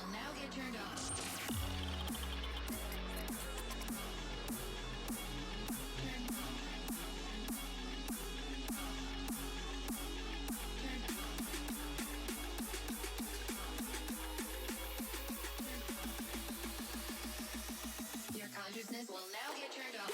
will now get turned off. Your consciousness will now get turned off.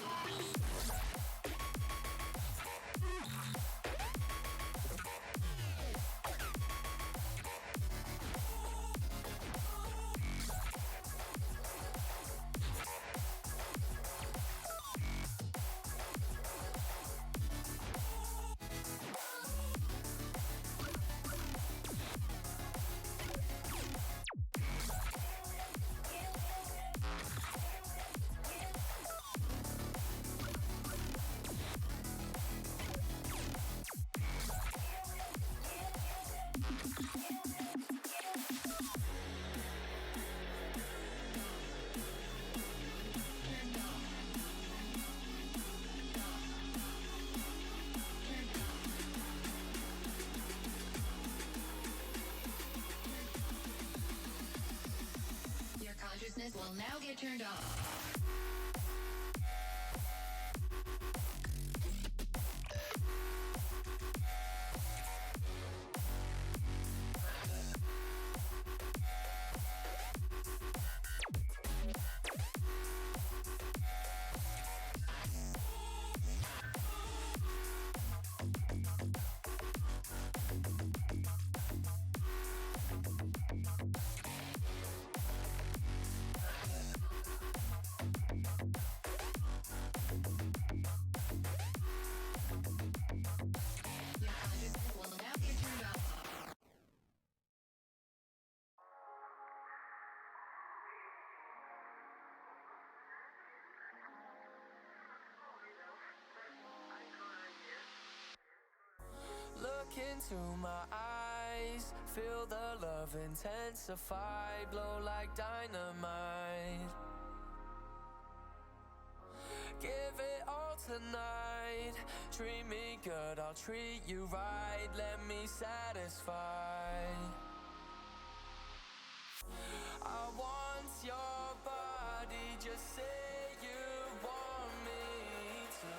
Your consciousness will now get turned off. Your consciousness will now get turned off. Look into my eyes, feel the love intensify, blow like dynamite. Give it all tonight, treat me good, I'll treat you right, let me satisfy. I want your body, just say you want me to.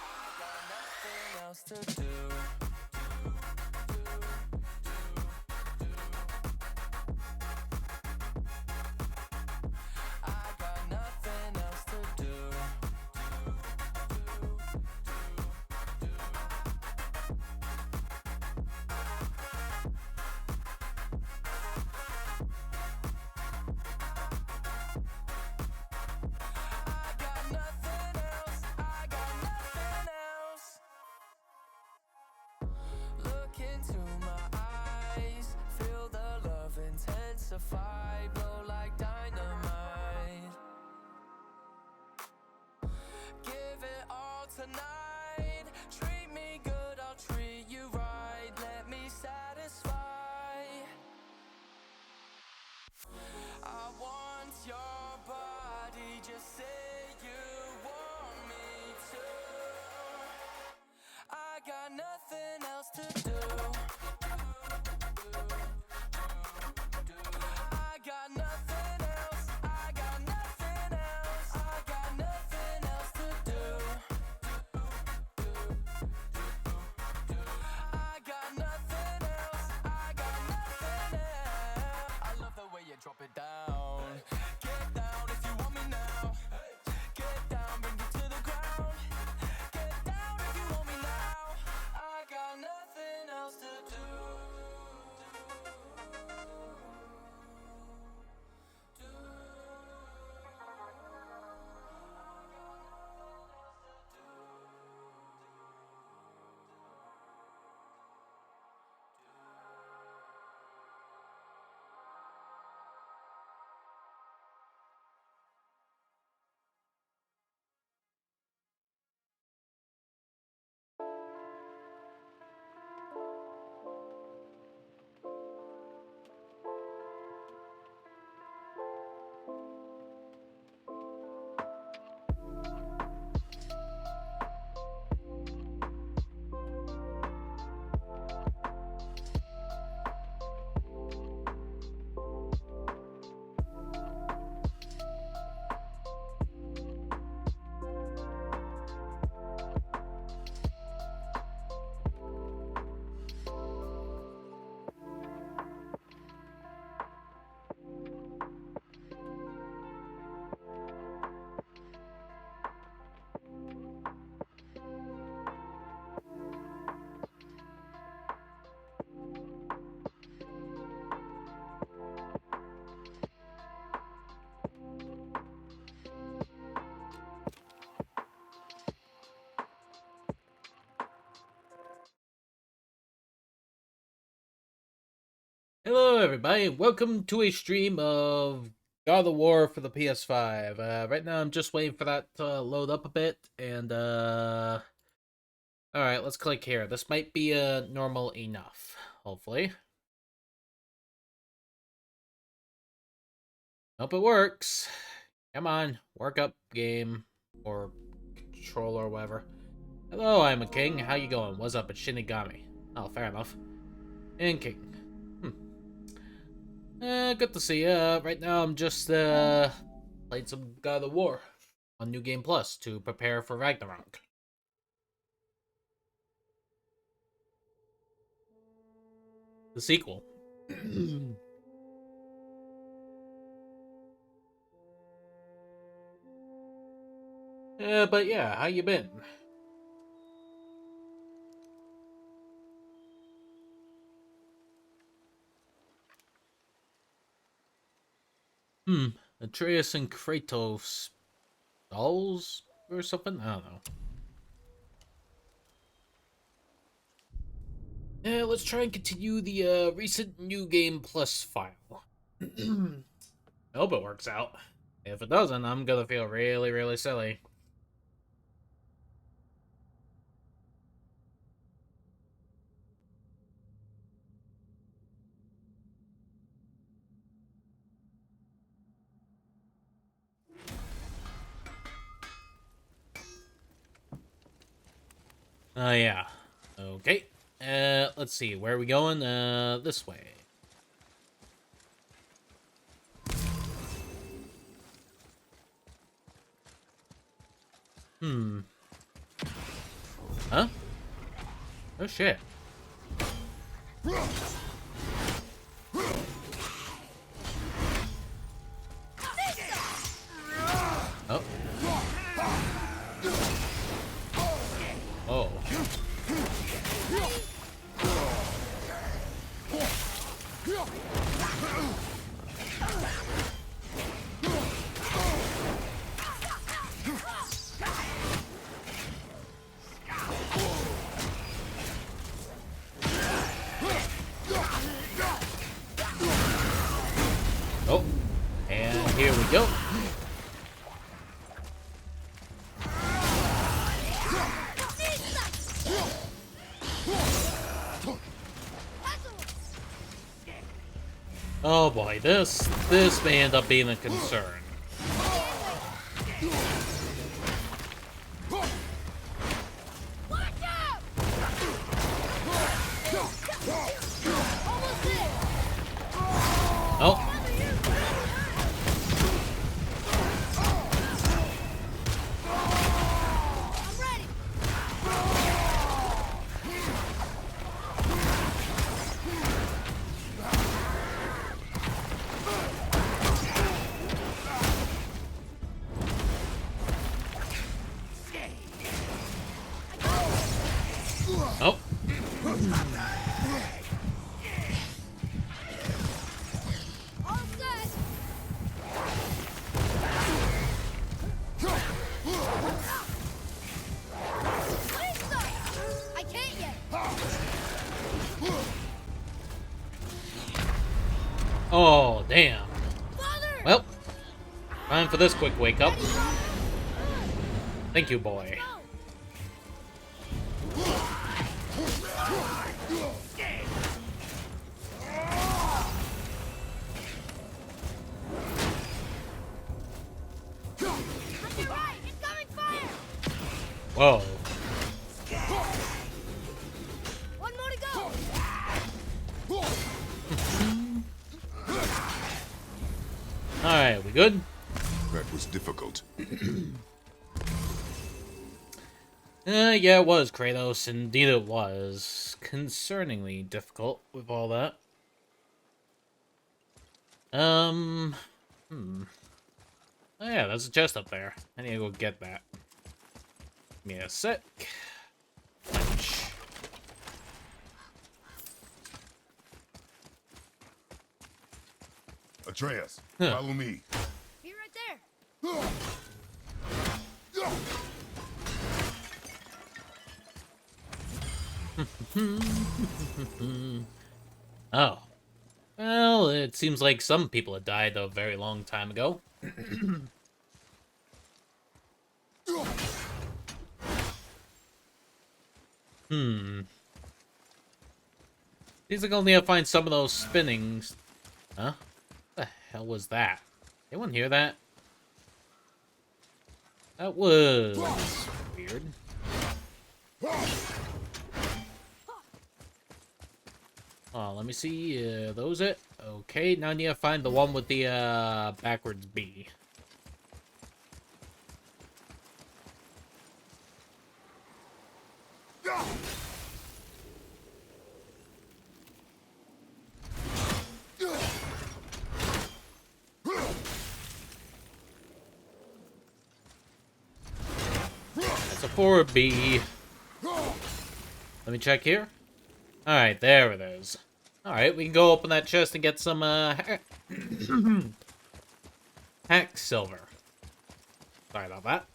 I got nothing else to do. I got nothing else to do. I got nothing else. I got nothing else. Hello, everybody. Welcome to a stream of God of War for the PS5. Right now, I'm just waiting for that to load up a bit, and all right, let's click here. This might be normal enough, hopefully. Hope it works. Come on, work up, game or controller or whatever. Hello, I'm a king. How you going? What's up? It's Shinigami. Oh, fair enough. And king. Good to see you. Right now, I'm just playing some God of War on New Game Plus to prepare for Ragnarok. The sequel. But yeah, how you been? Atreus and Kratos dolls or something? I don't know. Yeah, let's try and continue the recent New Game Plus file. I hope it works out. If it doesn't, I'm gonna feel really, really silly. Yeah. Okay. Let's see. Where are we going? This way. Huh? Oh shit. Oh. Oh. Oh. And here we go. Oh boy, this may end up being a concern. Oh. Oh. I can't yet. Oh, damn. Father! Well, time for this quick wake up. Thank you, boy. On your right, incoming fire! Whoa. One more to go. Alright, we good? That was difficult. Yeah, it was, Kratos. Indeed it was. Concerningly difficult with all that. Oh yeah, there's a chest up there. I need to go get that. Give me a sec. Punch. Atreus, Huh. follow me. Be right there. Oh. Well, it seems like some people had died a very long time ago. Seems like only I find some of those spinnings. Huh? What the hell was that? Anyone hear that? That was weird. Oh, let me see. Those it? Okay, now I need to find the one with the backwards B. That's a 4B. Let me check here. Alright, there it is. Alright, we can go open that chest and get some, hack silver. Sorry about that.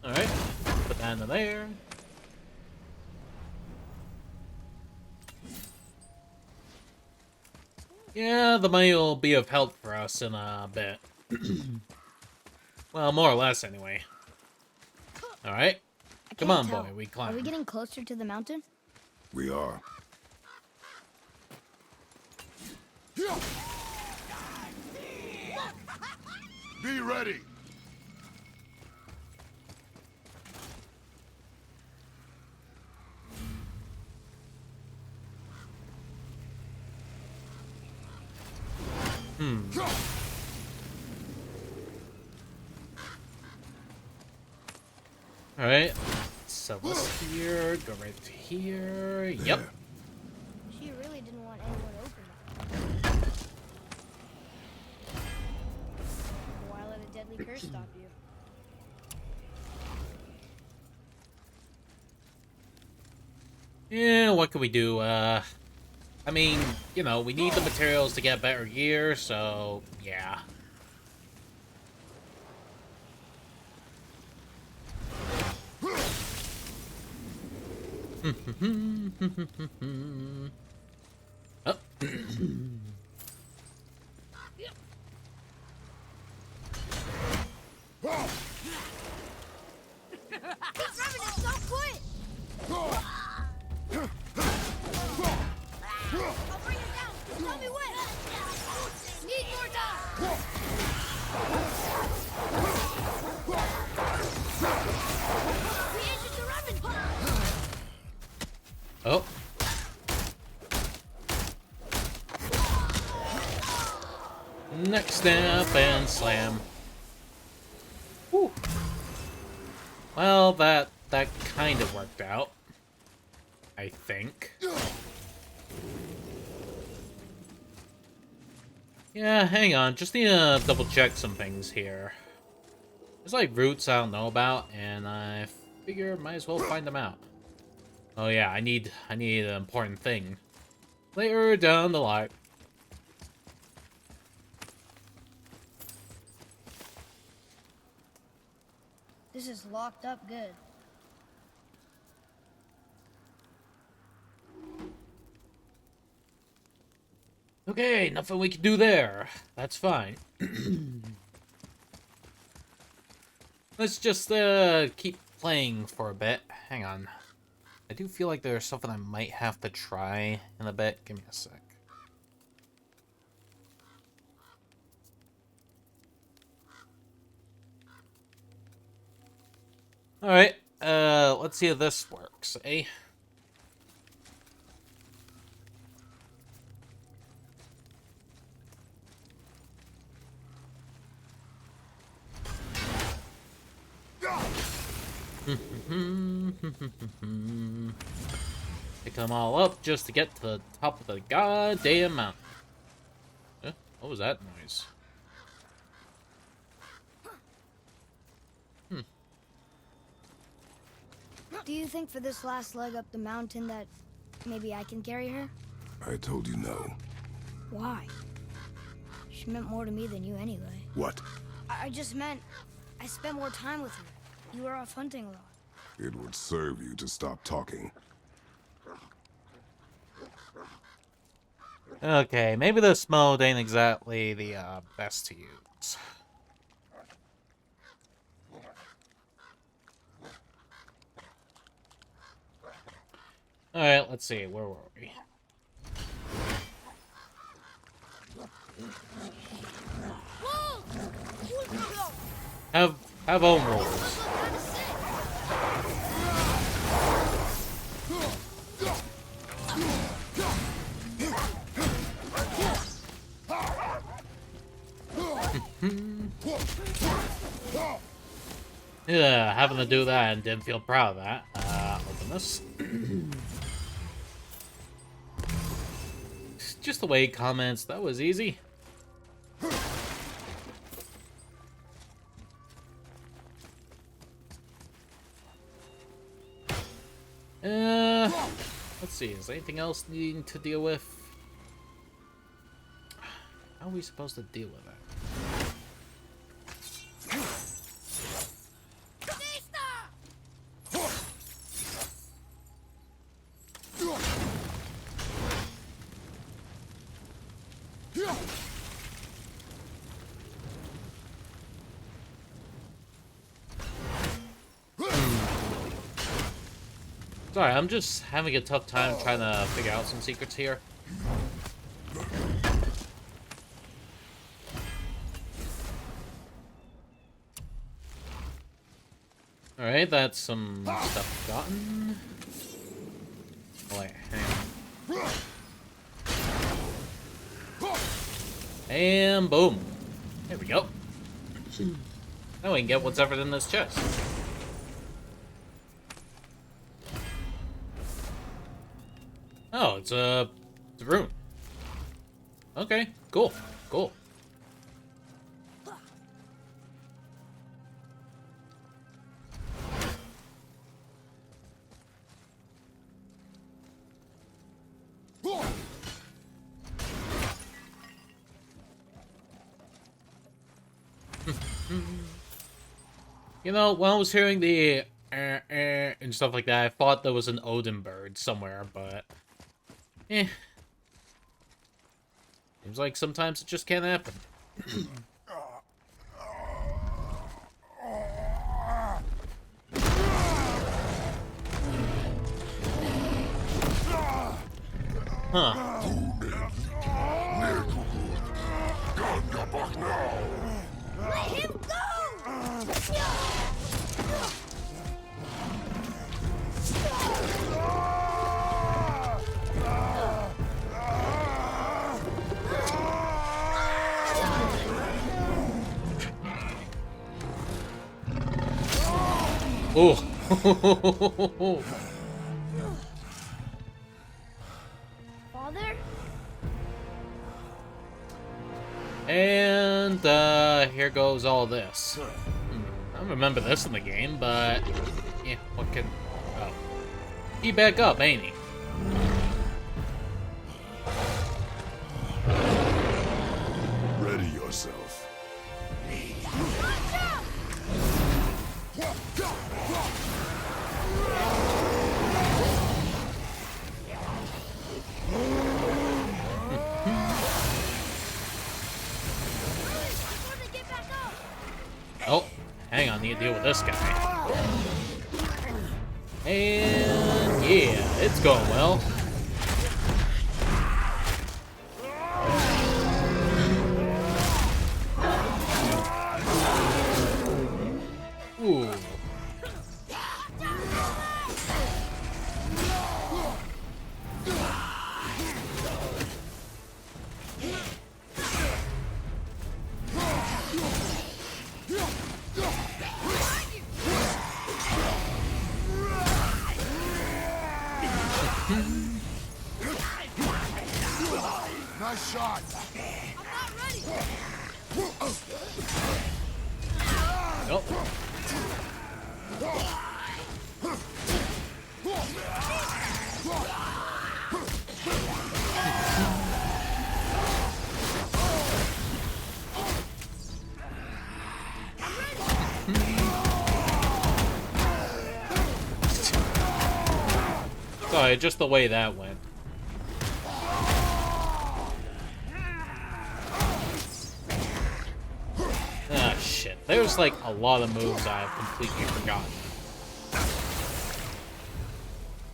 Alright, put that into there. Yeah, the money will be of help for us in a bit. Well, more or less, anyway. Alright. Come on, boy, we climb. Are we getting closer to the mountain? We are. Be ready! Alright. So this here, go right here. Yep. She really didn't want anyone to open that. Why let a deadly curse stop you? Yeah, what can we do? I mean, you know, we need the materials to get better gear, so yeah. Oh. He's grabbing it so quick! I'll bring it down! Just tell me when! Need more time! We entered the rabbit! Oh. Next step and slam. Whew. Well, that kind of worked out. I think. Yeah, hang on. Just need to double check some things here. There's like roots I don't know about, and I figure might as well find them out. Oh yeah, I need an important thing. Later down the line. This is locked up good. Okay, nothing we can do there. That's fine. Let's just keep playing for a bit. Hang on. I do feel like there's something I might have to try in a bit. Give me a sec. Alright, let's see if this works, eh? Pick them all up just to get to the top of the goddamn mountain. Huh? What was that noise? Do you think for this last leg up the mountain that maybe I can carry her? I told you no. Why? She meant more to me than you anyway. What? I just meant I spent more time with her. You were off hunting a lot. It would serve you to stop talking. Okay, maybe this mode ain't exactly the best to use. Alright, let's see, where were we? Have own rules. Yeah, having to do that and didn't feel proud of that. Open this. Just the way he comments, that was easy. Let's see, is there anything else needing to deal with? How are we supposed to deal with that? Sorry, I'm just having a tough time trying to figure out some secrets here. Alright, that's some stuff gotten. Oh, wait, hang on. And boom. There we go. Now we can get whatever's in this chest. Oh, it's a rune. Okay, cool, cool. You know, when I was hearing the and stuff like that, I thought there was an Odin bird somewhere, but seems like sometimes it just can't happen. Huh. Let him go! Oh. Father? And here goes all this. I don't remember this in the game, but yeah, what can? Oh, he back up, ain't he? Ready yourself. Oh, hang on, need to deal with this guy. And yeah, it's going well. Ooh. Nice shot. Oh. Sorry, just the way that went. shit. There's like a lot of moves I've completely forgotten.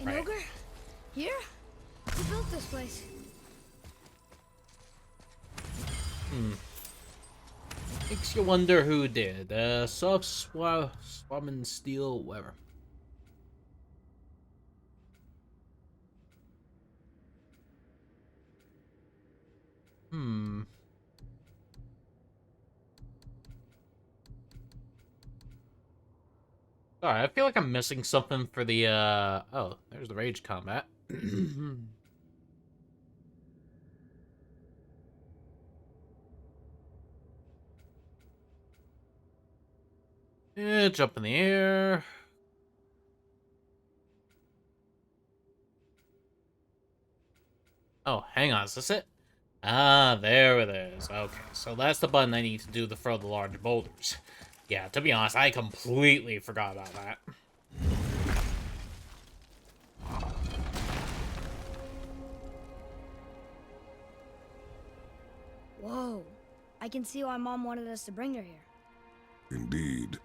An Right. ogre? Here? Who built this place? Makes you wonder who did. Soft Swarman Steel, whatever. Sorry, I feel like I'm missing something for the, oh, there's the rage combat. Yeah, jump in the air. Oh, hang on, is this it? Ah, there it is. Okay, so that's the button I need to do to throw the large boulders. Yeah, to be honest, I completely forgot about that. Whoa. I can see why Mom wanted us to bring her here. Indeed.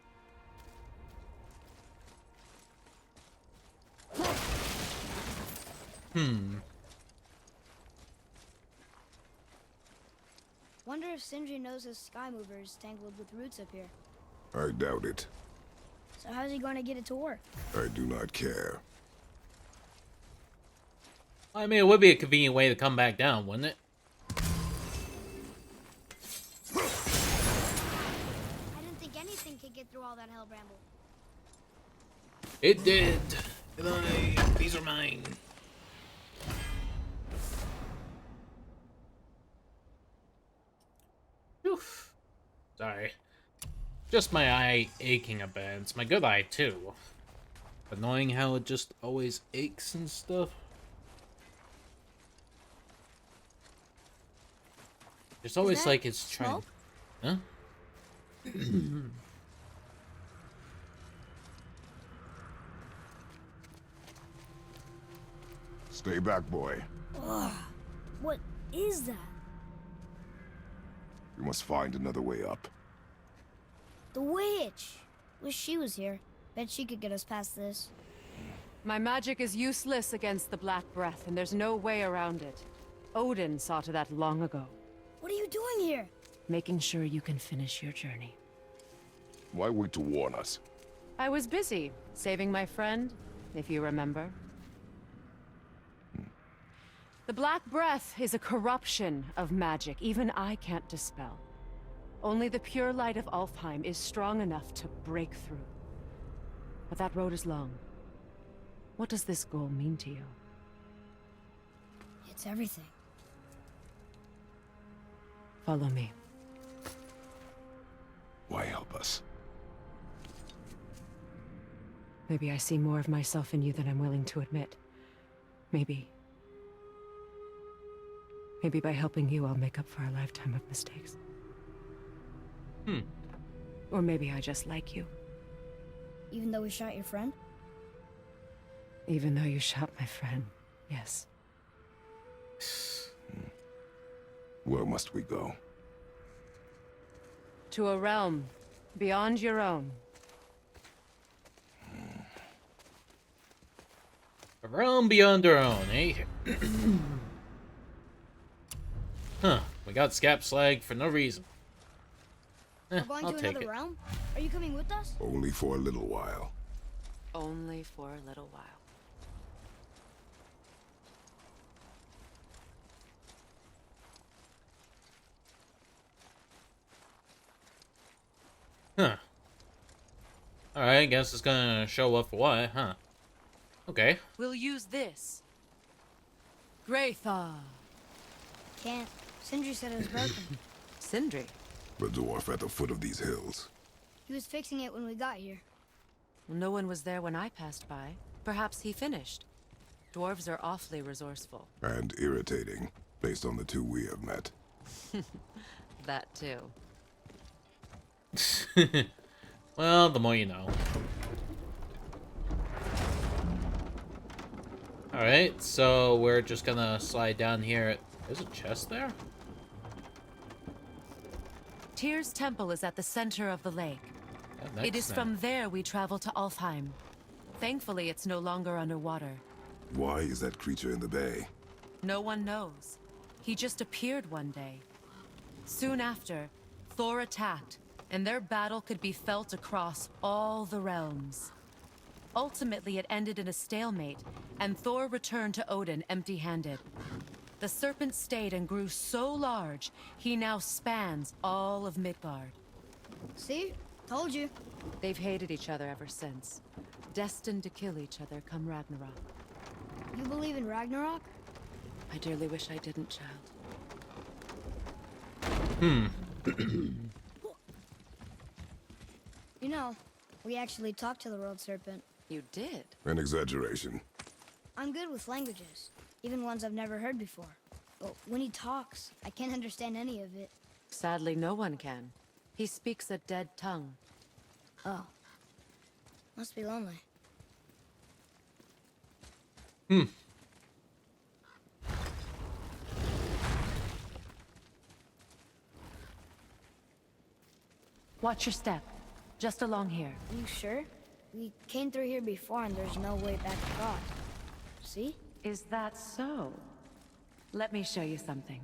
Wonder if Sindri knows his sky mover is tangled with roots up here. I doubt it. So how's he going to get it to work? I do not care. I mean, it would be a convenient way to come back down, wouldn't it? I didn't think anything could get through all that hell bramble. It did. These are mine. Oof. Sorry. Just my eye aching a bit. It's my good eye, too. Annoying how it just always aches and stuff. It's always that like it's trying... smoke? Huh? Stay back, boy. What is that? We must find another way up. The witch! Wish she was here. Bet she could get us past this. My magic is useless against the Black Breath, and there's no way around it. Odin saw to that long ago, What are you doing here? making sure you can finish your journey. Why wait to warn us? I was busy, saving my friend, if you remember. The Black Breath is a corruption of magic even I can't dispel. Only the pure light of Alfheim is strong enough to break through. But that road is long. What does this goal mean to you? It's everything. Follow me. Why help us? Maybe I see more of myself in you than I'm willing to admit. Maybe by helping you, I'll make up for a lifetime of mistakes. Or maybe I just like you. Even though we shot your friend? Even though you shot my friend, yes. Where must we go? To a realm beyond your own. A realm beyond our own, eh? Huh. We got Scap Slag for no reason. We're going I'll to take another it. realm? Are you coming with us? Only for a little while. Only for a little while. Huh. Alright, I guess it's gonna show up for what, huh? Okay. We'll use this. Graythaw. Can't. Sindri said it was broken. Sindri. The dwarf at the foot of these hills. He was fixing it when we got here. No one was there when I passed by. Perhaps he finished. Dwarves are awfully resourceful. And irritating, based on the two we have met. That too. Well, the more you know. Alright, so we're just gonna slide down here. There's a chest there? Tyr's temple is at the center of the lake. Yeah, It is from there we travel to Alfheim. Thankfully, it's no longer underwater. Why is that creature in the bay? No one knows. He just appeared one day. Soon after, Thor attacked, and their battle could be felt across all the realms. Ultimately, it ended in a stalemate, and Thor returned to Odin empty-handed. The serpent stayed and grew so large, he now spans all of Midgard. See? Told you. They've hated each other ever since, destined to kill each other come Ragnarok. You believe in Ragnarok? I dearly wish I didn't, child. You know, we actually talked to the World Serpent. You did? An exaggeration. I'm good with languages, even ones I've never heard before. But when he talks, I can't understand any of it. Sadly, no one can. He speaks a dead tongue. Oh. Must be lonely. Watch your step. Just along here. Are you sure? We came through here before and there's no way back to God. See? Is that so? Let me show you something.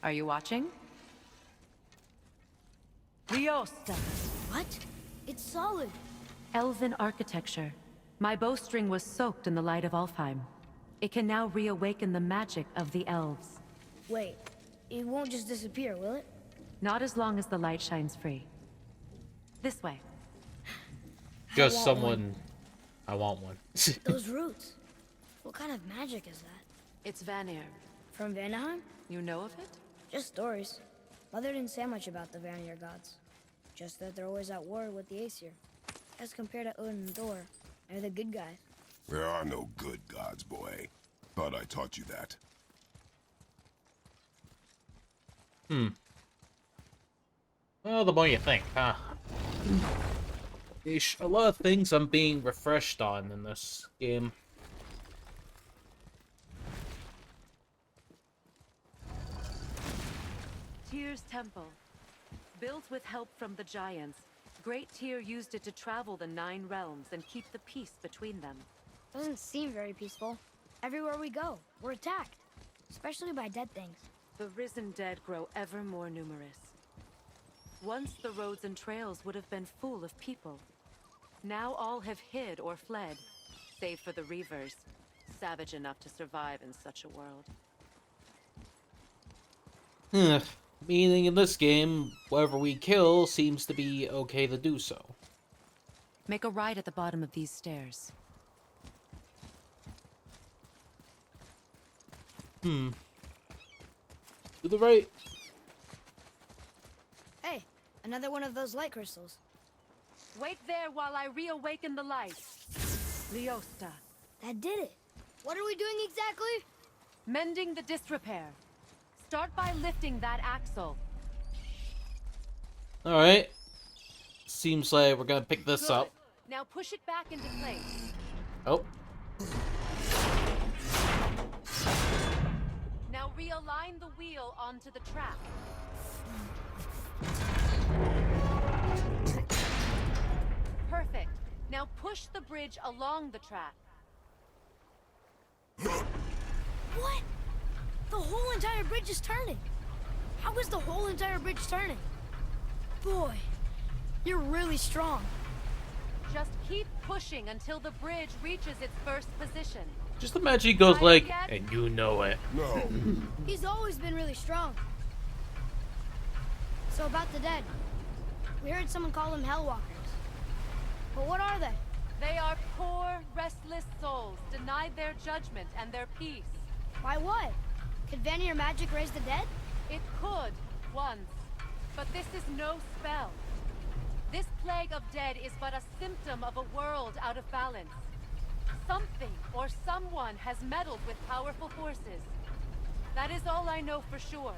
Are you watching? Liosta. What? It's solid. Elven architecture. My bowstring was soaked in the light of Alfheim. It can now reawaken the magic of the elves. Wait, it won't just disappear, will it? Not as long as the light shines free. This way. Just want someone. I want one. Those roots. What kind of magic is that? It's Vanir. From Vanaheim? You know of it? Just stories. Mother didn't say much about the Vanir gods. Just that they're always at war with the Aesir. As compared to Odin and Thor, they're the good guys. There are no good gods, boy. Thought I taught you that. Well, the more you think, huh? Ish, a lot of things I'm being refreshed on in this game. Tyr's temple. Built with help from the giants, Great Tyr used it to travel the 9 realms and keep the peace between them. Doesn't seem very peaceful. Everywhere we go, we're attacked. Especially by dead things. The risen dead grow ever more numerous. Once the roads and trails would have been full of people. Now all have hid or fled, save for the Reavers, savage enough to survive in such a world. Meaning in this game, whatever we kill seems to be okay to do so. Make a right at the bottom of these stairs. To the right. Hey, another one of those light crystals. Wait there while I reawaken the light. Liosta. That did it. What are we doing exactly? Mending the disrepair. Start by lifting that axle. Alright. Seems like we're gonna pick this Good. up. Now push it back into place. Oh. Now realign the wheel onto the track. Perfect. Now push the bridge along the track. What? The whole entire bridge is turning. How is the whole entire bridge turning? Boy, you're really strong. Just keep pushing until the bridge reaches its first position. Just imagine he goes Try like, again. and you know it. No. He's always been really strong. So about the dead. We heard someone call them Hellwalkers. But what are they? They are poor, restless souls, denied their judgment and their peace. Why what? Could Vanir magic raise the dead? It could, once. But this is no spell. This plague of dead is but a symptom of a world out of balance. Something or someone has meddled with powerful forces. That is all I know for sure.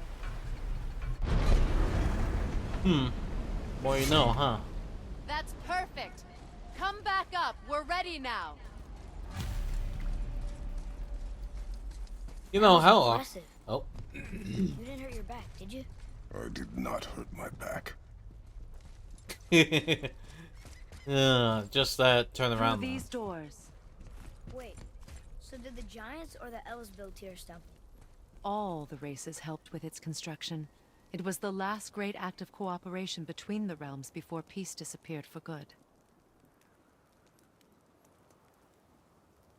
More you know, huh? That's perfect. Come back up. We're ready now. You That know was how often? impressive. Oh. You didn't hurt your back, did you? I did not hurt my back. Just that turn Through around. these doors, Wait, so did the Giants or the Elves build Tyr's temple? all the races helped with its construction. It was the last great act of cooperation between the realms before peace disappeared for good.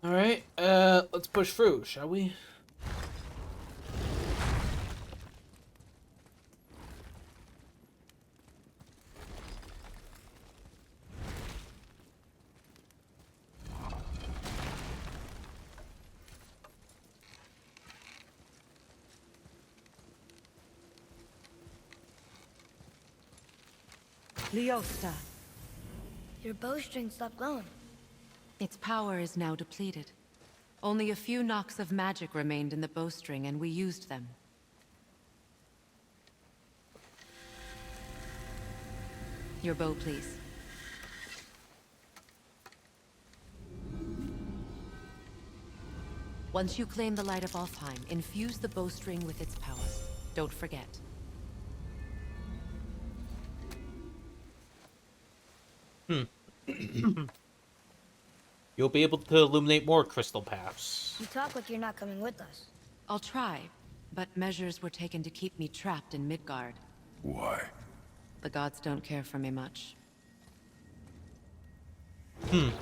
All right, let's push through, shall we? Leosta. Your bowstring stopped glowing. Its power is now depleted. Only a few knocks of magic remained in the bowstring, and we used them. Your bow, please. Once you claim the Light of Alfheim, infuse the bowstring with its power. Don't forget. You'll be able to illuminate more crystal paths. You talk like you're not coming with us. I'll try, but measures were taken to keep me trapped in Midgard. Why? The gods don't care for me much. Is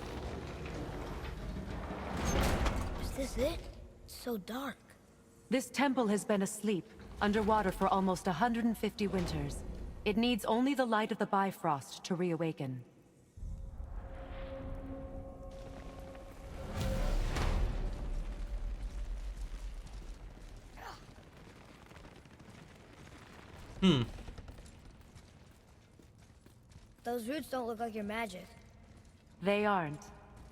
this it? It's so dark. This temple has been asleep, underwater for almost 150 winters. It needs only the light of the Bifrost to reawaken. Those roots don't look like your magic. They aren't.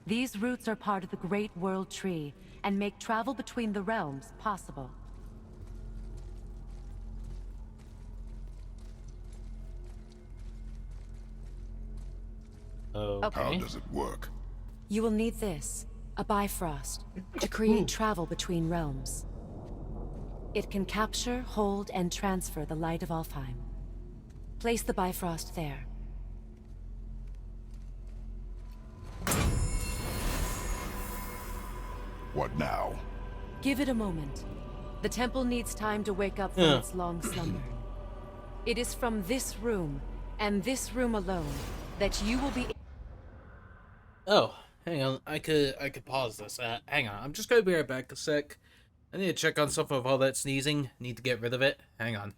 These roots are part of the Great World Tree, and make travel between the realms possible. How Okay. does it work? You will need this, a Bifrost, to create travel between realms. It can capture, hold, and transfer the light of Alfheim. Place the Bifrost there. What now? Give it a moment. The temple needs time to wake up from its long slumber. It is from this room, and this room alone, that you will be... Oh, hang on. I could pause this. Hang on. I'm just gonna be right back a sec. I need to check on some of all that sneezing. Need to get rid of it. Hang on.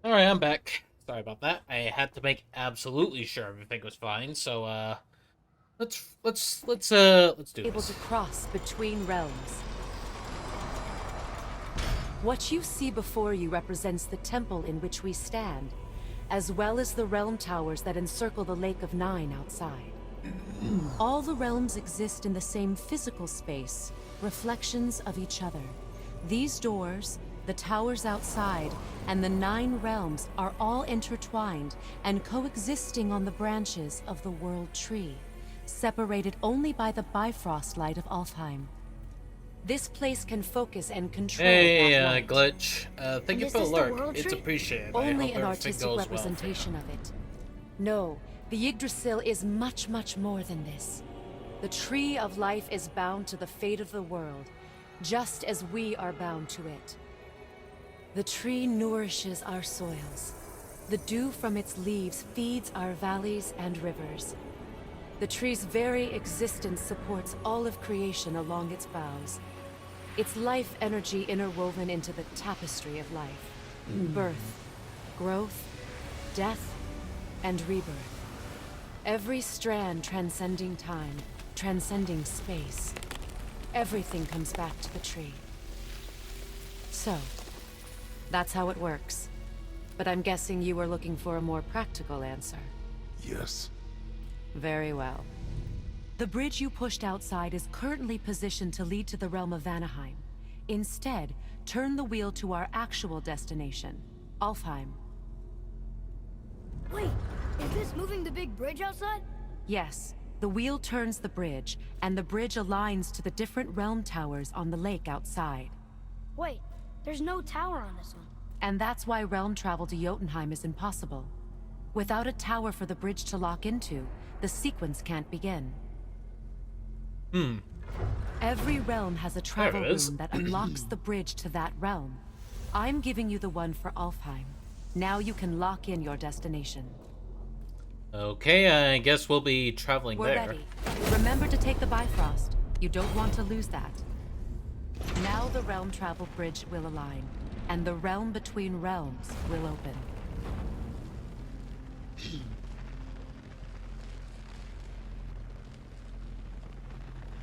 Alright, I'm back. Sorry about that. I had to make absolutely sure everything was fine, so let's do Able to this. cross between realms. What you see before you represents the temple in which we stand, as well as the realm towers that encircle the Lake of Nine outside. All the realms exist in the same physical space, reflections of each other. These doors, the towers outside, and the 9 realms are all intertwined and coexisting on the branches of the World Tree, separated only by the Bifrost light of Alfheim. This place can focus and control Hey, that light. Glitch. Thank And you is for the this the lurk. World It's Tree? appreciated. I Only hope an everything artistic goes well for you. representation of it. No, the Yggdrasil is much, much more than this. The Tree of Life is bound to the fate of the world, just as we are bound to it. The tree nourishes our soils. The dew from its leaves feeds our valleys and rivers. The tree's very existence supports all of creation along its boughs. Its life energy interwoven into the tapestry of life. Birth, growth, death, and rebirth. Every strand transcending time, transcending space. Everything comes back to the tree. So, that's how it works. But I'm guessing you were looking for a more practical answer. Yes. Very well. The bridge you pushed outside is currently positioned to lead to the realm of Vanaheim. Instead, turn the wheel to our actual destination, Alfheim. Wait, is this moving the big bridge outside? Yes, the wheel turns the bridge, and the bridge aligns to the different realm towers on the lake outside. Wait, there's no tower on this one. And that's why realm travel to Jotunheim is impossible. Without a tower for the bridge to lock into, the sequence can't begin. Every realm has a travel There it is. room that unlocks the bridge to that realm. I'm giving you the one for Alfheim. Now you can lock in your destination. Okay, I guess we'll be traveling We're there. ready. Remember to take the Bifrost. You don't want to lose that. Now the realm travel bridge will align, and the realm between realms will open.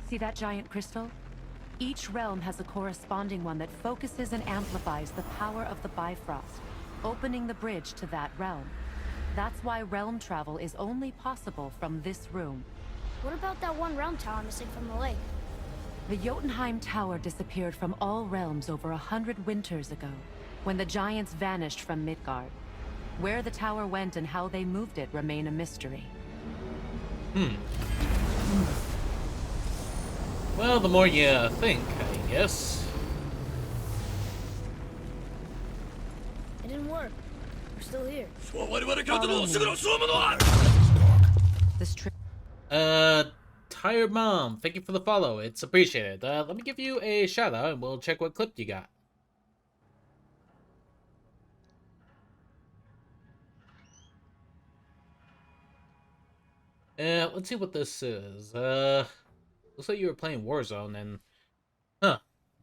See that giant crystal? Each realm has a corresponding one that focuses and amplifies the power of the Bifrost, opening the bridge to that realm. That's why realm travel is only possible from this room. What about that one realm tower missing from the lake? The Jotunheim Tower disappeared from all realms over 100 winters ago, when the giants vanished from Midgard. Where the tower went and how they moved it remain a mystery. Well, the more you think, I guess. It didn't work. We're still here. This trip. Tired Mom, thank you for the follow. It's appreciated. Let me give you a shout out and we'll check what clip you got. Let's see what this is. Looks like you were playing Warzone and... Huh.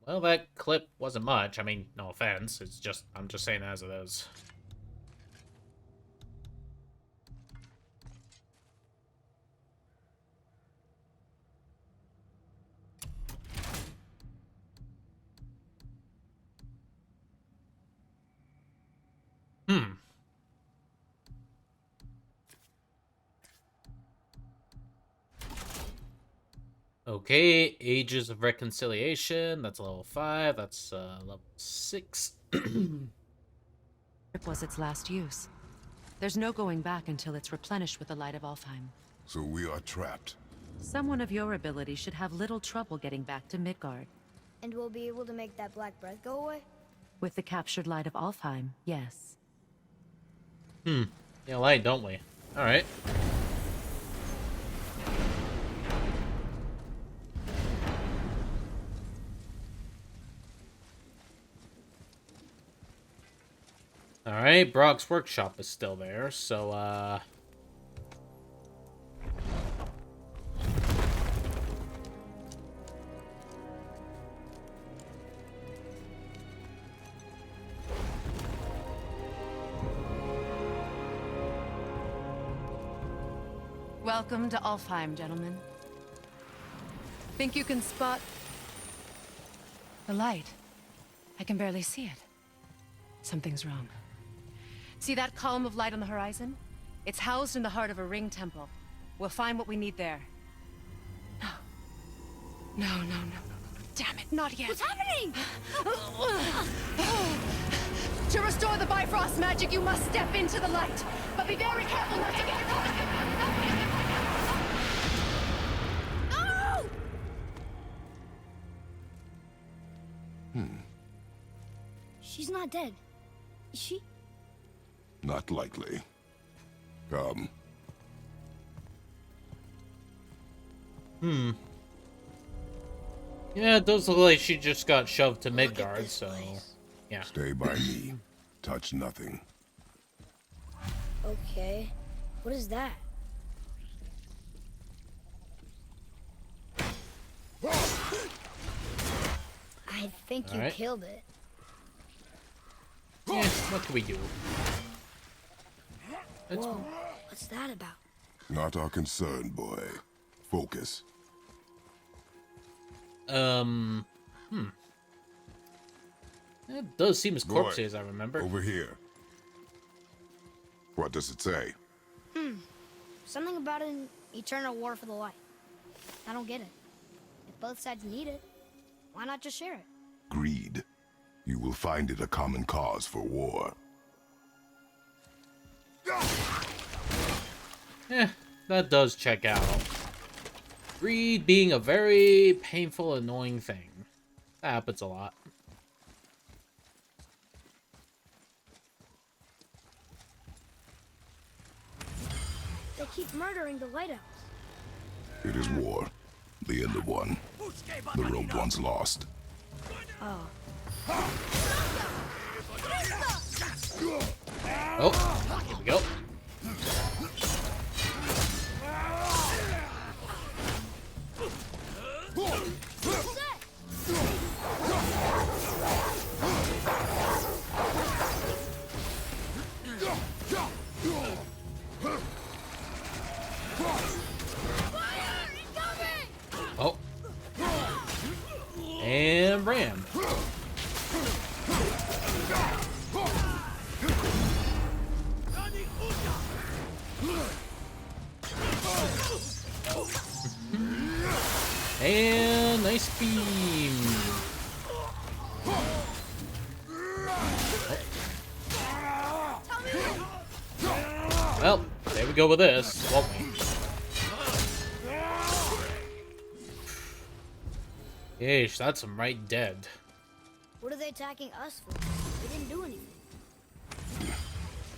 Well, that clip wasn't much. I mean, no offense. It's just, I'm just saying as it is. Hmm. Okay, Ages of Reconciliation. That's level 5. That's level 6. Was its last use. There's no going back until it's replenished with the light of Alfheim. So we are trapped. Someone of your ability should have little trouble getting back to Midgard. And we'll be able to make that black breath go away? With the captured light of Alfheim, yes. Yeah, light, don't we? Alright. Alright, Brock's workshop is still there, so, Welcome to Alfheim, gentlemen. Think you can spot the light? I can barely see it. Something's wrong. See that column of light on the horizon? It's housed in the heart of a ring temple. We'll find what we need there. No. No. Damn it, not yet. What's happening? To restore the Bifrost magic, you must step into the light. But be very careful not to get caught. No! She's not dead. Is she? Not likely. Come. Yeah, it does look like she just got shoved to Midgard, this so... place. Yeah. Stay by me. Touch nothing. Okay. What is that? I think you Alright. killed it. Yeah, what can we do? It's, Whoa, what's that about? Not our concern, boy. Focus. It does seem as Boy, corpsey as I remember. Over here. What does it say? Something about an eternal war for the light. I don't get it. If both sides need it, why not just share it? Greed. You will find it a common cause for war. Eh, that does check out. Greed being a very painful, annoying thing. That happens a lot. They keep murdering the lighthouse. It is war. The end of one. The robed one's lost. Oh. Oh, here we go. Oh. And ram. And nice beam. Well, there we go with this, won't we? Yeesh, that's some right dead. What are they attacking us for? We didn't do anything.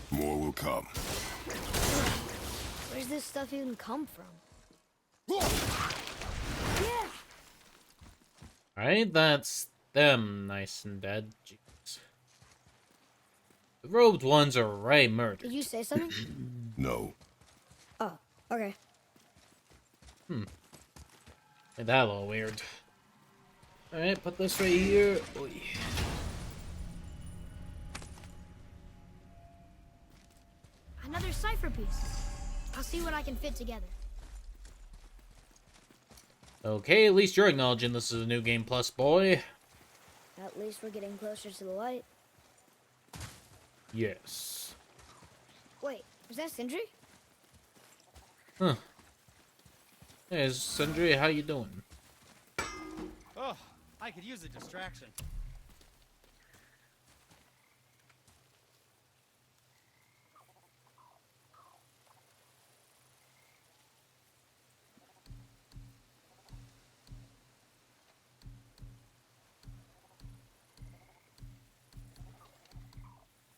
More will come. Where's this stuff even come from? Yeah! Alright, that's them nice and dead. Jeez. The robed ones are right murdered. Did you say something? No. Oh, okay. Made that a little weird. Alright, put this right here. Oy. Another cipher piece. I'll see what I can fit together. Okay, at least you're acknowledging this is a new game plus, boy. At least we're getting closer to the light. Yes. Wait, was that Sindri? Huh. Hey, Sundry, how you doing? Oh, I could use a distraction.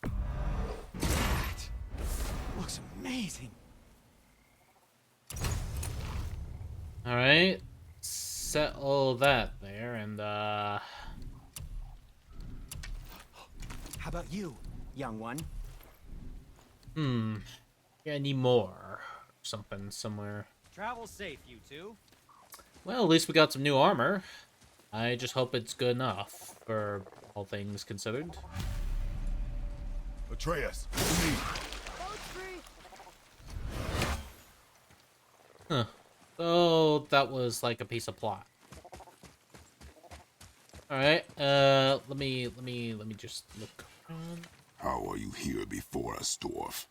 That looks amazing. Alright. Settle that there, and, How about you, young one? Get any more? Something somewhere. Travel safe, you two. Well, at least we got some new armor. I just hope it's good enough, for all things considered. Atreus, to me. Boat's free. Huh. So that was like a piece of plot. Alright, let me just look around. How are you here before us, dwarf?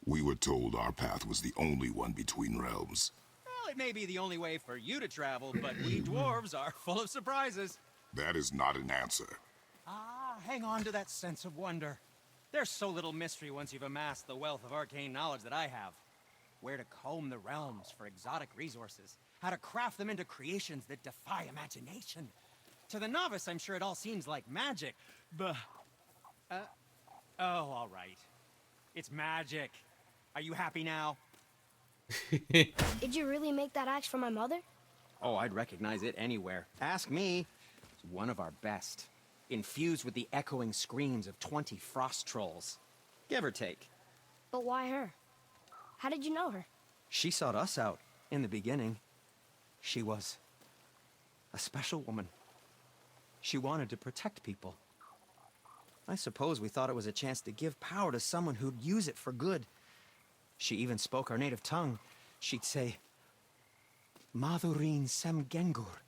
We were told our path was the only one between realms. Well, it may be the only way for you to travel, but we dwarves are full of surprises. That is not an answer. Ah, hang on to that sense of wonder. There's so little mystery once you've amassed the wealth of arcane knowledge that I have. Where to comb the realms for exotic resources, how to craft them into creations that defy imagination. To the novice, I'm sure it all seems like magic, but... oh, all right. It's magic. Are you happy now? Did you really make that axe for my mother? Oh, I'd recognize it anywhere. Ask me. It's one of our best. Infused with the echoing screams of 20 frost trolls. Give or take. But why her? How did you know her? She sought us out in the beginning. She was a special woman. She wanted to protect people. I suppose we thought it was a chance to give power to someone who'd use it for good. She even spoke our native tongue. She'd say, Madurin sem Gengur,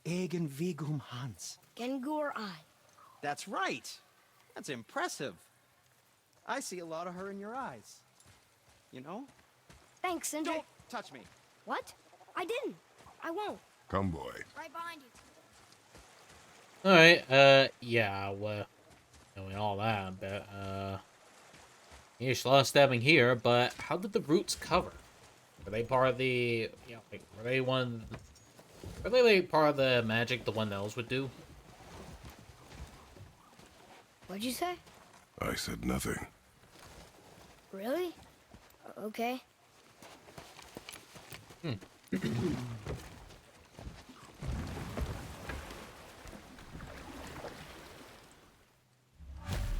egen vigum Hans. Gengur I. That's right. That's impressive. I see a lot of her in your eyes. You know? Thanks, Sindri. Don't touch me. What? I didn't. I won't. Come, boy. Right behind you. Alright, yeah, well, knowing all that, but, Yeesh, a lot of stabbing here, but how did the roots cover? Were they part of the, you know, like, were they like part of the magic the one elves would do? What'd you say? I said nothing. Really? Okay.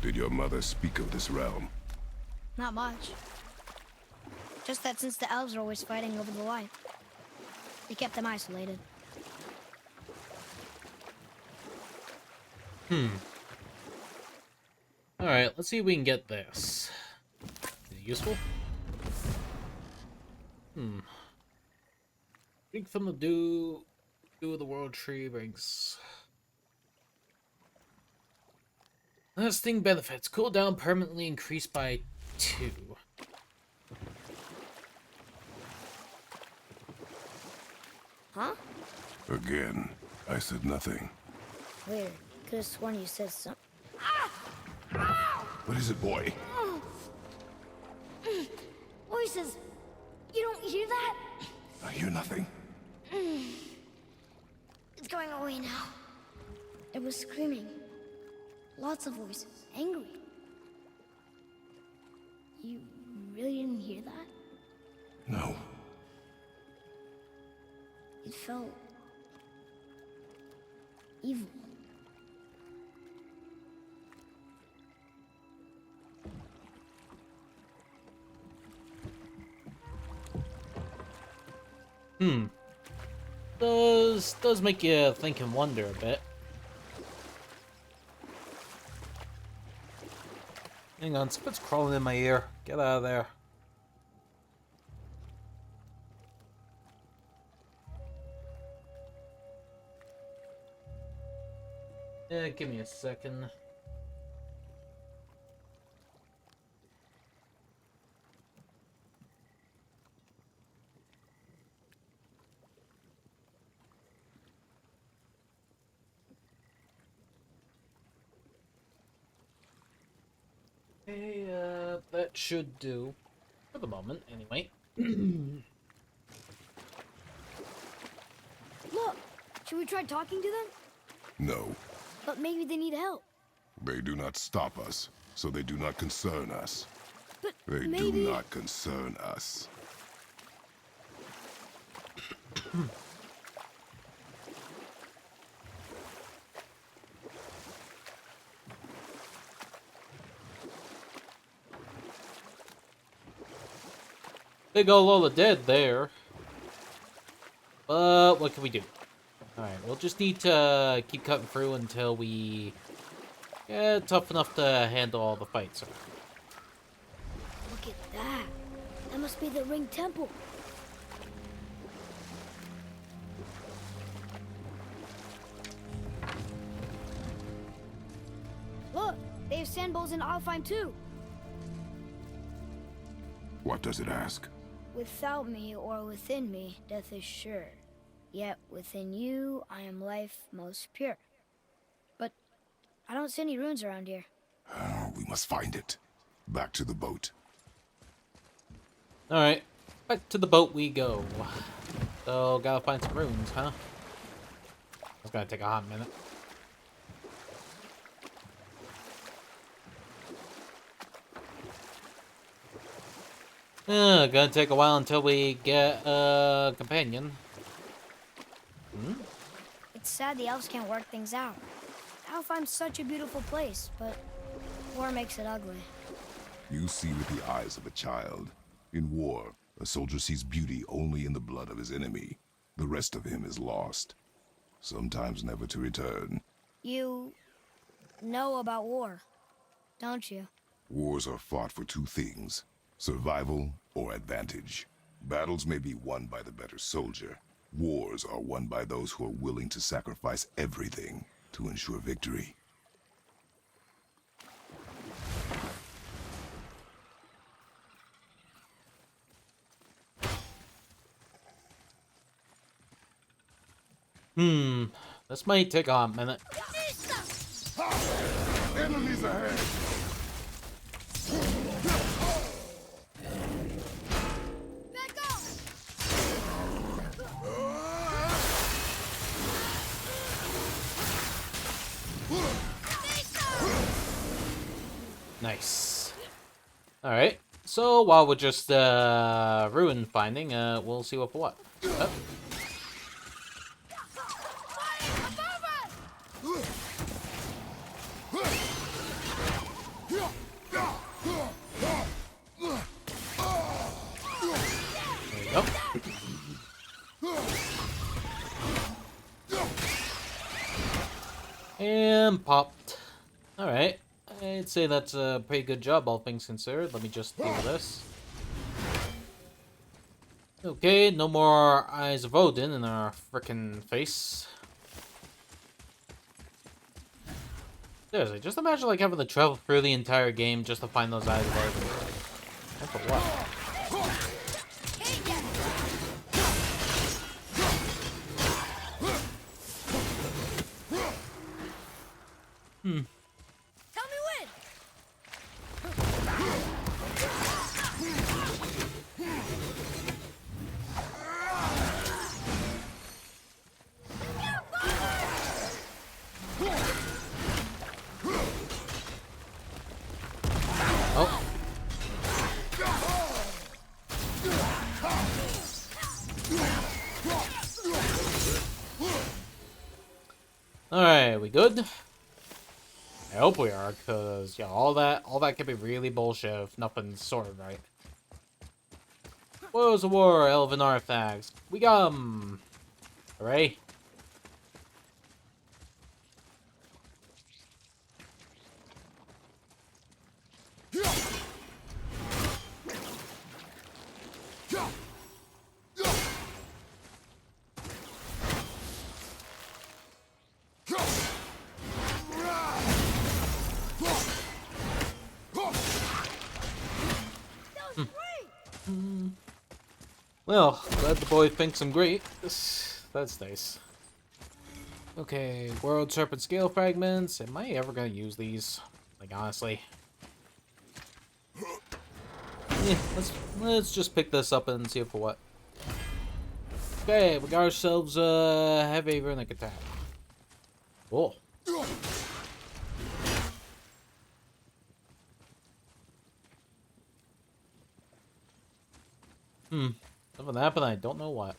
Did your mother speak of this realm? Not much. Just that since the elves are always fighting over the light, they kept them isolated. Alright, let's see if we can get this. Is it useful? Drink from the dew of the world tree brings... Lasting benefits. Cooldown permanently increased by 2. Huh? Again, I said nothing. Weird. Could have sworn you said something. What is it, boy? Voices! You don't hear that? I hear nothing. It's going away now. It was screaming. Lots of voices. Angry. You really didn't hear that? No. It felt... evil. Does make you think and wonder a bit. Hang on, something's crawling in my ear. Get out of there. Yeah, give me a second. Okay, that should do. For the moment, anyway. Look! Should we try talking to them? No. But maybe they need help. They do not stop us, so they do not concern us. But They maybe... do not concern us. Big ol' Lola dead there. But what can we do? Alright, we'll just need to keep cutting through until we get tough enough to handle all the fights. Look at that. That must be the Ring Temple. have sandballs in Alfheim too. What does it ask? Without me or within me, death is sure. Yet within you, I am life most pure. But I don't see any runes around here. We must find it. Back to the boat. Alright, back to the boat we go. So, gotta find some runes, huh? That's gonna take a hot minute. Gonna take a while until we get a companion. It's sad the elves can't work things out. Alfheim's such a beautiful place, but war makes it ugly. You see with the eyes of a child. In war, a soldier sees beauty only in the blood of his enemy. The rest of him is lost, sometimes never to return. You know about war, don't you? Wars are fought for two things: survival or advantage. Battles may be won by the better soldier. Wars are won by those who are willing to sacrifice everything to ensure victory. This might take a hot minute. Enemies ahead! Back up! Nice. Alright, so while we're just ruin finding, we'll see what. Oh. And popped. Alright. I'd say that's a pretty good job, all things considered. Let me just deal with this. Okay, no more Eyes of Odin in our frickin' face. Seriously, just imagine like having to travel through the entire game just to find those Eyes of Odin. That's a lot. Tell me when! Oh. Alright, we good? I hope we are, cause yeah, all that could be really bullshit if nothing's sorted right. Woes of War, Elven Artifacts. We got 'em! Hooray. Well, glad the boy thinks I'm great. That's nice. Okay, World Serpent Scale Fragments. Am I ever gonna use these? Like, honestly. Yeah, let's just pick this up and see it for what. Okay, we got ourselves a heavy runic attack. Cool. Something happened, I don't know what.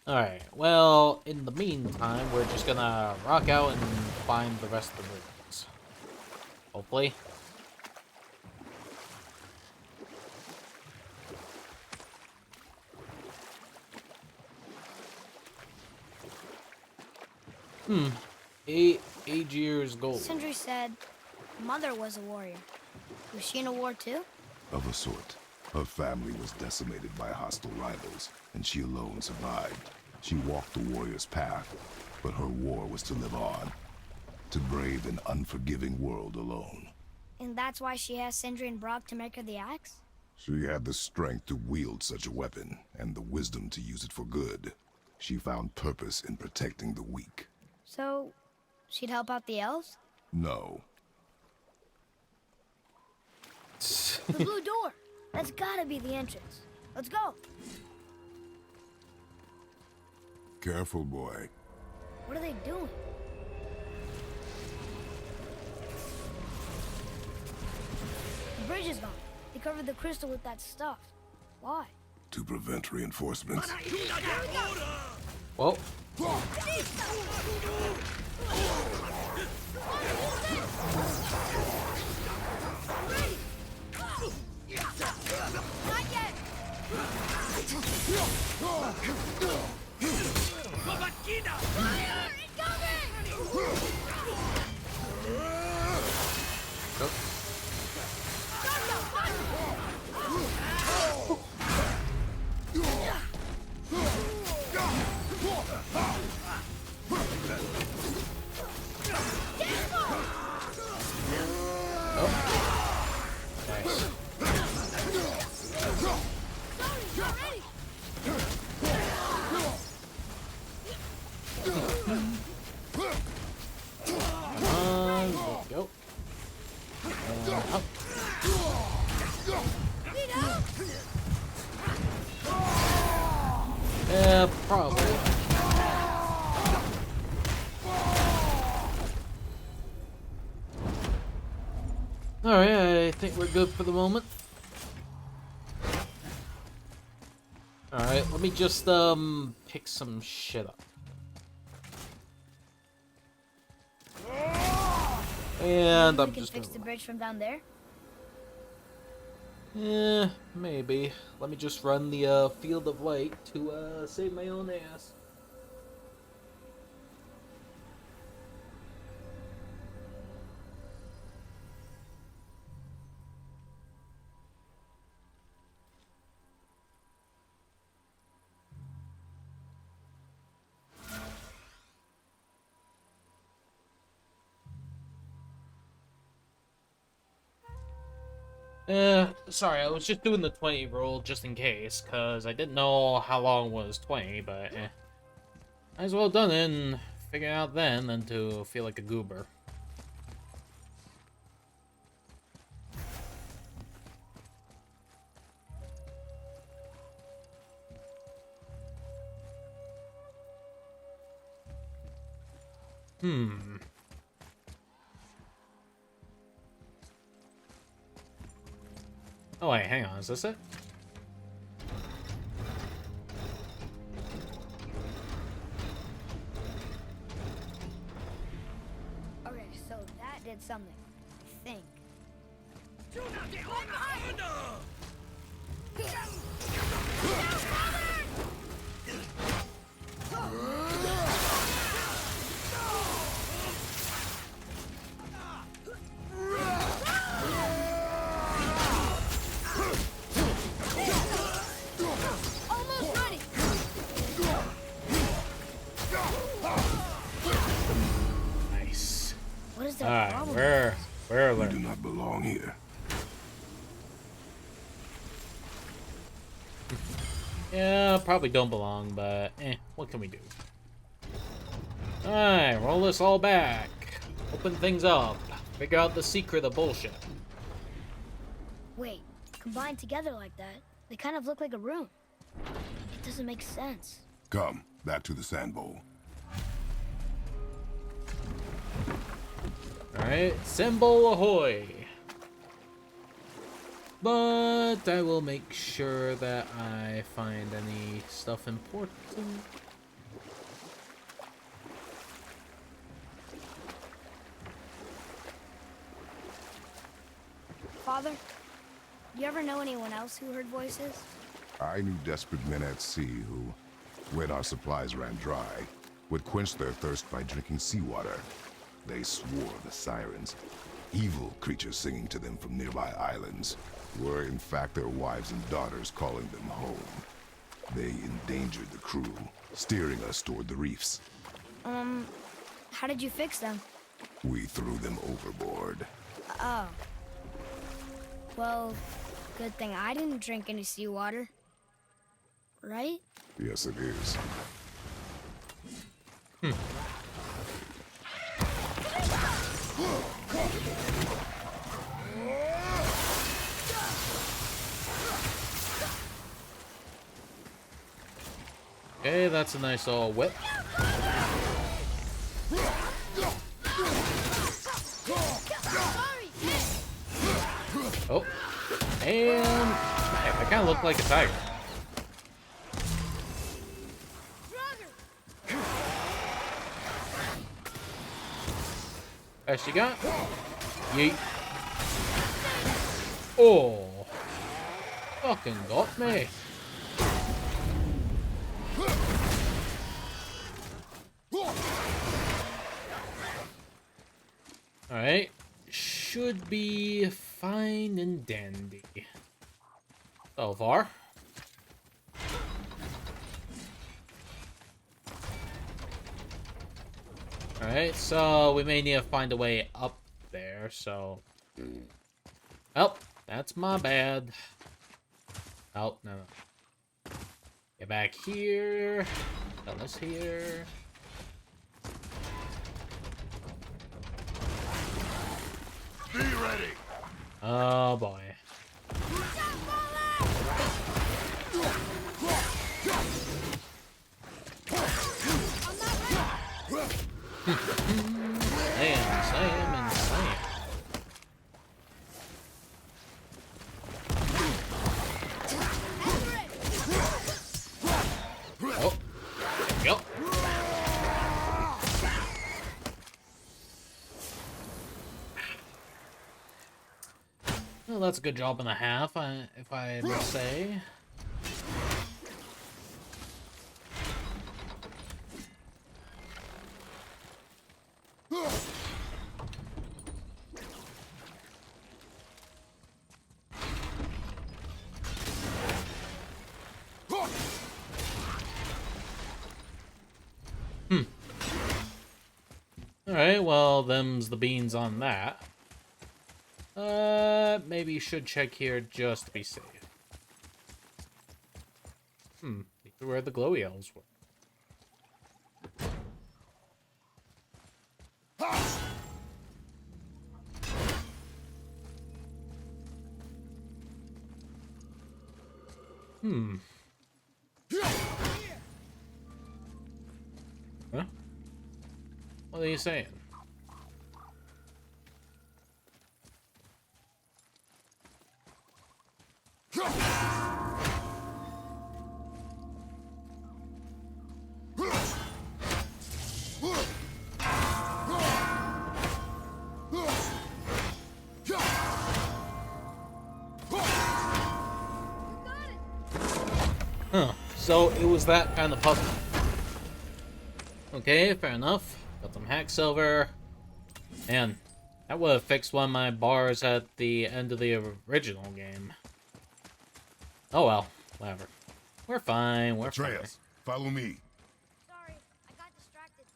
Alright, well, in the meantime, we're just gonna rock out and find the rest of the ruins. Hopefully. Eight years gold. Sindri said Mother was a warrior. Was she in a war too? Of a sort. Her family was decimated by hostile rivals, and she alone survived. She walked the warrior's path, but her war was to live on, to brave an unforgiving world alone. And that's why she asked Sindri and Brock to make her the axe? She had the strength to wield such a weapon, and the wisdom to use it for good. She found purpose in protecting the weak. So, she'd help out the elves? No. The blue door! That's gotta be the entrance. Let's go! Careful, boy. What are they doing? The bridge is gone. They covered the crystal with that stuff. Why? To prevent reinforcements. Well, Not yet! Fire! Incoming! nice. Let's go. Up. Yeah, probably. Alright, I think we're good for the moment. Alright, let me just pick some shit up. And I'm We can just fix the bridge from down there? yeah, maybe. Let me just run the field of light to save my own ass. Sorry, I was just doing the 20 roll just in case, because I didn't know how long was 20, but might as well done it and figure it out then than to feel like a goober. Oh wait, hang on, is this it? Okay, so that did something. I think. Almost ready! Nice. What is that Alright, problem? we're You do learning. not belong here. Yeah, probably don't belong, but what can we do? Alright, roll this all back. Open things up. Figure out the secret of bullshit. Wait, combined together like that, they kind of look like a room. It doesn't make sense. Come, back to the sand bowl. Alright, symbol ahoy! But I will make sure that I find any stuff important. Father, you ever know anyone else who heard voices? I knew desperate men at sea who, when our supplies ran dry, would quench their thirst by drinking seawater. They swore the sirens, evil creatures singing to them from nearby islands, were in fact their wives and daughters calling them home. They endangered the crew, steering us toward the reefs. How did you fix them? We threw them overboard. Oh. Well, good thing I didn't drink any seawater. Right? Yes, it is. Okay, that's a nice little whip. Oh. And I kind of look like a tiger. There she got. Yeet. Oh. Fucking got me. Alright. Should be fine and dandy. So far. Alright, so we may need to find a way up there, so... Oh, that's my bad. Oh, no. Get back here. Put this here. Be ready! Oh, boy. Slam, and slam. Oh, yep. Well, that's a good job and a half, if I must say. Alright, well, them's the beans on that. Maybe you should check here just to be safe. These are where the glowy elves were. Huh? What are you saying? Huh. So it was that kind of puzzle. Okay, fair enough. Got some hack silver. Man, that would have fixed one of my bars at the end of the original game. Oh well, whatever. We're fine, we're fine. Atreus, follow me. Sorry, I got distracted.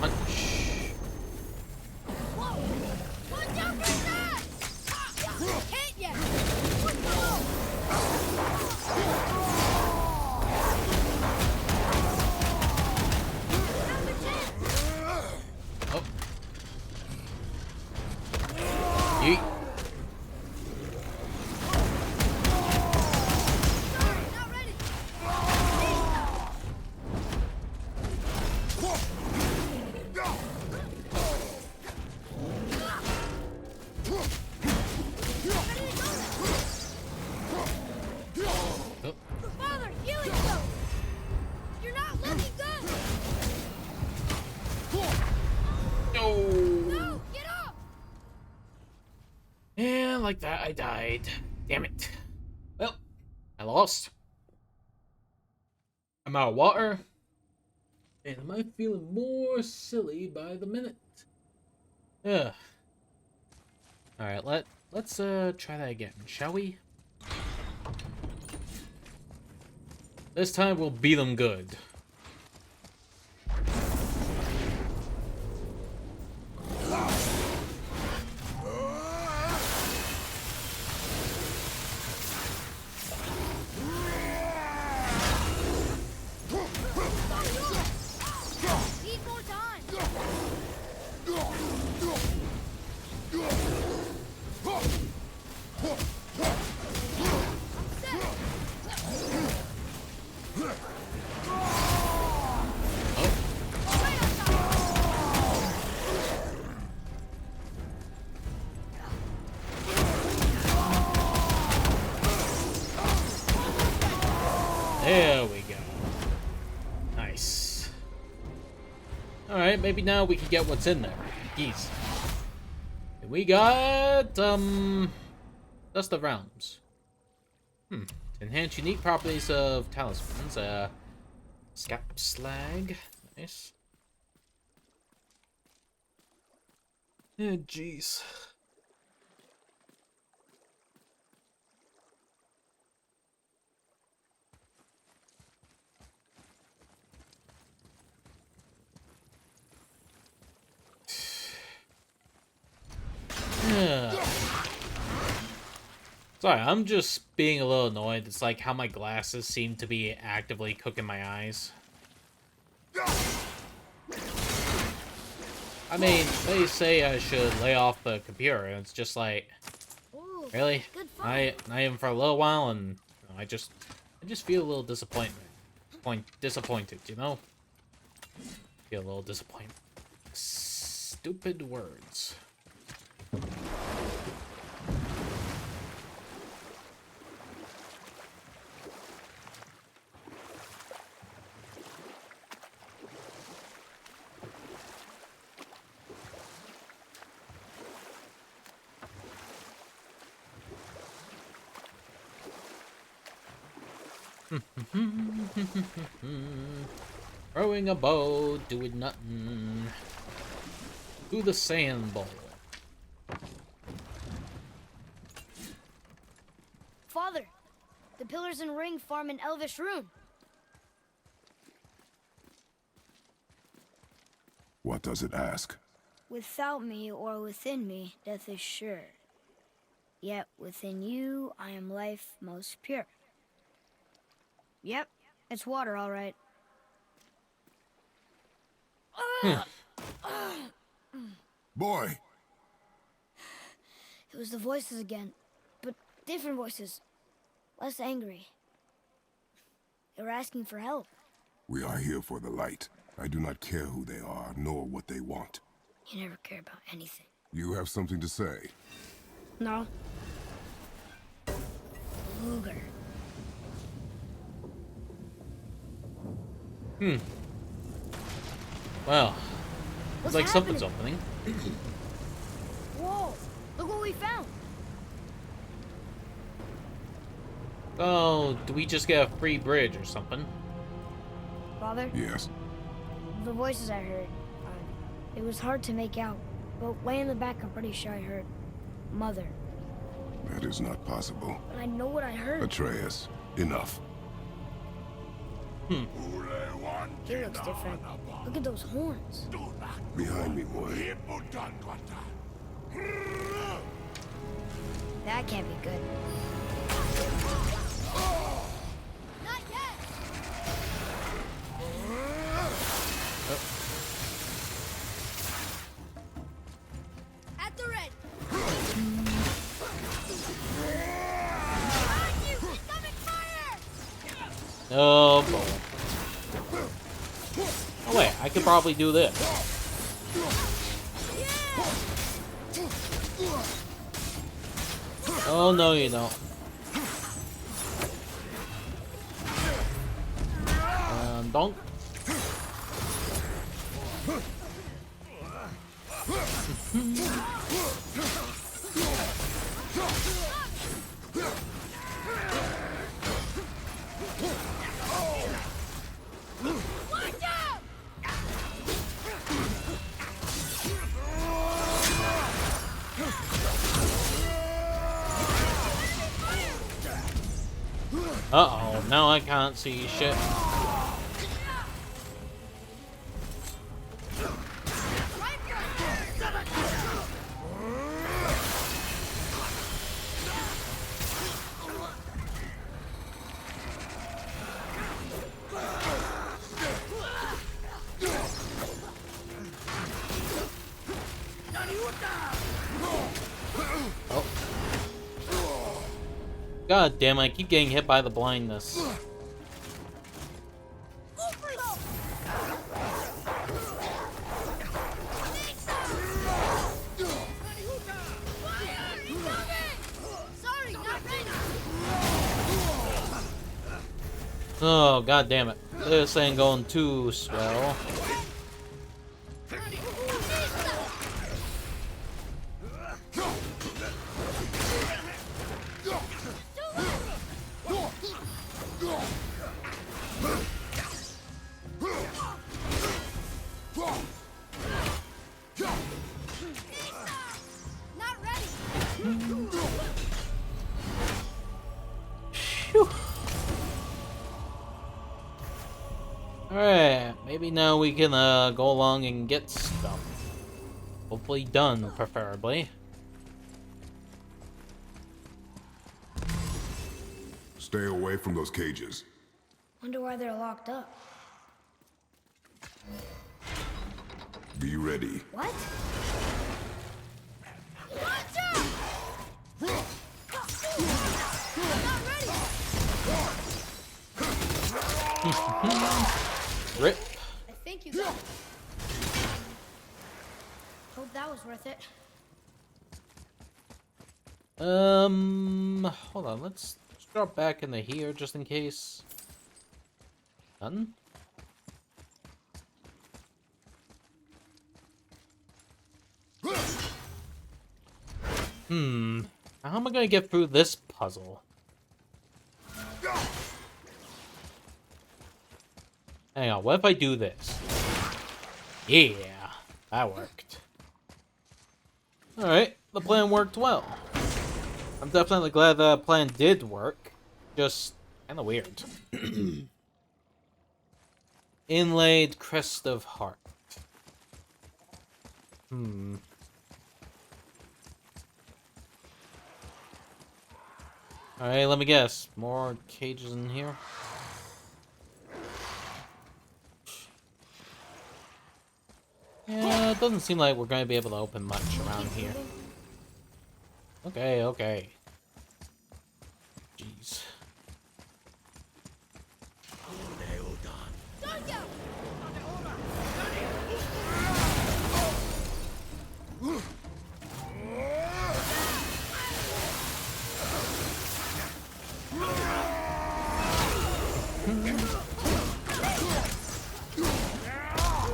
Punch. Whoa! Watch out for that! Hit ya! Oh. Yeet. Not ready! Oh. Father, healing stone! You're not looking good! No. No, get up! And like that, I died. Damn it. Well, I lost. I'm out of water. And am I feeling more silly by the minute? Ugh. Alright, let's try that again, shall we? This time we'll beat them good. Need more time. There we go. Nice. Alright, maybe now we can get what's in there. Geez. We got, Dust of Realms. To enhance unique properties of talismans, Scap Slag. Nice. Yeah, jeez. Sorry, I'm just being a little annoyed. It's like how my glasses seem to be actively cooking my eyes. I mean, they say I should lay off the computer, and it's just like, Ooh, really? good fight. Not even for a little while, and I just feel a little disappointed, you know? Feel a little disappointed. Stupid words. Throwing a bow, doing nothing. To the sand bowl. Father, the pillars and ring form an elvish rune. What does it ask? Without me or within me, death is sure. Yet within you, I am life most pure. Yep, it's water, all right. Boy! It was the voices again, but different voices. Less angry. They were asking for help. We are here for the light. I do not care who they are, nor what they want. You never care about anything. You have something to say? No. Luger. Well, What's looks like happening? something's opening. Whoa! Look what we found! Oh, do we just get a free bridge or something? Father, Yes. the voices I heard, it was hard to make out, but way in the back I'm pretty sure I heard Mother. That is not possible. But I know what I heard. Atreus, enough. He looks different. Look at those horns. Behind me, boy. That can't be good. Not yet! At the red! On you! Incoming fire! Oh boy. Oh wait, I could probably do this. Oh no, you don't. Donk. Watch out! Uh-oh, now I can't see shit. Oh. God damn, I keep getting hit by the blindness. Oh, god damn it. This ain't going too swell. Alright, maybe now we can go along and get stuff. Hopefully done, preferably. Stay away from those cages. Wonder why they're locked up. Be ready. What? Rip. I think you got it. Hope that was worth it. Hold on, let's drop back into here just in case. Done? How am I gonna get through this puzzle? Hang on, what if I do this? Yeah, that worked. Alright, the plan worked well. I'm definitely glad the plan did work. Just kinda weird. Inlaid crest of heart. Alright, let me guess. More cages in here? Yeah, it doesn't seem like we're going to be able to open much around here. Okay, okay. Jeez.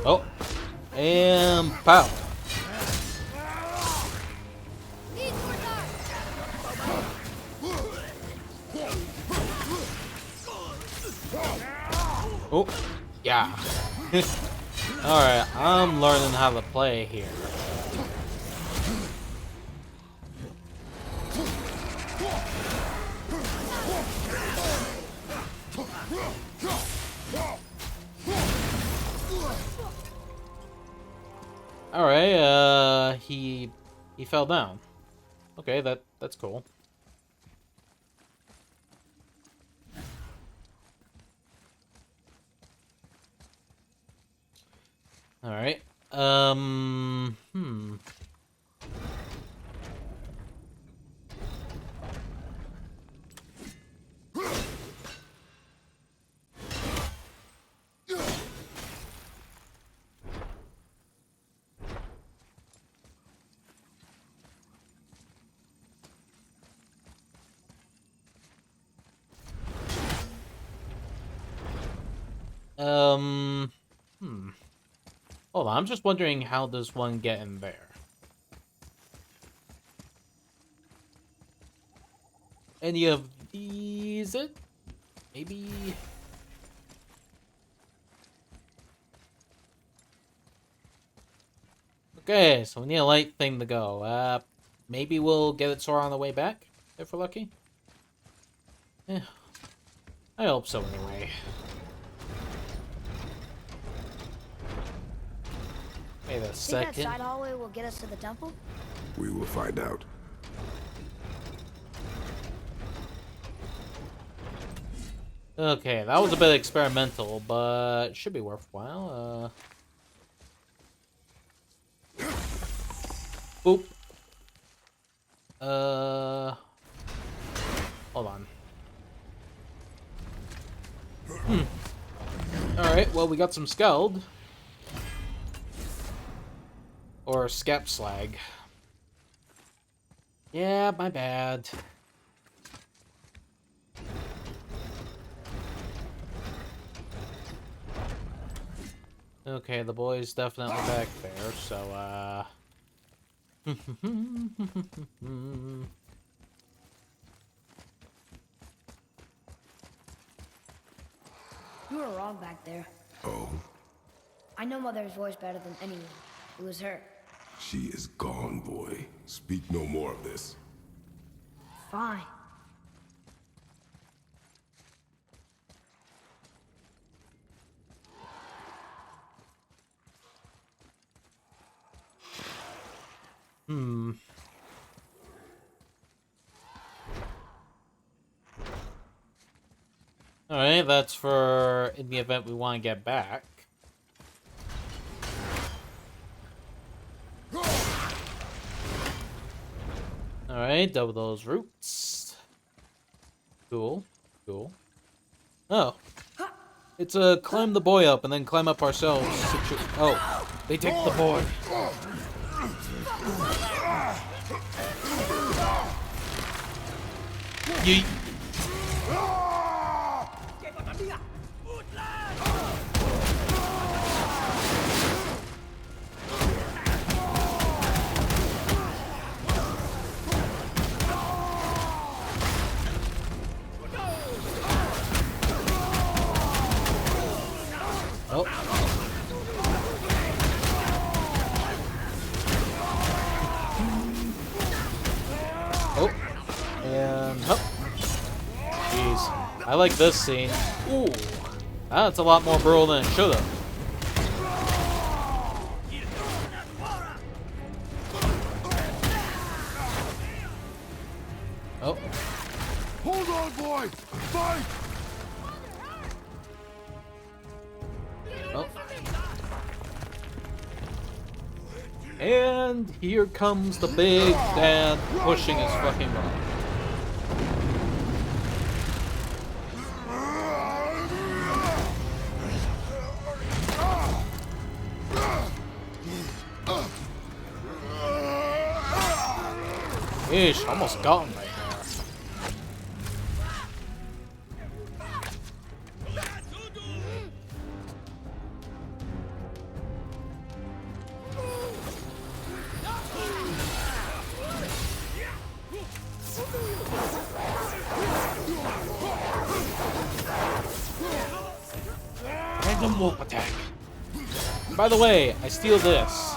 Oh, and pow. Oh, yeah. Alright, I'm learning how to play here. Alright, he fell down. Okay, that's cool. Alright. Hold on, I'm just wondering how does one get in there? Any of these? Maybe. Okay, so we need a light thing to go. Maybe we'll get it sorted on the way back, if we're lucky. Yeah. I hope so anyway. Wait a Think that second. side hallway will get us to the temple? We will find out. Okay, that was a bit experimental, but should be worthwhile. Boop. Hold on. Alright, well, we got some Skeld. Or Scap Slag. Yeah, my bad. Okay, the boy's definitely back there, so, You were wrong back there. Oh, I know Mother's voice better than anyone. It was her. she is gone, boy. Speak no more of this. Fine. Alright, that's for in the event we want to get back. Alright, double those roots. Cool, cool. Oh. It's a climb the boy up and then climb up ourselves. Oh, they take the boy. Yeet. Oh. Oh. And up. Jeez. I like this scene. Ooh. That's a lot more brutal than it should have. Oh. Hold on, boy! Fight! Oh. And here comes the big dad pushing his fucking rock. Yeesh, almost got him right there. Random wolf attack. By the way, I steal this.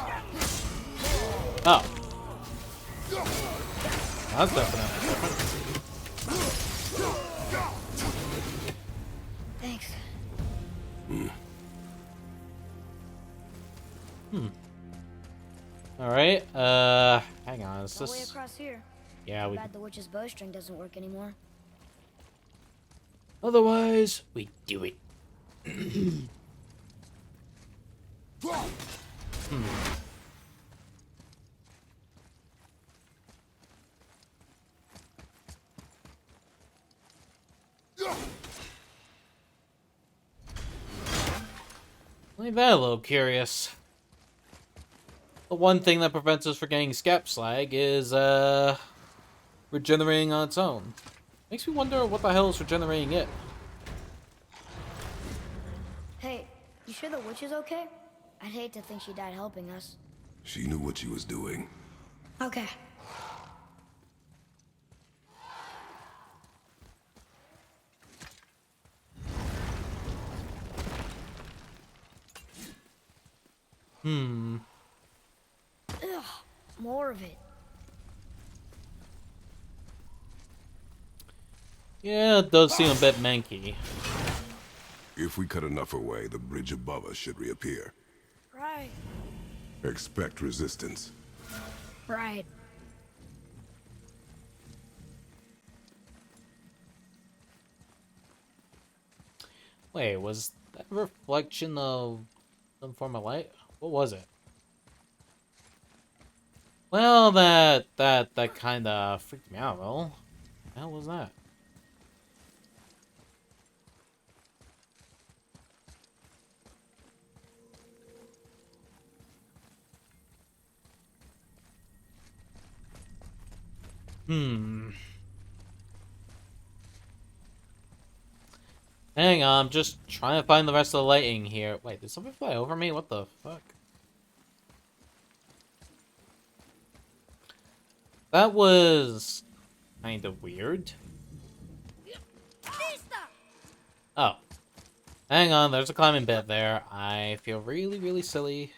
Oh. That's definitely different. Thanks. Alright, hang on, is No way this... across here. Yeah, we... Bad the witch's bowstring doesn't work anymore. Otherwise, we do it. Leave that a little curious. The one thing that prevents us from getting Scap Slag is, regenerating on its own. Makes me wonder what the hell is regenerating it. Hey, you sure the witch is okay? I'd hate to think she died helping us. She knew what she was doing. Okay. Ugh, more of it. Yeah, it does seem a bit manky. If we cut enough away, the bridge above us should reappear. Right. Expect resistance. Right. Wait, was that a reflection of some form of light? What was it? Well, that kind of freaked me out, well. What the hell was that? Hang on, I'm just trying to find the rest of the lighting here. Wait, did something fly over me? What the fuck? That was kind of weird. Oh. Hang on, there's a climbing bit there. I feel really, really silly.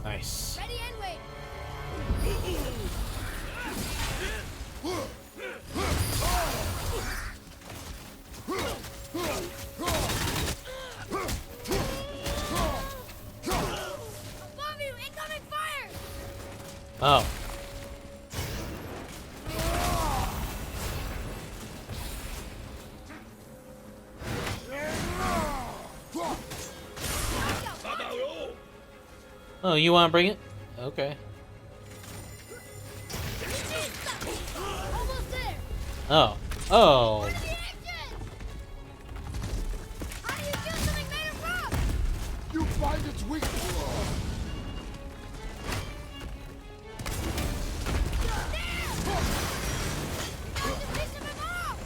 Nice. Ready and wait. Above you, incoming fire! Oh. Oh, you want to bring it? Okay. Almost there. Oh. Oh. Where's the action? How do you do something made of rock? You find its weak. That's a piece of him off!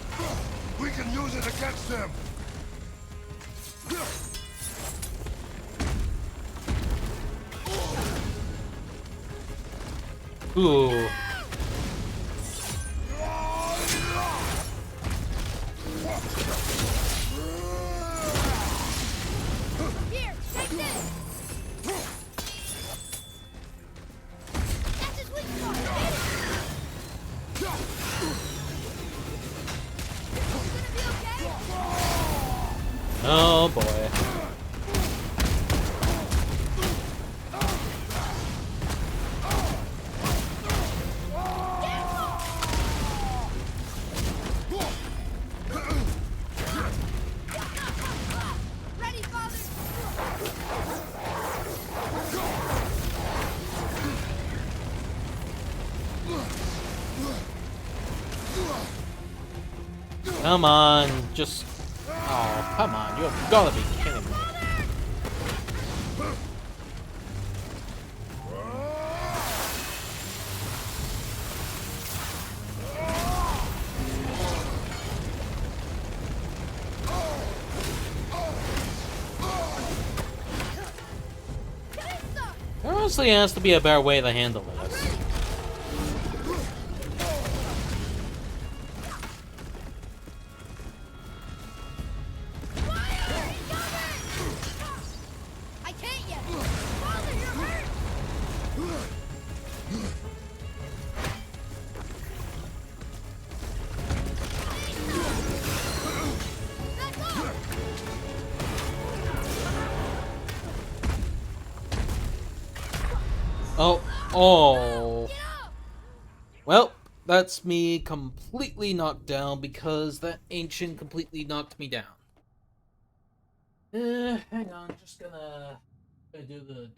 We can use it against them. Ooh. Here, take this! That's his weak spot! Get it! You gonna be okay? Oh boy. Ready, father? Come on, just... Oh, come on, you have gotta be kidding me. There honestly has to be a better way to handle this. I can't yet! Father, you're hurt! Back up! Oh, oh. Get up! Well, that's me completely knocked down because that ancient completely knocked me down. Hang on, just gonna do the...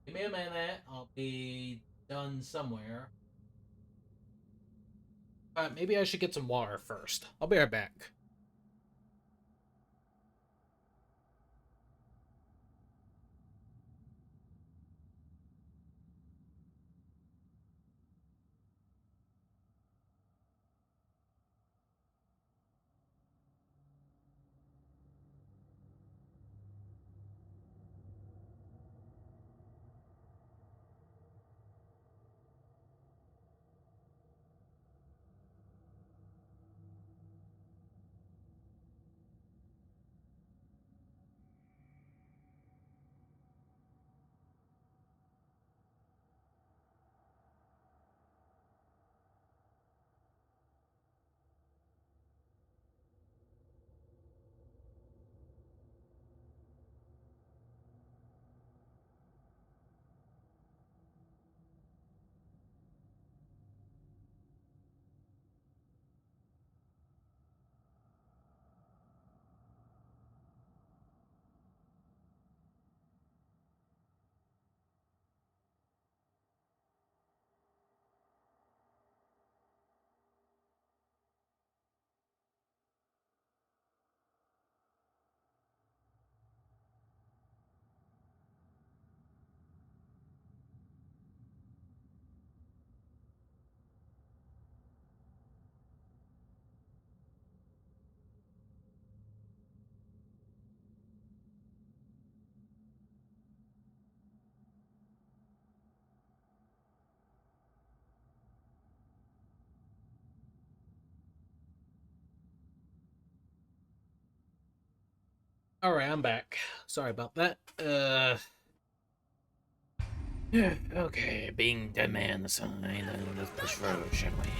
Give me a minute, I'll be done somewhere. Maybe I should get some water first. I'll be right back. Alright, I'm back. Sorry about that. Okay, being dead man assigned, and let's push forward, shall we?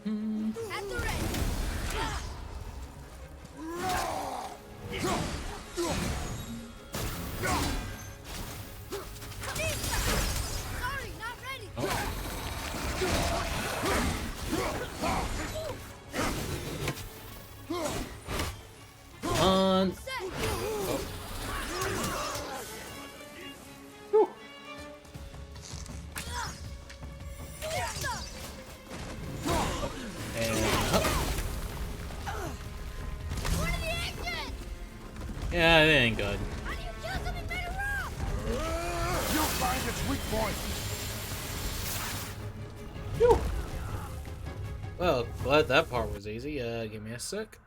At the ready. Sorry, not ready. Come on. Whew. And up. Yeah, it ain't good. You'll find its weak point. Whew. Well, glad that part was easy. Give me a sec.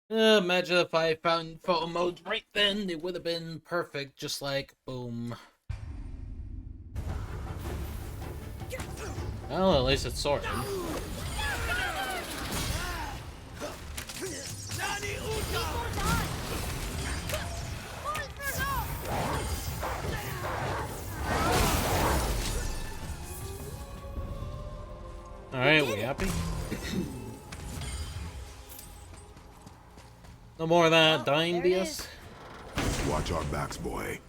Imagine if I found photo mode right then, it would have been perfect, just like, boom. Well, at least it's sorted. Alright, we happy? No more of that dying there it BS? Watch our backs, boy.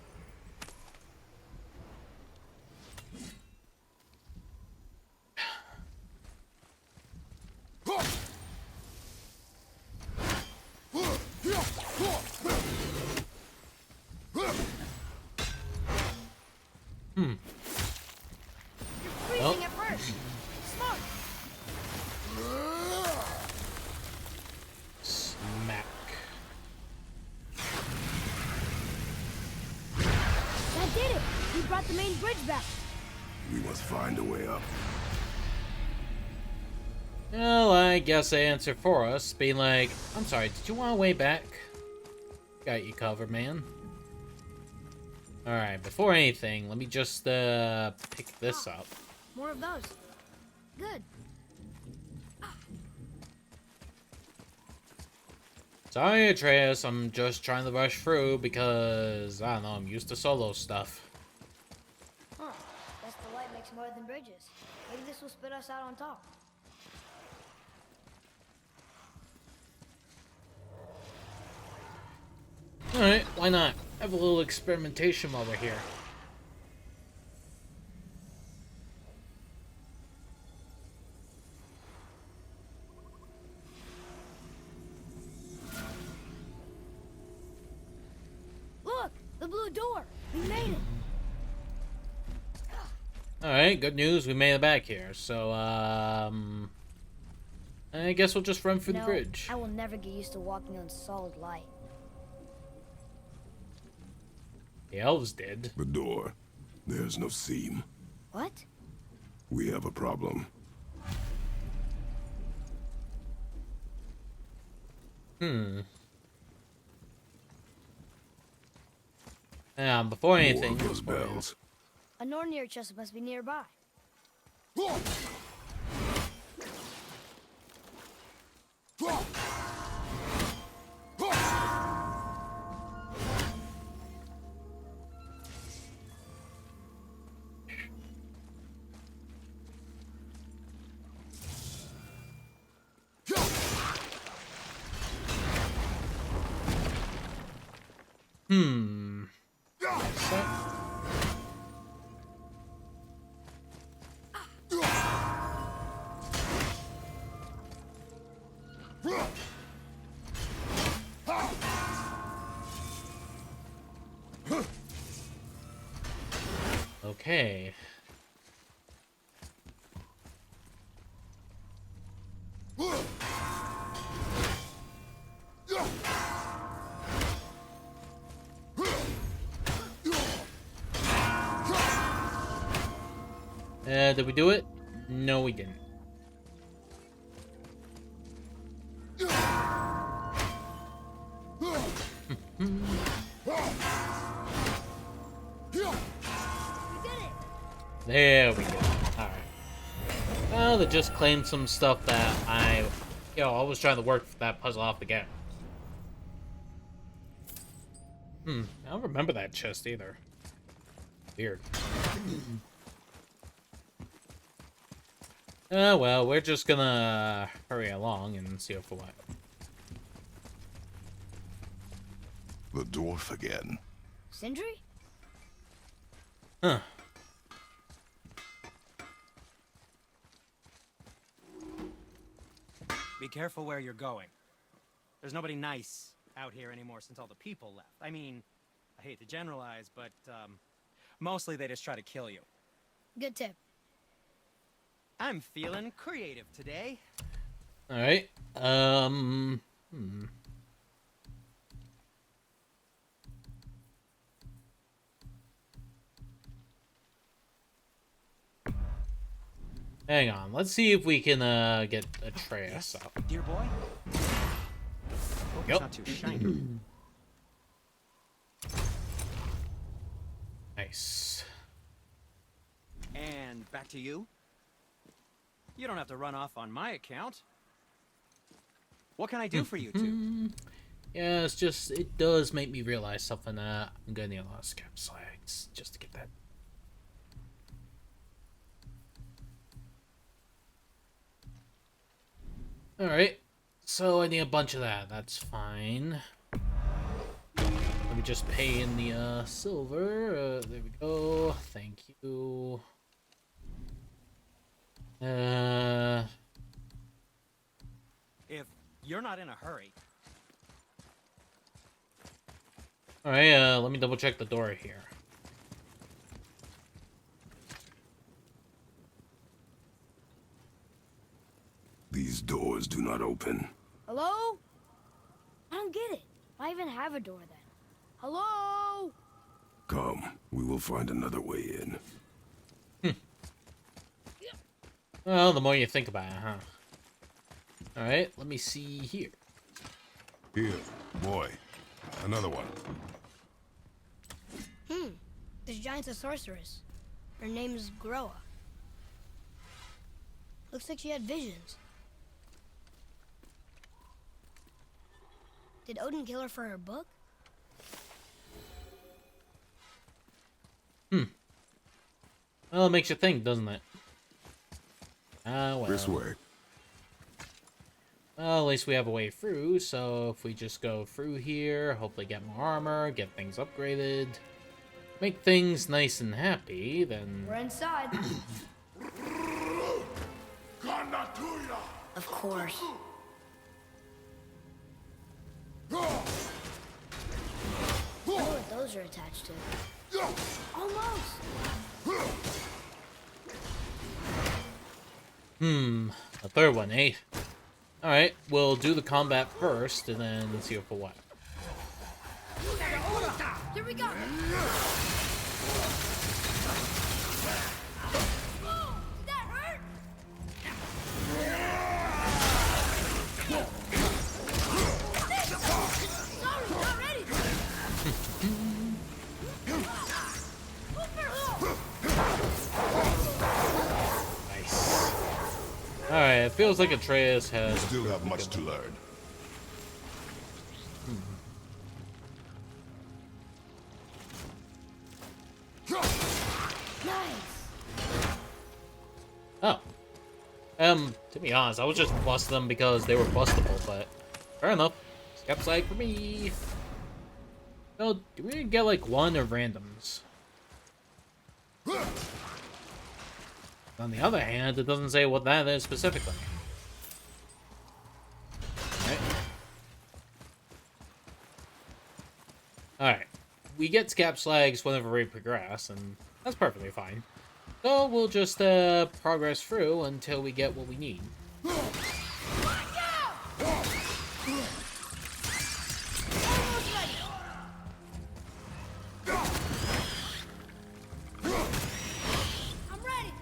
Well. Freezing at first. Smart. Smack. That did it. We brought the main bridge back. We must find a way up. Well, I guess they answered for us, being like, I'm sorry, did you want a way back? Got you covered, man. Alright, before anything, let me just, pick this up. More of those. Good. Sorry, Atreus, I'm just trying to rush through because, I don't know, I'm used to solo stuff. Huh. Guess the light makes more than bridges. Maybe this will spit us out on top. Alright, why not? Have a little experimentation while we're here. Look! The blue door! We made it! Alright, good news, we made it back here. So, I guess we'll just run through the bridge. I will never get used to walking on solid light. The elves did. The door. There's no seam. What? We have a problem. Before More anything, of those bells. A Nornir chest must be nearby. Okay. Did we do it? No, we didn't. There we go. Alright. Well, they just claimed some stuff that I was trying to work that puzzle off again. I don't remember that chest either. Weird. Well, we're just gonna hurry along and see for what. The dwarf again. Sindri? Huh. Be careful where you're going. There's nobody nice out here anymore since all the people left. I mean, I hate to generalize, but, mostly they just try to kill you. Good tip. I'm feeling creative today. Alright. Hang on. Let's see if we can get Atreus up. Dear boy? Hope Yep. it's not too shiny. Nice. And back to you. You don't have to run off on my account. What can I do for you two? Yeah, it's just, it does make me realize something. I'm gonna need a lot of scrap slags just to get that. Alright, so I need a bunch of that. That's fine. Let me just pay in the silver. There we go. Thank you. If you're not in a hurry. Alright, let me double check the door here. These doors do not open. Hello? I don't get it. Why even have a door then? Hello? Come, we will find another way in. Well, the more you think about it, huh? Alright, let me see here. Here, boy. Another one. This giant's a sorceress. Her name's Groa. Looks like she had visions. Did Odin kill her for her book? Well, it makes you think, doesn't it? Ah, well. This way. Well, at least we have a way through, so if we just go through here, hopefully get more armor, get things upgraded, make things nice and happy, then... We're inside. Of course. I wonder what those are attached to. Almost. A third one, eh? Alright, we'll do the combat first, and then see for what. Here we go. Oh, did that hurt? Sorry, not ready. Nice. Alright, it feels like Atreus has... Still have much to learn. Nice. Oh. To be honest, I was just busting them because they were bustable, but... Fair enough. Skep side for me. No, do we get like one of randoms? On the other hand, it doesn't say what that is specifically. Alright. Alright. We get scap slags whenever we progress, and that's perfectly fine. So we'll just progress through until we get what we need. I'm ready.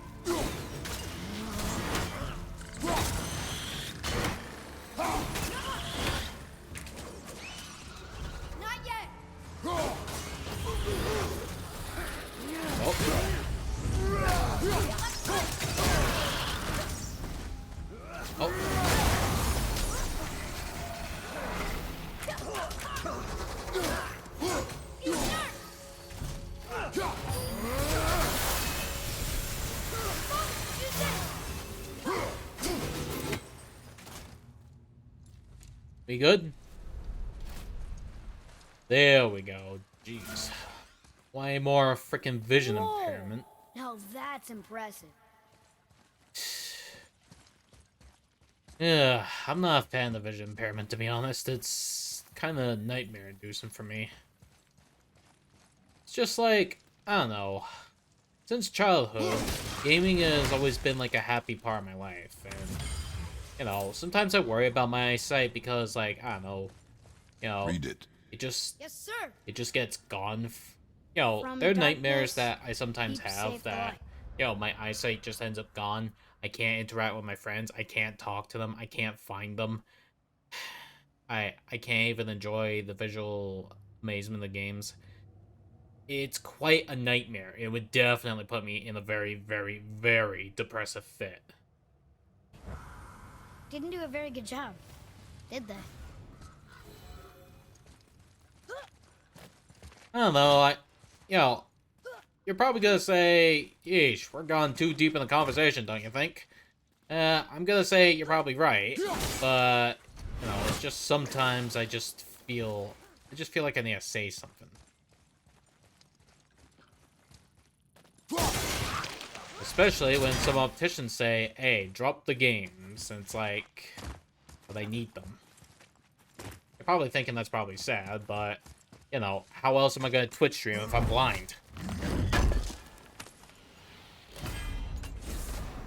We good? There we go. Jeez. Way more freaking vision Whoa. impairment. Now that's impressive. Yeah, I'm not a fan of vision impairment, to be honest. It's kind of nightmare-inducing for me. It's just like, I don't know. Since childhood, gaming has always been like a happy part of my life, and you know, sometimes I worry about my eyesight because, like, I don't know, you know, Read it. it just Yes, sir. it just gets gone. You know, From there are the nightmares darkness, that I sometimes keep have safe that, alive. you know, my eyesight just ends up gone. I can't interact with my friends. I can't talk to them. I can't find them. I can't even enjoy the visual amazement of the games. It's quite a nightmare. It would definitely put me in a very, very, very depressive fit. Didn't do a very good job, did they? I don't know, you know, you're probably gonna say, yeesh, we're gone too deep in the conversation, don't you think? I'm gonna say you're probably right, but, you know, it's just sometimes I just feel like I need to say something. Especially when some opticians say, hey, drop the games, and it's like, well, they need them. You're probably thinking that's probably sad, but, you know, how else am I gonna Twitch stream if I'm blind?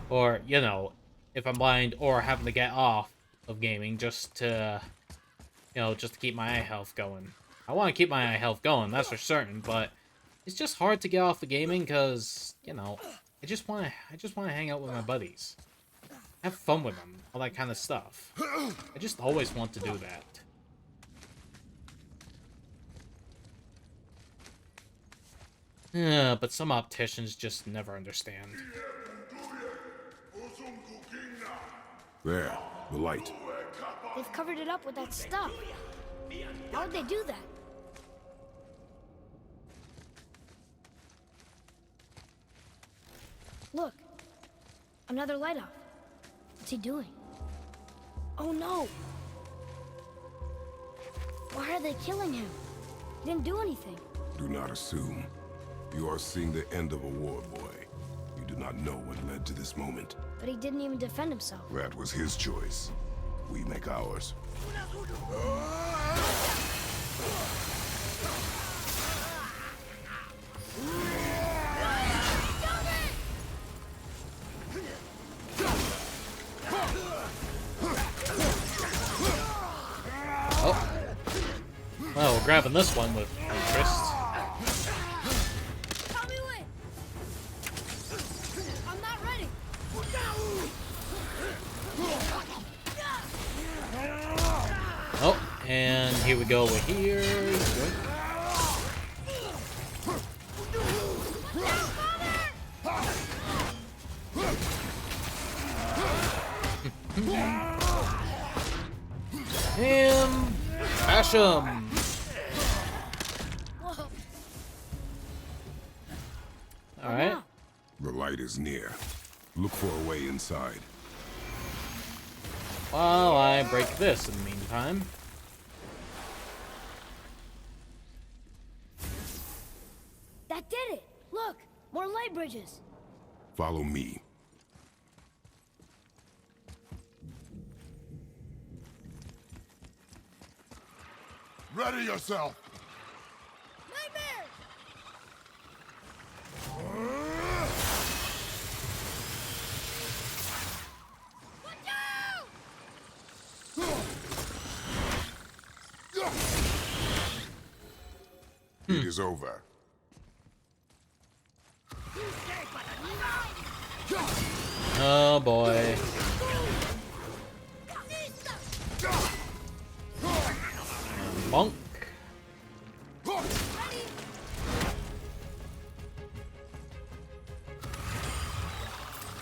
Or, you know, if I'm blind or having to get off of gaming just to, you know, just to keep my eye health going. I want to keep my eye health going, that's for certain, but it's just hard to get off the gaming because, you know, I just want to hang out with my buddies. Have fun with them, all that kind of stuff. I just always want to do that. Yeah, but some opticians just never understand. There, the light. They've covered it up with that stuff. How would they do that? Look, another light off. What's he doing? Oh no! Why are they killing him? He didn't do anything. Do not assume. You are seeing the end of a war, boy. You do not know what led to this moment. But he didn't even defend himself. That was his choice. We make ours. Oh. Well, we're grabbing this one with interest. Tell me when! I'm not ready! Oh, and here we go with here. Him! Bash him! Alright. The light is near. Look for a way inside. While I break this in the meantime. That did it! Look! More light bridges! Follow me. Ready yourself! Nightmare! Watch out! It is over. Oh boy. Bonk.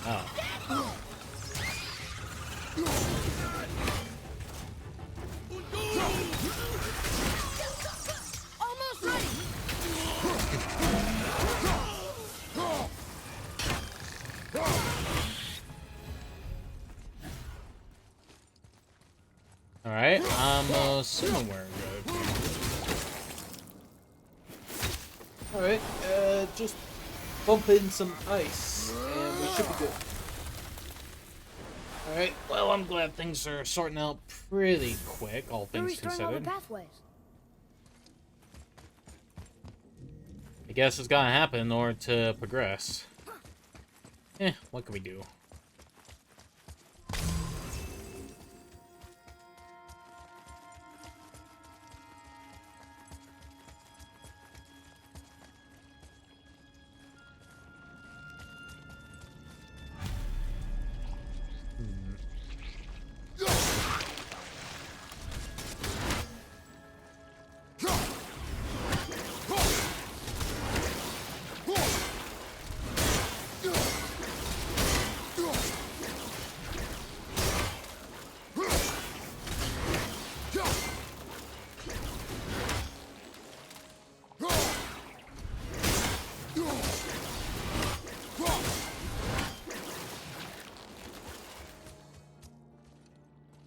Oh. assuming we're good. Alright, just bump in some ice, and we should be good. Alright, well, I'm glad things are sorting out pretty quick, all We're things restoring all the considered. pathways. I guess it's gotta happen in order to progress. What can we do?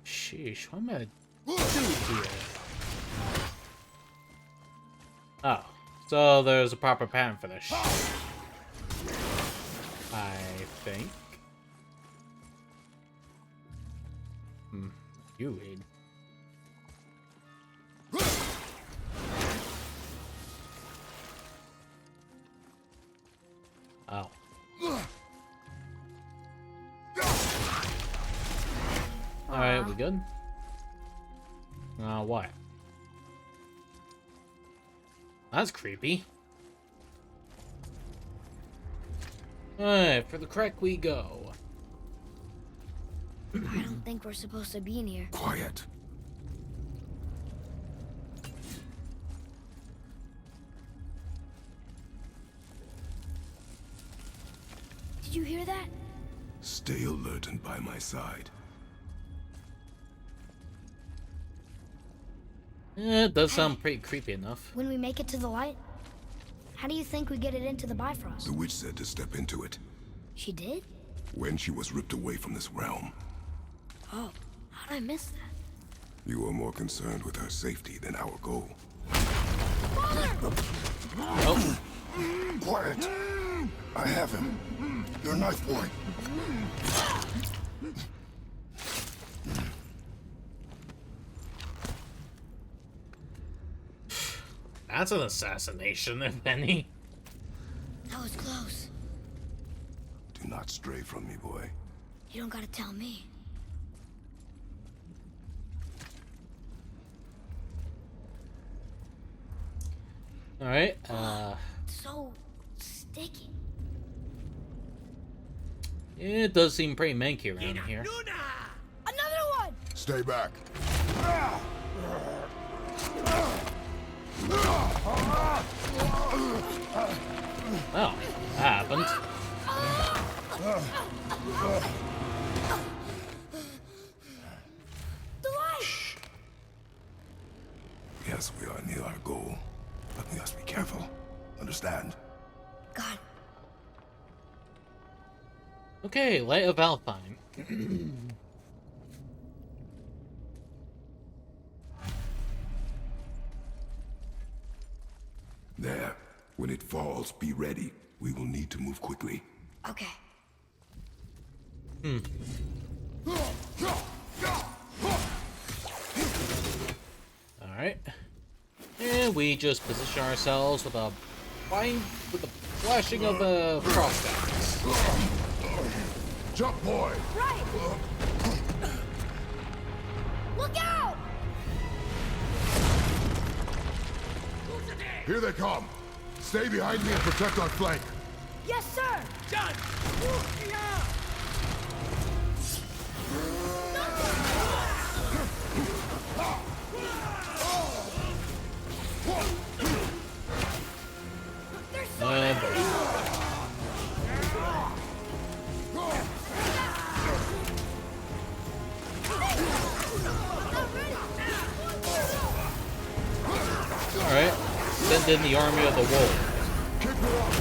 Sheesh, what am I doing here? Oh, so there's a proper pattern for this. I think. You read. Oh. Alright, we good? What? That's creepy. Alright, for the crack we go. I don't think we're supposed to be in here. Quiet. Did you hear that? Stay alert and by my side. It does sound pretty creepy enough. When we make it to the light, how do you think we get it into the Bifrost? The witch said to step into it She did? when she was ripped away from this realm. Oh, how did I miss that? You were more concerned with her safety than our goal. Oh, Quiet! I have him. Your knife boy. that's an assassination, if any. That was close. Do not stray from me, boy. You don't gotta tell me. Alright, So sticky. it does seem pretty manky around here. Another one! Stay back. Oh, that happened. The light! Yes, we are near our goal, but we must be careful. Understand? God, Okay, Light of Alpine. There. When it falls, be ready. We will need to move quickly. okay. Alright. And we just position ourselves with a flashing of a frost axe. Jump, boy! Right! Look out! Here they come. Stay behind me and protect our flank. Yes, sir! Done! Alright. Send in the army of the wolf. Keep it up.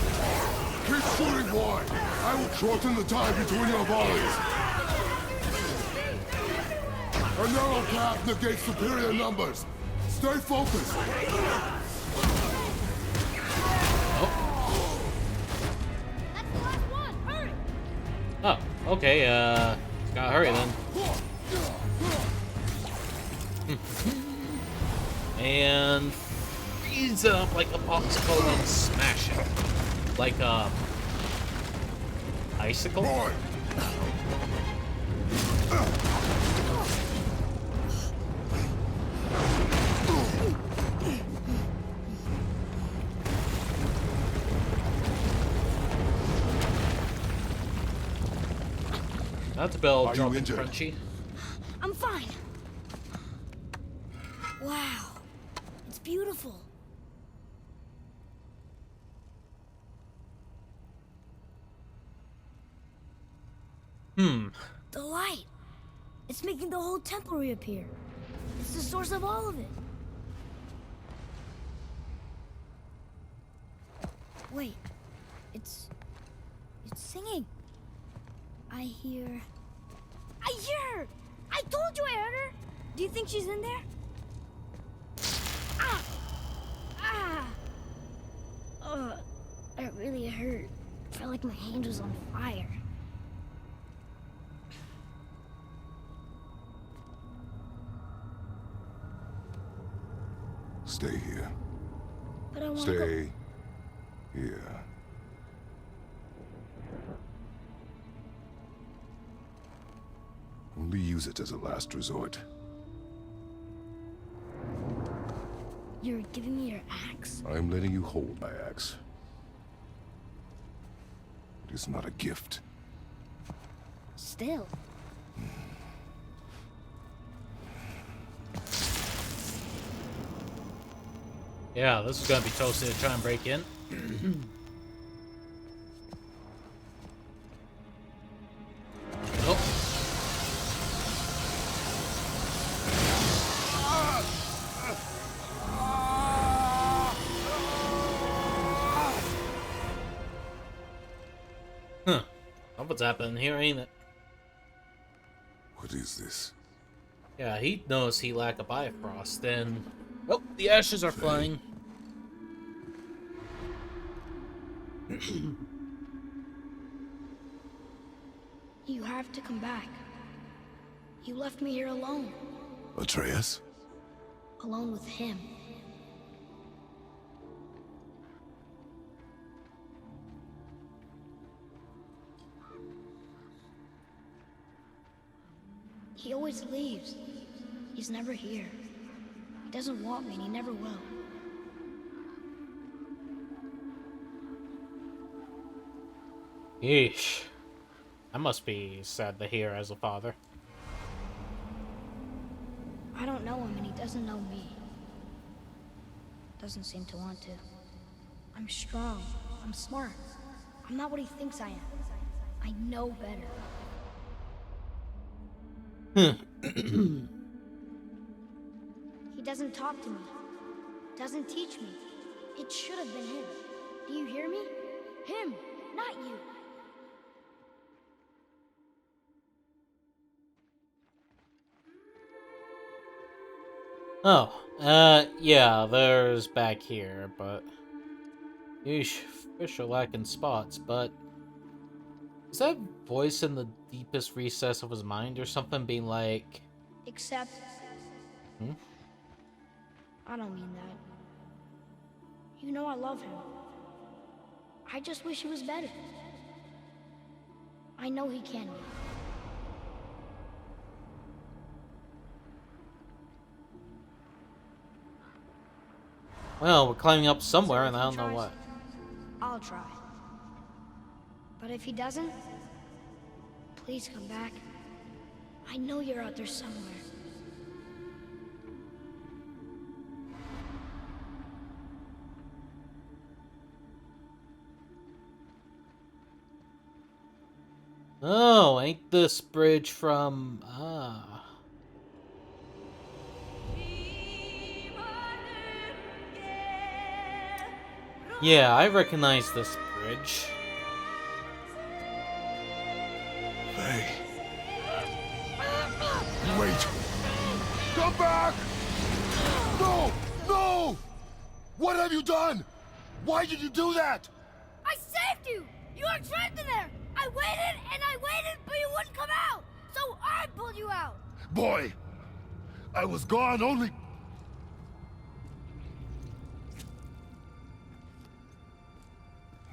Keep shooting, boy. I will shorten the time between your volleys. A narrow path negates superior numbers. Stay focused. That's the last one. Hurry! Oh, okay, gotta hurry then. And freeze it up like a popsicle and smash it. Like a icicle? Boy! That's a bell Are you dropping injured? crunchy. I'm fine. Wow. It's beautiful. The light. It's making the whole temple reappear. It's the source of all of it. Wait. It's singing. I hear her! I told you I heard her! Do you think she's in there? Ah! Ah! That really hurt. Felt like my hand was on fire. Stay here. But I want to go. Stay here. Only use it as a last resort. You're giving me your axe? I am letting you hold my axe. It is not a gift. Still. Yeah, this is gonna be toasty to try and break in. Oh. Huh. Something's happening here, ain't it? What is this? Yeah, he knows he lack a Bifrost, and... Oh, the ashes are flying. You have to come back. You left me here alone. Atreus? Alone with him. He always leaves. He's never here. He doesn't want me and he never will. Yeesh. That must be sad to hear as a father. I don't know him and he doesn't know me. Doesn't seem to want to. I'm strong. I'm smart. I'm not what he thinks I am. I know better. He doesn't talk to me. Doesn't teach me. It should have been him. Do you hear me? Him, not you. Oh, yeah, there's back here, but... Yeesh, fish are lacking spots, but... Is that voice in the deepest recess of his mind or something being like... Except... Hmm? I don't mean that. You know I love him. I just wish he was better. I know he can be. Well, we're climbing up somewhere So and if I he don't know tries, what. I'll try. But if he doesn't, please come back. I know you're out there somewhere. Oh, ain't this bridge from... Ah. Yeah, I recognize this bridge. Hey. Wait. Come back! No! No! What have you done? Why did you do that? I saved you! You were trapped in there! I waited and I waited, but you wouldn't come out! So I pulled you out! Boy, I was gone only...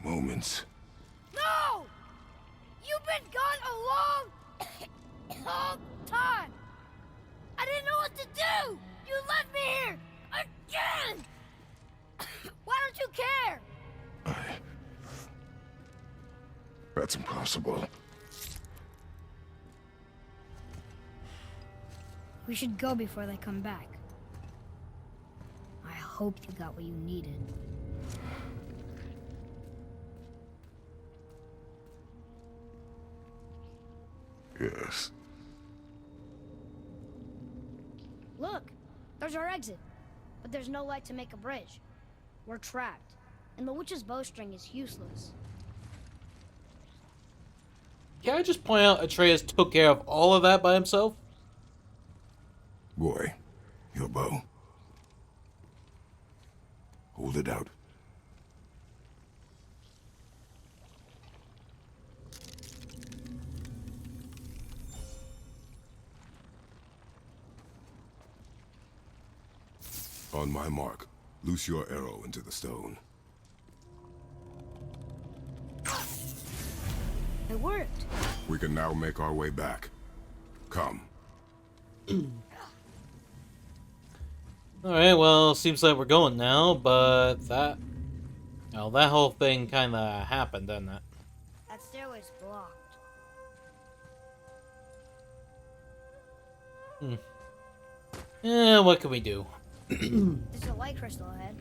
moments. No! You've been gone a long, long time! I didn't know what to do! You left me here! Again! Why don't you care? That's impossible. We should go before they come back. I hope you got what you needed. Yes. Look, there's our exit. But there's no light to make a bridge. We're trapped, and the witch's bowstring is useless. Can I just point out Atreus took care of all of that by himself? Boy, your bow. Hold it out. On my mark, loose your arrow into the stone. It worked. We can now make our way back. Come. Alright, well, seems like we're going now, but that... Well, that whole thing kinda happened, didn't it? That stairway's blocked. What can we do? There's a light crystal ahead,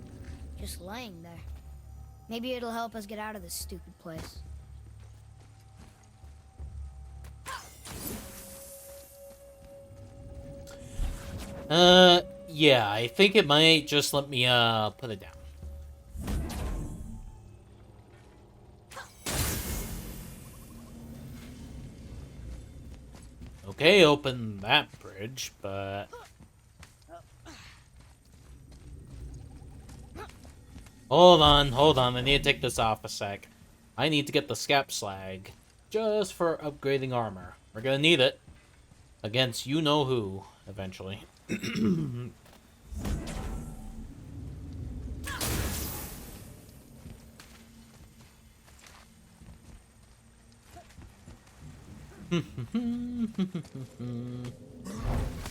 just laying there. Maybe it'll help us get out of this stupid place. Yeah, I think it might just let me, put it down. Okay, open that bridge, but... Hold on, I need to take this off a sec. I need to get the scap slag, just for upgrading armor. We're gonna need it. Against you-know-who, eventually.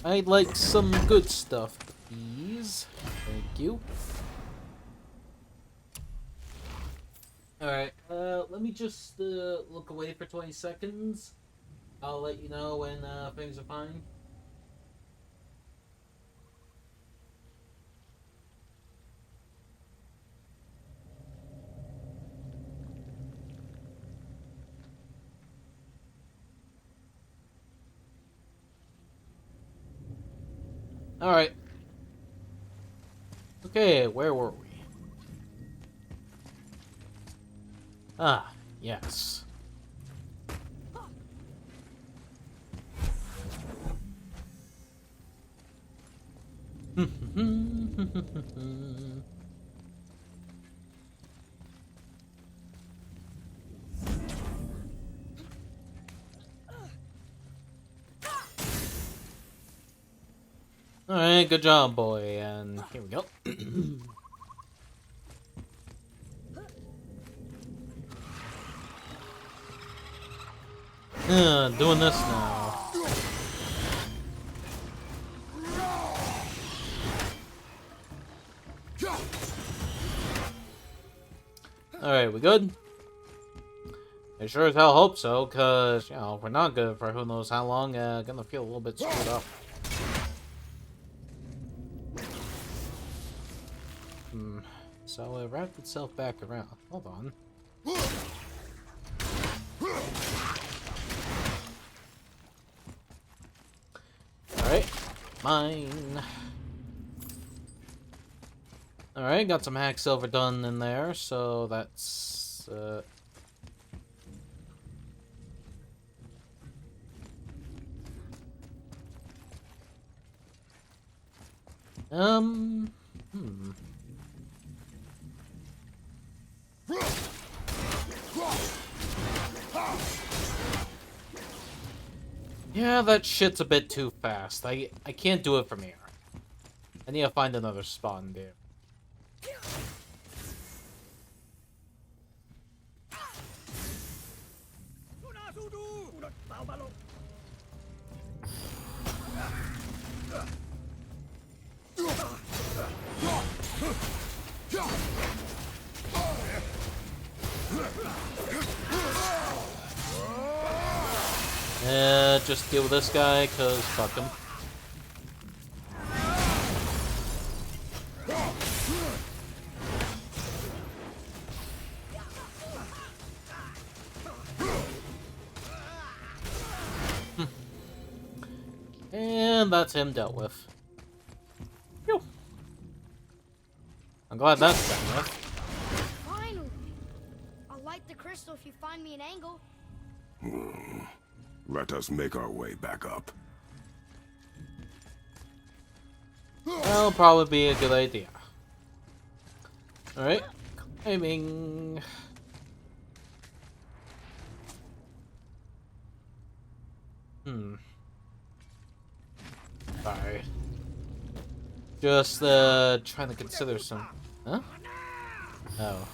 I'd like some good stuff, please. Thank you. Alright, let me just look away for 20 seconds. I'll let you know when things are fine. Alright. Okay, where were we? Ah, yes. Alright, good job, boy, and here we go. Doing this now. Alright, we good? I sure as hell hope so, cause, you know, if we're not good for who knows how long, gonna feel a little bit screwed up. So it wrapped itself back around. Hold on. Alright. Mine. Alright, got some hack silver done in there, so that's Hmm. Yeah, that shit's a bit too fast. I can't do it from here. I need to find another spawn there. Just deal with this guy, cause fuck him. And that's him dealt with. Phew. I'm glad that's done with. Finally! I'll light the crystal if you find me an angle. Let us make our way back up. That'll probably be a good idea. Alright. Climbing. Sorry. Just, trying to consider some... Huh? Oh.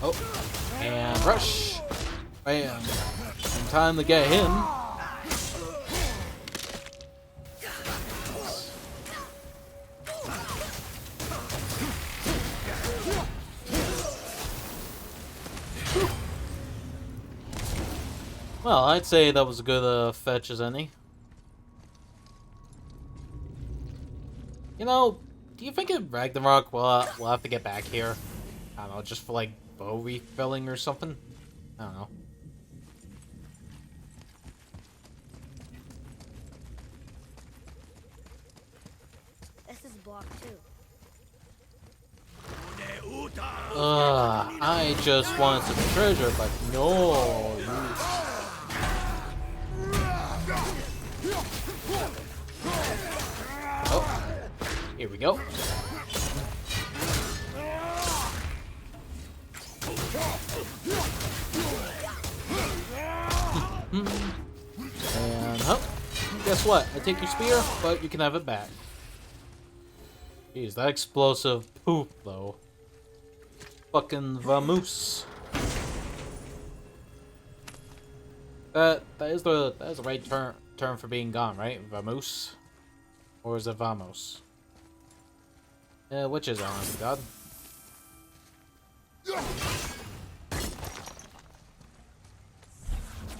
Oh, and rush. Bam. In time to get him. Well, I'd say that was a good fetch as any. You know, do you think in Ragnarok we'll have to get back here? I don't know, just for like bow refilling or something? I don't know. This is block 2. I just wanted some treasure, but no. Oh, here we go. And oh, guess what? I take your spear, but you can have it back. Jeez, that explosive poop though. Fucking vamoose. That is the right term for being gone, right? Vamoose, or is it vamos? Which is it, honest to God?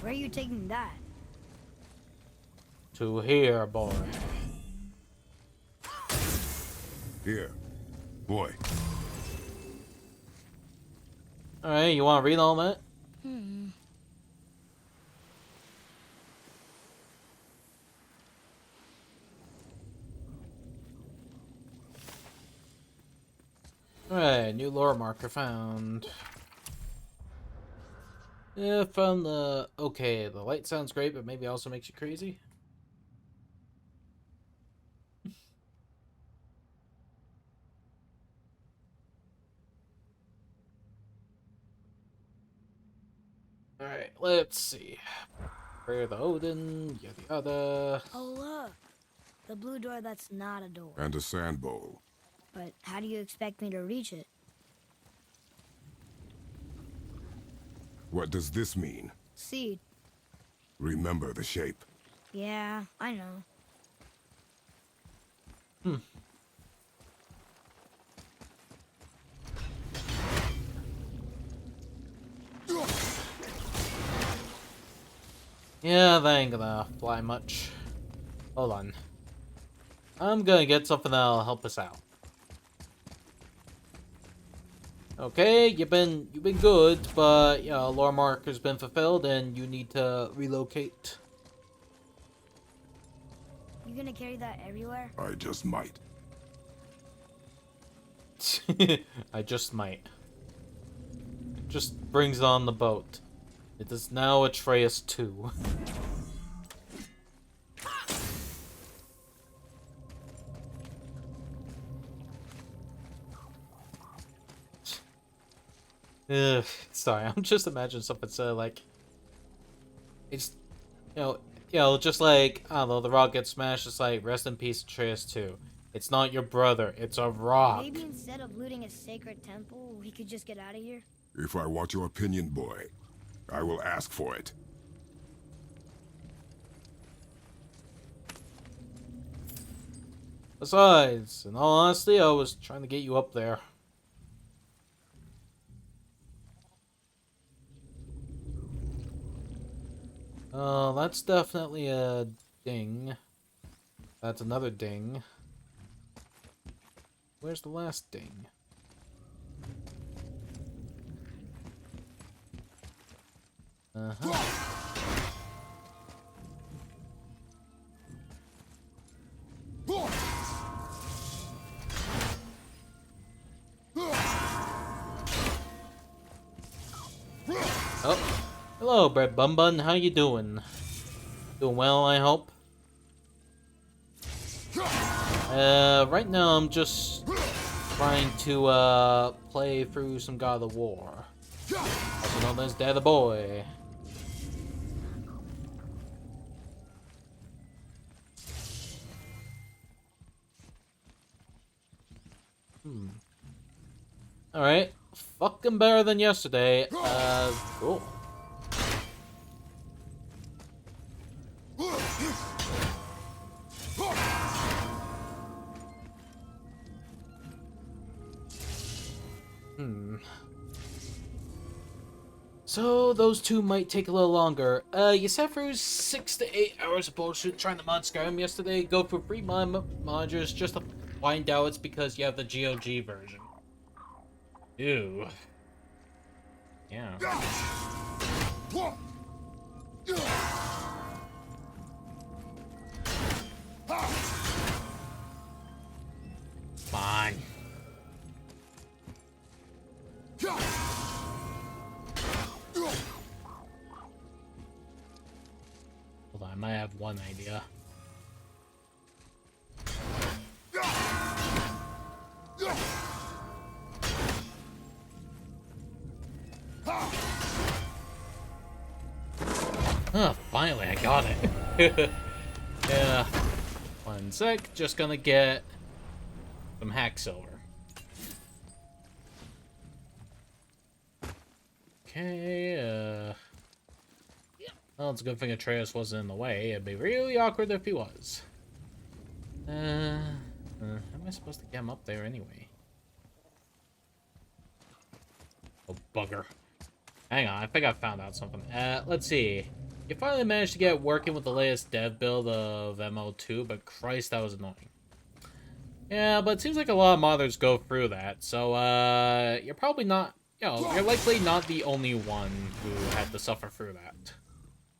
Where are you taking that? To here, boy. Here. Boy. Alright, you want to read all that? Alright, new lore marker found. Yeah, found the... Okay, the light sounds great, but maybe also makes you crazy. Alright, let's see. Prayer the Odin, yada yada. Oh, look. The blue door that's not a door. And a sand bowl. But how do you expect me to reach it? What does this mean? Seed. Remember the shape. Yeah, I know. Yeah, that ain't gonna fly much. Hold on. I'm gonna get something that'll help us out. Okay, you've been good, but yeah, lore marker's been fulfilled, and you need to relocate. You gonna carry that everywhere? I just might. I just might. Just brings on the boat. It is now Atreus 2. Ugh, sorry, I'm just imagining something so like it's just like I don't know, the rock gets smashed, it's like rest in peace Atreus 2. It's not your brother, it's a rock. Maybe instead of looting a sacred temple, we could just get out of here? If I want your opinion, boy, I will ask for it. Besides, in all honesty, I was trying to get you up there. That's definitely a ding. That's another ding. Where's the last ding? Uh-huh. Oh, hello, Bread Bun Bun. How you doing? Doing well, I hope. Right now I'm just trying to play through some God of War, also known as Dad the Boy. Alright, fucking better than yesterday. Cool. So, those two might take a little longer. You sat through 6 to 8 hours of bullshit trying to mod Skyrim yesterday. Go for free modders just to find out it's because you have the GOG version. Ew. Yeah. Fine. Hold on, I might have one idea. Oh, finally, I got it. Yeah. One sec, just gonna get some hack silver. Okay, well, it's a good thing Atreus wasn't in the way. It'd be really awkward if he was. How am I supposed to get him up there anyway? Oh, bugger. Hang on, I think I found out something. Let's see. You finally managed to get working with the latest dev build of MO2, but Christ, that was annoying. Yeah, but it seems like a lot of modders go through that, so, you're probably not, you're likely not the only one who had to suffer through that.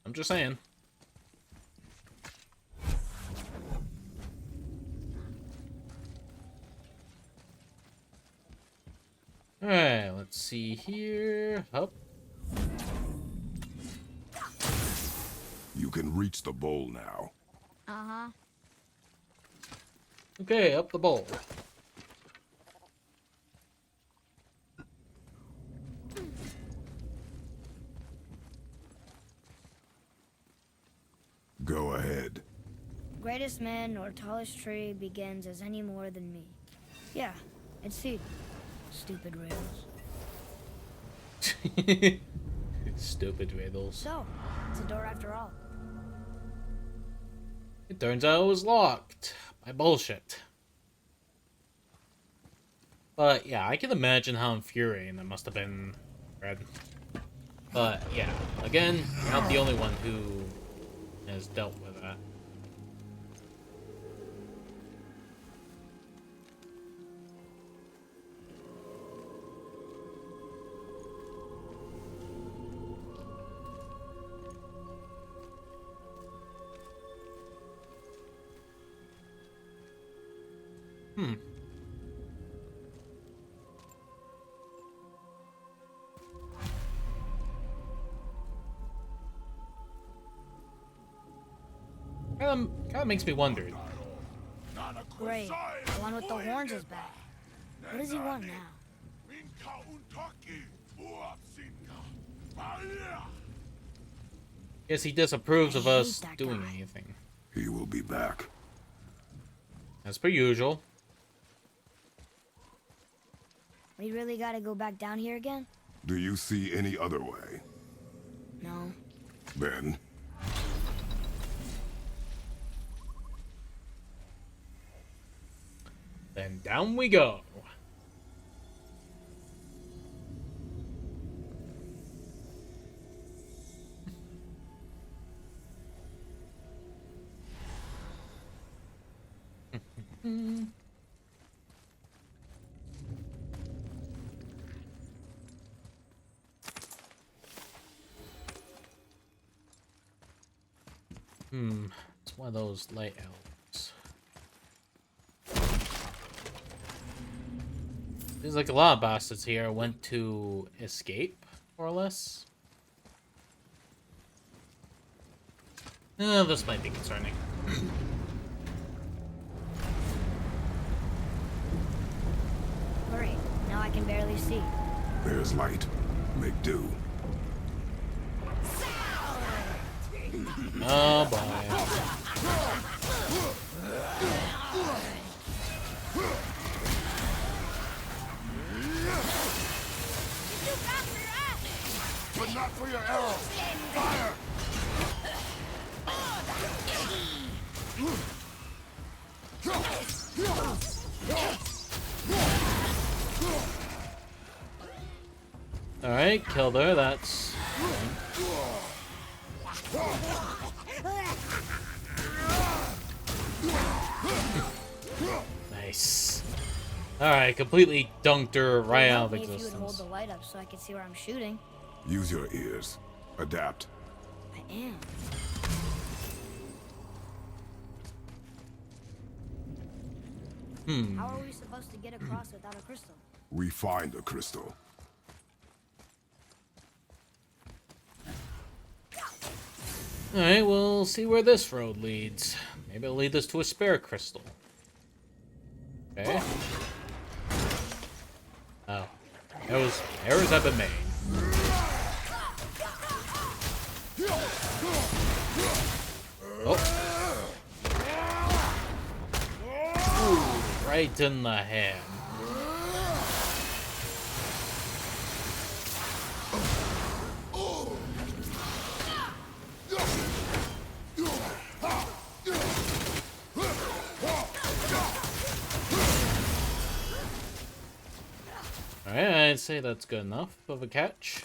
I'm just saying. Alright, let's see here. Oh. You can reach the bowl now. Uh-huh. Okay, up the bowl. Go ahead. Greatest man or tallest tree begins as any more than me. Yeah, it's he. Stupid rails. Stupid riddles. So, it's a door after all. It turns out it was locked by bullshit. But yeah, I can imagine how infuriating that must have been, Red. But yeah, again, you're not the only one who has dealt with that. Hmm. Kind of makes me wonder. Great. The one with the horns is back. What does he want now? Guess he disapproves of I hate us that doing guy. anything. He will be back. As per usual. We really gotta go back down here again? Do you see any other way? No. Then, Then down we go. It's one of those light elves. Seems like a lot of bastards here went to escape, more or less. This might be concerning. Great. Now I can barely see. there's light. Make do. Oh boy. But not for your arrow! Fire! Alright, killed her, that's... Nice. Alright, completely dunked her right out of Maybe if you would hold existence. the light up so I can see where I'm shooting. Use your ears. Adapt. I am. How are we supposed to get across without a crystal? We find a crystal. Alright, we'll see where this road leads. Maybe it'll lead us to a spare crystal. Okay. Oh. Errors have been made. Oh. Ooh, right in the hand. Alright, I'd say that's good enough of a catch.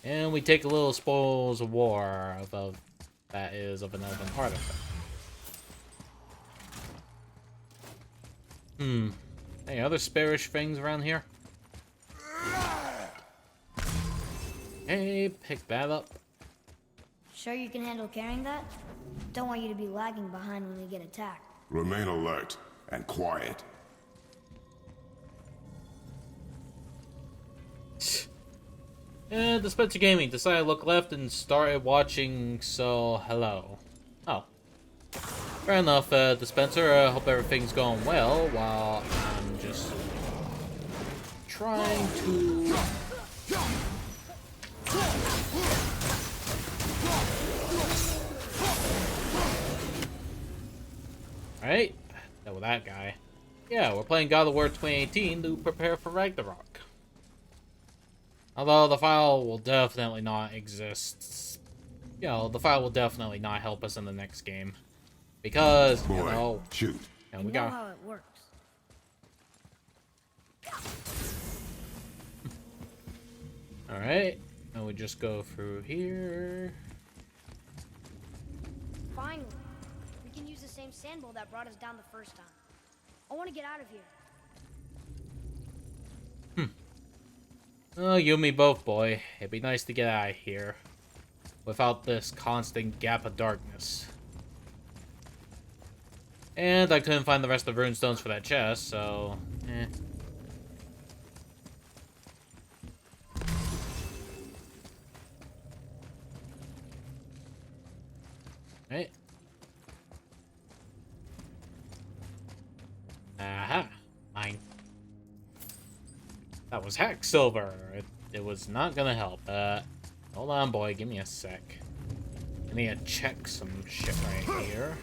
And we take a little spoils of war of that is of an elven artifact. Any other sparish things around here? Hey, pick that up. Sure you can handle carrying that? Don't want you to be lagging behind when we get attacked. Remain alert and quiet. Dispenser Gaming decided to look left and started watching, so hello. Oh. Fair enough, Dispenser. I hope everything's going well while I'm just trying to... Alright, that with that guy. Yeah, we're playing God of War 2018 to prepare for Ragnarok. Although the file will definitely not exist. You know, the file will definitely not help us in the next game. Because, you Boy, know, shoot. and You we know got... how it works. Alright, and we just go through here. Finally, we can use the same sand bowl that brought us down the first time. I want to get out of here. Oh, you and me both, boy. It'd be nice to get out of here. Without this constant gap of darkness. And I couldn't find the rest of the runestones for that chest, so... eh. Right. Aha. Mine. That was Hex Silver. It was not gonna help. Hold on, boy. Give me a sec. I need to check some shit right here.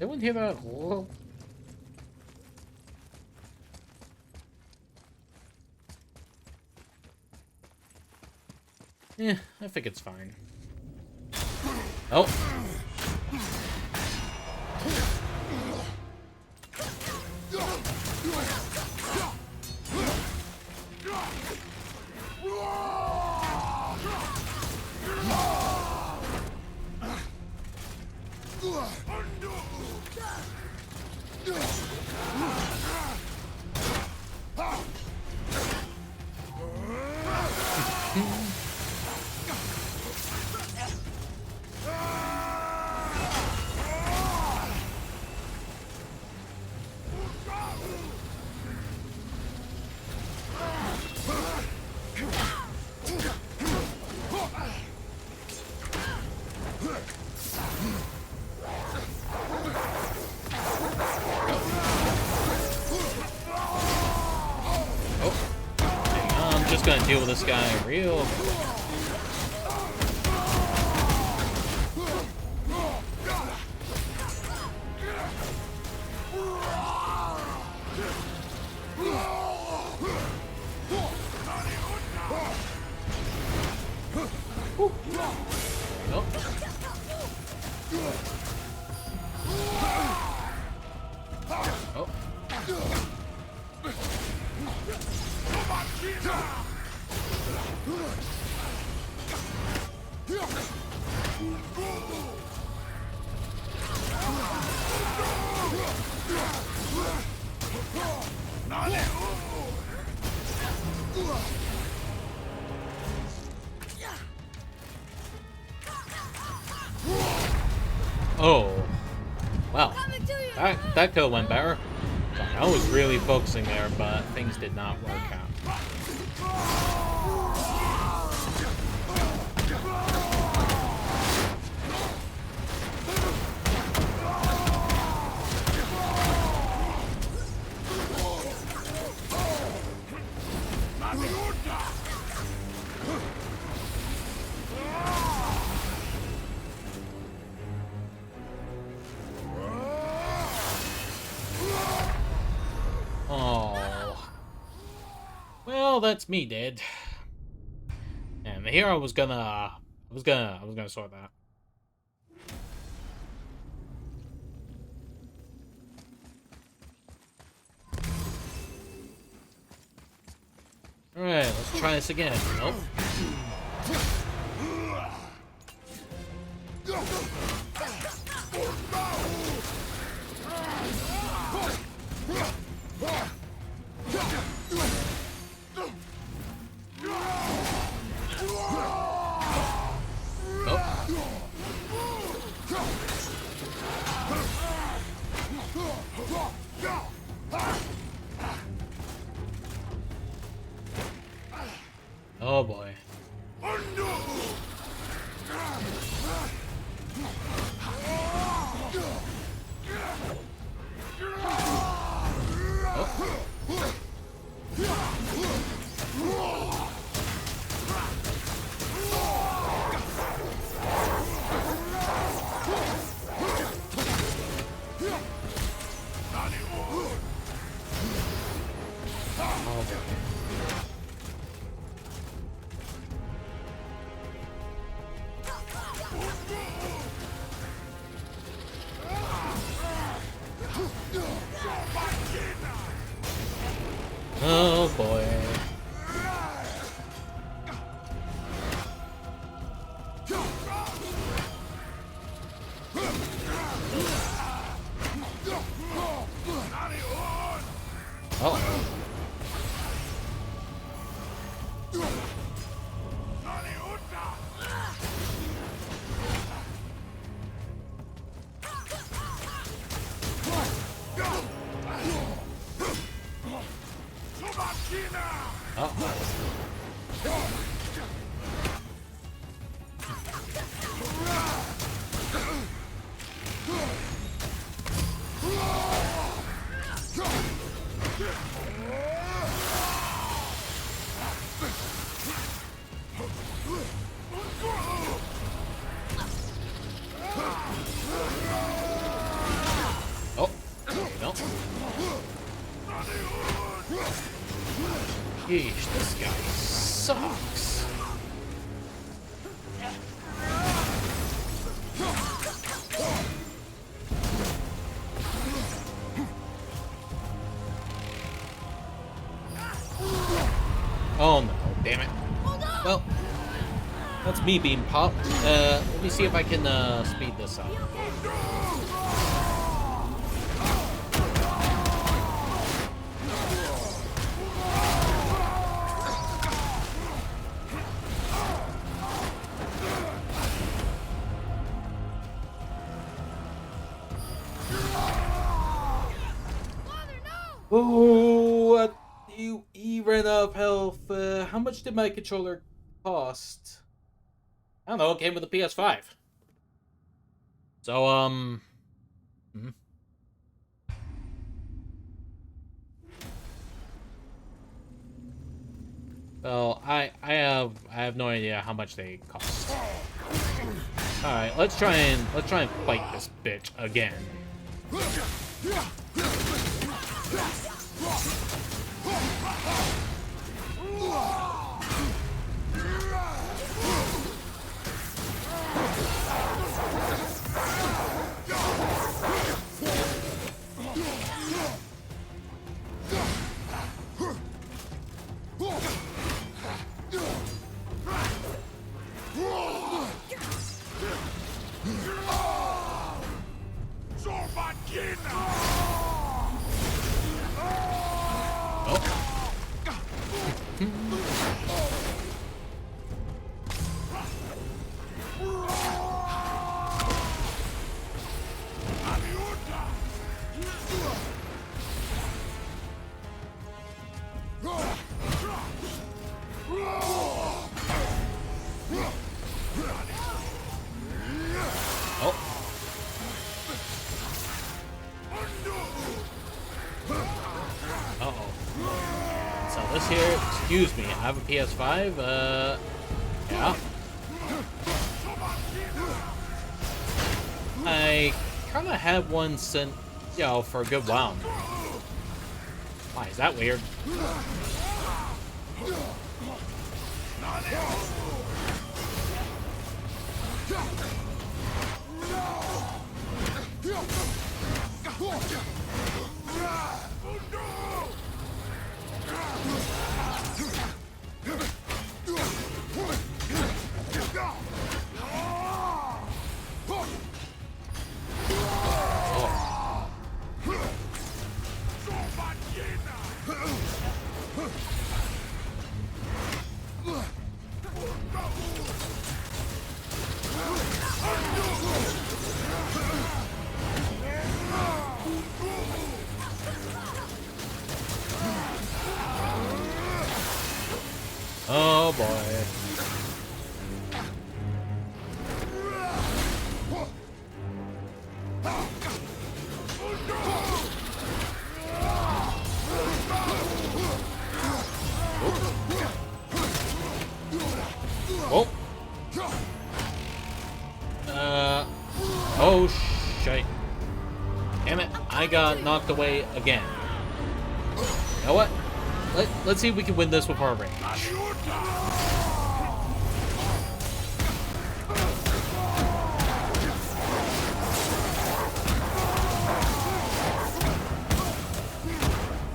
Anyone hear that? Whoa. Yeah, I think it's fine. Oh. Gonna deal with this guy real quick. Nope. Oh. Oh, wow, that kill went better. I was really focusing there, but things did not work out. Oh, well, that's me dead. And here I was gonna sort that. All right, let's try this again. Nope. Oh boy. Yeesh, this guy sucks. Oh no, damn it. Well, that's me being popped. Let me see if I can speed this up. Oh, he ran out of health. How much did my controller cost? I don't know, it came with a PS5. So, Well, I have no idea how much they cost. Alright, let's try and fight this bitch again. Here, excuse me, I have a PS5, yeah. I kinda had one since, you know, for a good while now. Why, is that weird? Oh boy. Oh. Oh shit. Damn it, I got knocked away again. You know what? Let's see if we can win this with our range.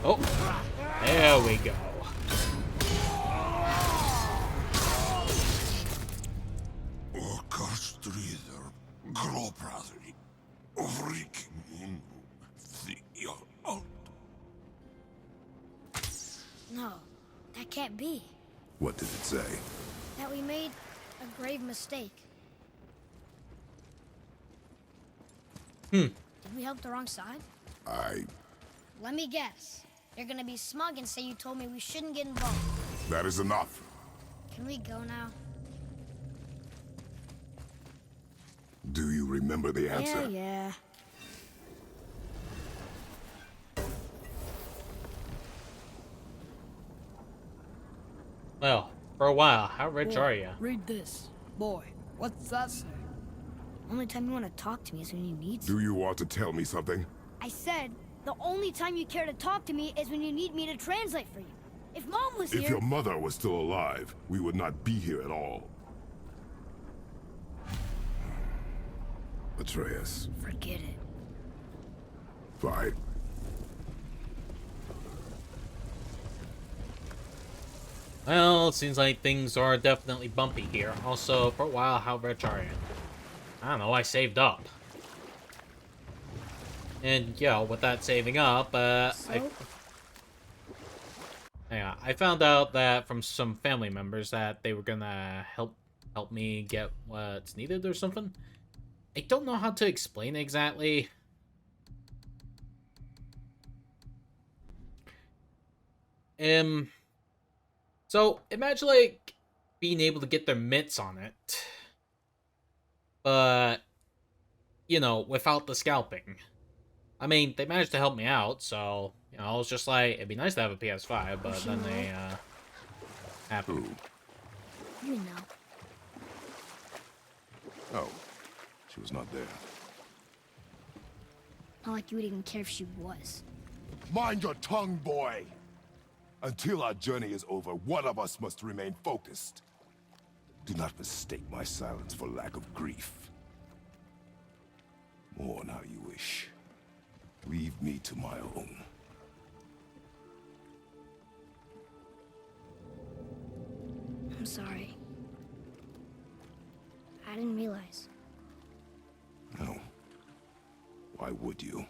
Oh, there we go. No, that can't be. What did it say? That we made a grave mistake. Did we help the wrong side? Let me guess. You're gonna be smug and say you told me we shouldn't get involved. That is enough. Can we go now? Do you remember the answer? Yeah. Well, for a while, how rich are you? Read this. Boy, what's that say? Only time you want to talk to me is when you need Do you want to tell me something? I said, the only time you care to talk to me is when you need me to translate for you. If Mom was If here... your mother was still alive, we would not be here at all. Atreus. Forget it. Fine. Well, it seems like things are definitely bumpy here. Also, for a while, how rich are you? I don't know, I saved up. And, yeah, with that saving up, I found out that from some family members that they were gonna help me get what's needed or something. I don't know how to explain exactly. So imagine like being able to get their mitts on it, but you know, without the scalping. I mean, they managed to help me out, so you know, I was just like, it'd be nice to have a PS5, but then they happened. You know. Oh, she was not there. Not like you would even care if she was. Mind your tongue, boy! Until our journey is over, one of us must remain focused. Do not mistake my silence for lack of grief. Mourn how you wish. Leave me to my own. I'm sorry. I didn't realize. No. Why would you? You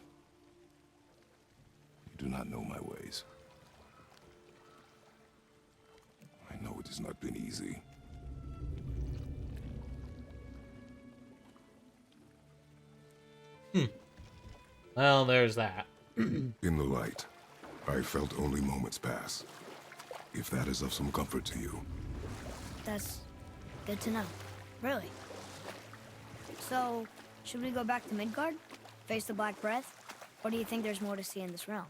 do not know my ways. I know it has not been easy. Well, there's that. In the light, I felt only moments pass. If that is of some comfort to you. That's good to know. Really. So, should we go back to Midgard? Face the Black Breath? Or do you think there's more to see in this realm?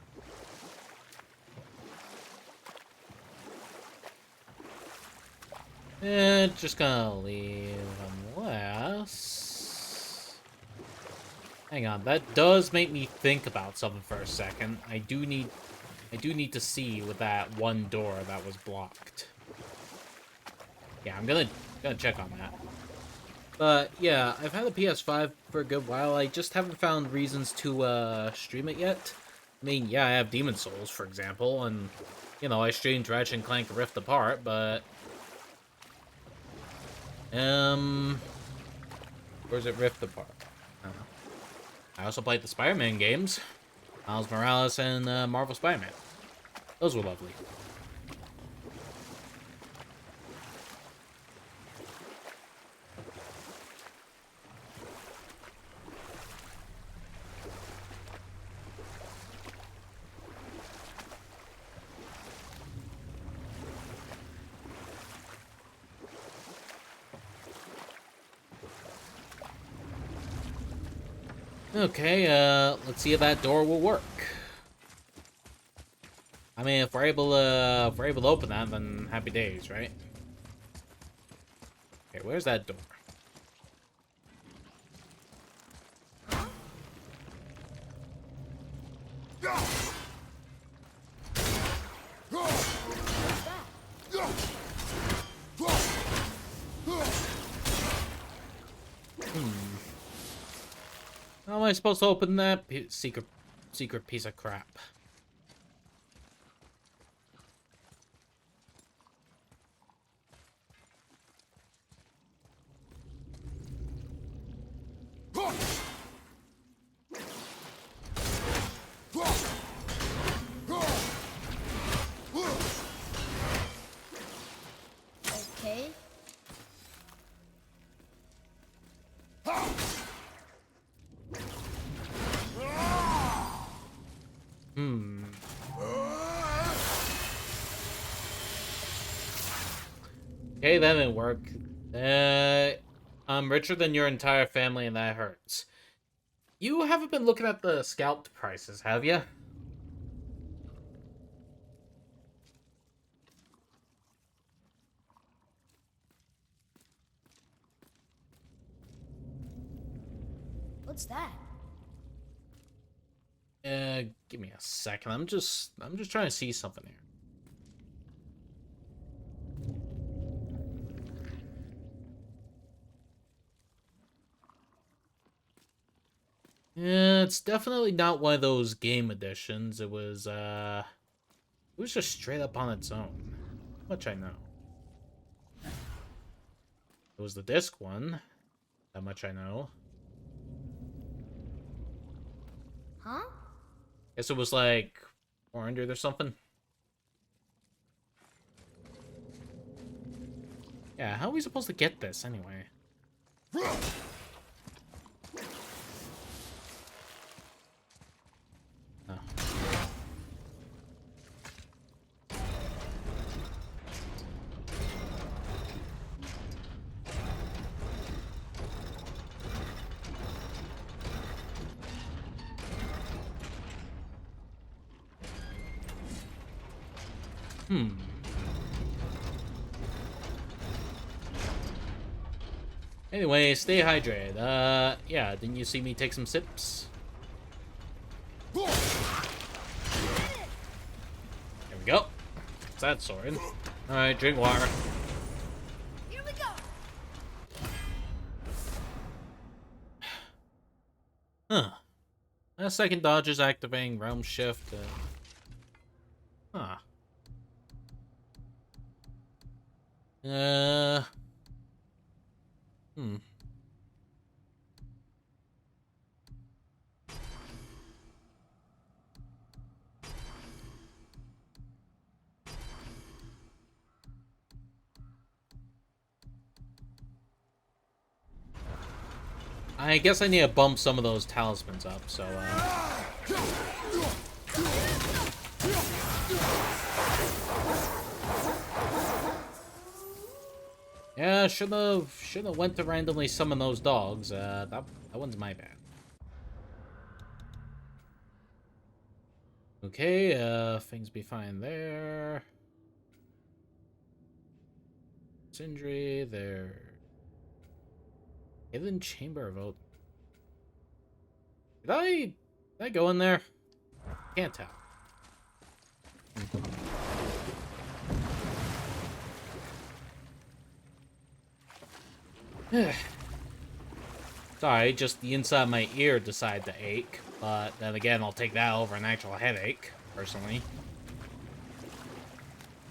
Just gonna leave unless... Hang on, that does make me think about something for a second. I do need to see with that one door that was blocked. Yeah, I'm gonna check on that. But yeah, I've had a PS5 for a good while. I just haven't found reasons to stream it yet. I mean, yeah, I have Demon Souls, for example, and you know, I streamed Ratchet and Clank Rift Apart, but where's it Rift Apart? I also played the Spider-Man games, Miles Morales and Marvel Spider-Man. Those were lovely. Okay, let's see if that door will work. I mean, if we're able to open that, then happy days, right? Okay, where's that door? How am I supposed to open that secret piece of crap? Okay. Okay, that didn't work. I'm richer than your entire family, and that hurts. You haven't been looking at the scalped prices, have you? What's that? Give me a second. I'm just trying to see something here. Yeah, it's definitely not one of those game editions. It was just straight up on its own. Much I know. It was the disc one. That much I know. Huh? Guess it was like 400 or something. Yeah, how are we supposed to get this anyway? Oh. Anyway, stay hydrated. Yeah, didn't you see me take some sips? There we go. What's that sword? Alright, drink water. Here we go. Huh. Second dodge is activating realm shift. Huh. I guess I need to bump some of those talismans up, so, yeah, should've went to randomly summon those dogs. That one's my bad. Okay, things be fine there. Sindri, there. Hidden Chamber of Odin. Did I go in there? Can't tell. Sorry, just the inside of my ear decided to ache. But then again, I'll take that over an actual headache, personally.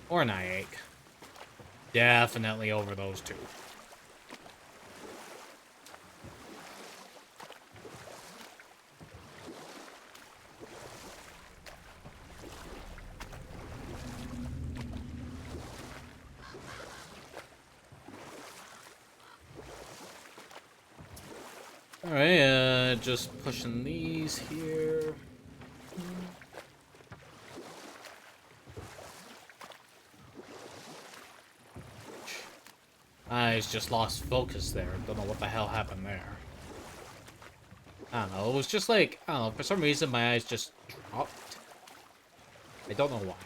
Or an eye ache. Definitely over those two. Alright, just pushing these here. Eyes just lost focus there. Don't know what the hell happened there. I don't know, it was just like, I don't know, for some reason my eyes just dropped. I don't know why.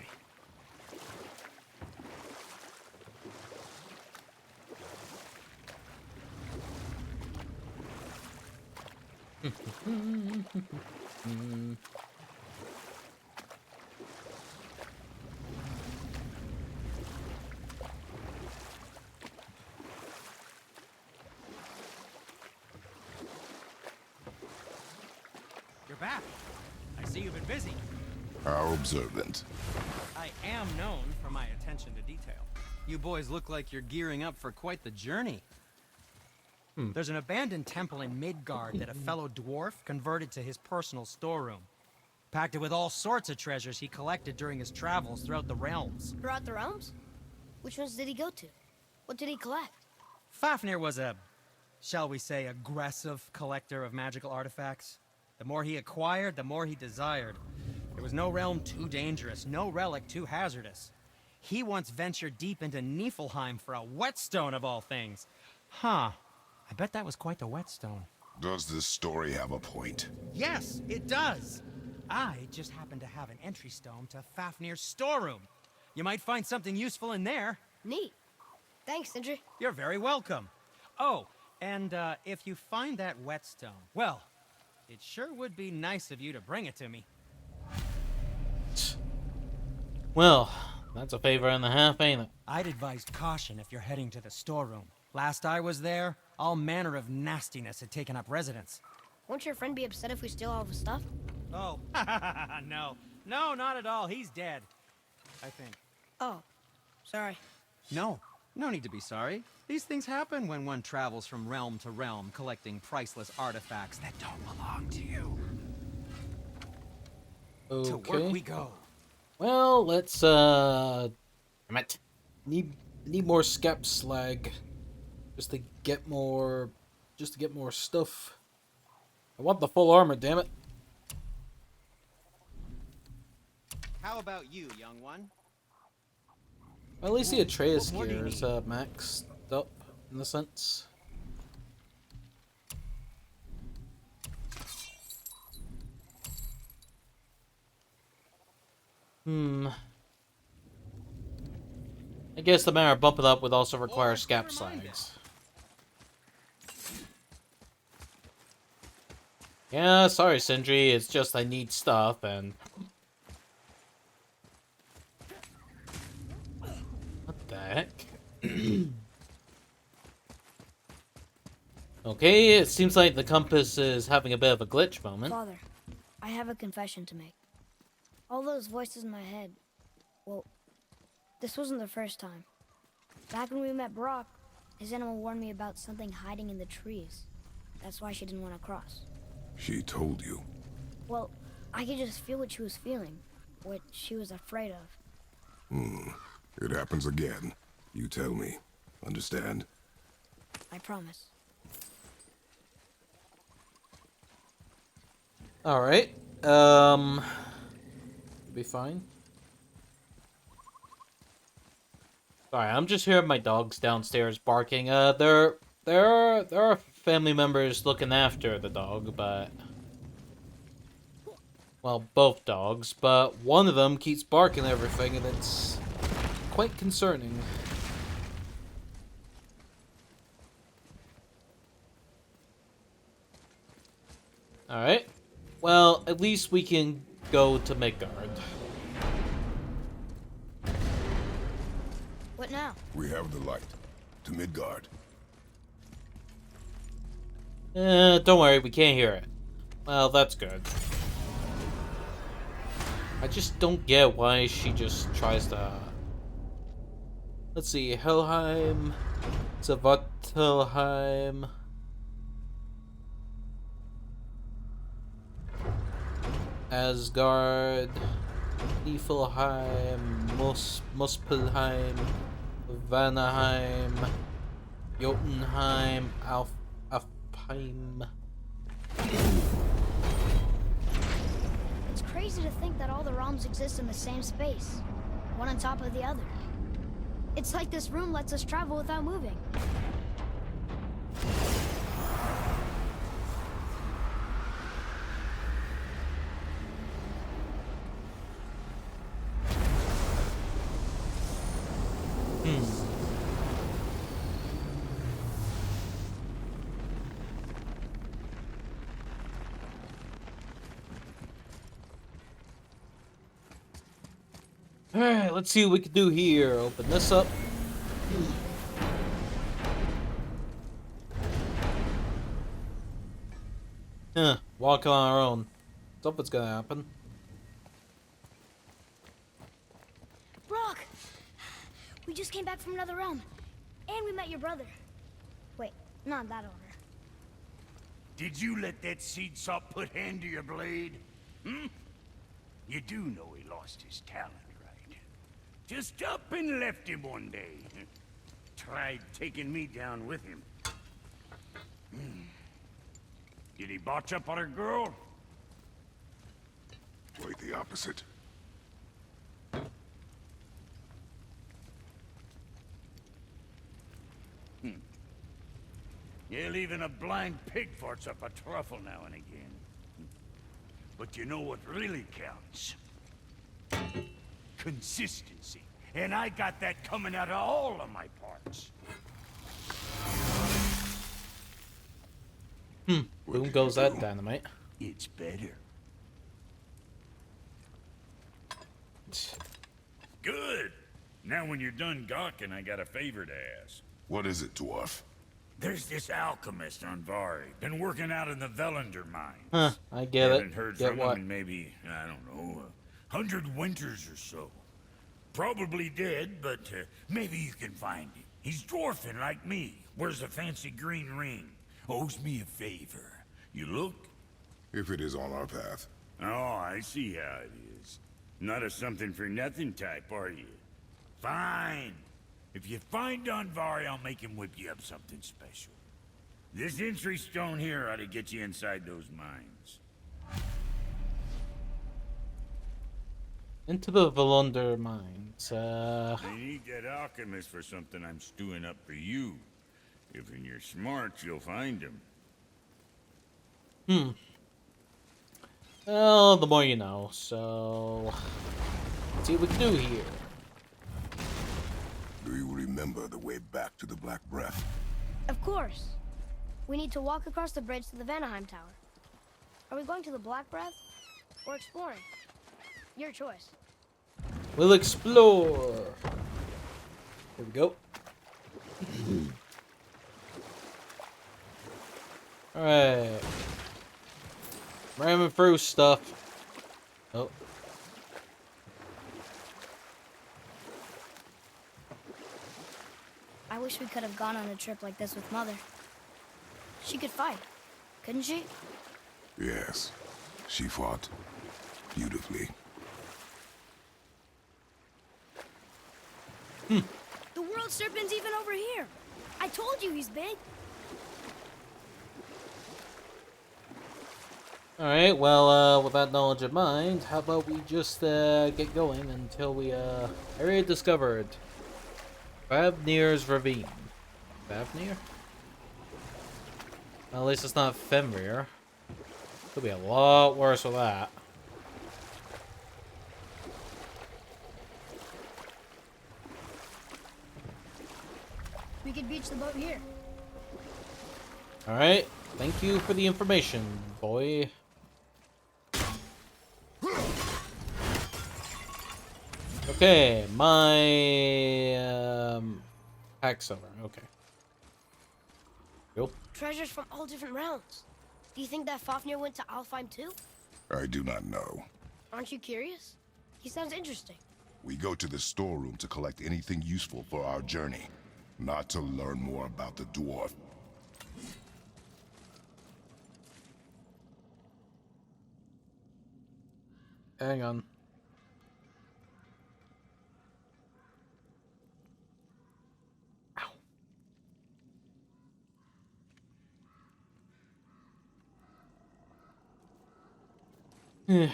You're back. I see you've been busy. How observant. I am known for my attention to detail. You boys look like you're gearing up for quite the journey. There's an abandoned temple in Midgard that a fellow dwarf converted to his personal storeroom. Packed it with all sorts of treasures he collected during his travels throughout the realms. Throughout the realms? Which ones did he go to? What did he collect? Fafnir was a, shall we say, aggressive collector of magical artifacts. The more he acquired, the more he desired. There was no realm too dangerous, no relic too hazardous. He once ventured deep into Niflheim for a whetstone of all things. Huh. I bet that was quite the whetstone. Does this story have a point? Yes, it does. I just happen to have an entry stone to Fafnir's storeroom. You might find something useful in there. Neat. Thanks, Sindri. You're very welcome. Oh, and if you find that whetstone, well, it sure would be nice of you to bring it to me. Well, that's a favor and a half, ain't it? I'd advise caution if you're heading to the storeroom. Last I was there, all manner of nastiness had taken up residence. Won't your friend be upset if we steal all of his stuff? Oh, no. No, not at all. He's dead. I think. Oh, sorry. No. No need to be sorry. These things happen when one travels from realm to realm, collecting priceless artifacts that don't belong to you. Okay. To work we go. Well, let's damn it. Need more scap slag. Just to get more stuff. I want the full armor, damn it. How about you, young one? Well, at least the Atreus what more do you gear is need? maxed up in a sense. I guess the matter of bump it up would also require Oh, scap never mind slags. Yeah, sorry, Sindri. It's just I need stuff and. What the heck? Okay, it seems like the compass is having a bit of a glitch moment. Father, I have a confession to make. All those voices in my head, well, this wasn't the first time. Back when we met Brock, his animal warned me about something hiding in the trees. That's why she didn't want to cross. She told you. Well, I could just feel what she was feeling, what she was afraid of. It happens again. You tell me. Understand? I promise. Alright. Be fine. Sorry, I'm just hearing my dogs downstairs barking. There are family members looking after the dog, but well, both dogs, but one of them keeps barking everything, and it's quite concerning. Alright. Well, at least we can go to Midgard. What now? We have the light. To Midgard. Don't worry, we can't hear it. Well, that's good. I just don't get why she just tries to... Let's see, Helheim, Svartalheim... Asgard, Niflheim, Muspelheim, Vanaheim, Jotunheim, Alfheim. It's crazy to think that all the realms exist in the same space, one on top of the other. It's like this room lets us travel without moving. Alright, let's see what we can do here. Open this up. Walk on our own. Something's gonna happen. Brock! We just came back from another realm. And we met your brother. Wait, not in that order. Did you let that seed sop put hand to your blade? Hmm? You do know he lost his talent, right? Just up and left him one day. Tried taking me down with him. Did he botch up on a girl? Quite the opposite. Yeah, even a blind pig farts up a truffle now and again. But you know what really counts? Consistency. And I got that coming out of all of my parts. Boom goes that dynamite. It's better. Good. Now when you're done gawking, I got a favor to ask. What is it, dwarf? There's this alchemist on Vari. Been working out in the Velander mines. Huh, I get it. Haven't heard Get from what? him in maybe, I don't know, 100 winters or so. Probably dead, but maybe you can find him. He's dwarfing like me. Wears a fancy green ring. Owes me a favor. You look? If it is on our path. Oh, I see how it is. Not a something-for-nothing type, are you? Fine. If you find Donvari, I'll make him whip you up something special. This entry stone here ought to get you inside those mines. Into the Volunder mines. I need that alchemist for something I'm stewing up for you. If you're smart, you'll find him. Well, the more you know. So, let's see what we can do here. Do you remember the way back to the Black Breath? Of course. We need to walk across the bridge to the Vanaheim Tower. Are we going to the Black Breath or exploring? Your choice. We'll explore. Here we go. Alright. Ramming through stuff. Oh. I wish we could have gone on a trip like this with Mother. She could fight, couldn't she? Yes. She fought beautifully. The world serpent's even over here. I told you he's big. Alright, well, with that knowledge in mind, how about we just get going until we area discovered. Fafnir's Ravine. Fafnir? Well, at least it's not Fenrir. Could be a lot worse with that. We could beach the boat here. Alright, thank you for the information, boy. Okay, my pack silver. Okay. Cool. Treasures from all different realms. Do you think that Fafnir went to Alfheim too? I do not know. Aren't you curious? He sounds interesting. We go to the storeroom to collect anything useful for our journey, not to learn more about the dwarf. Hang on. Alright.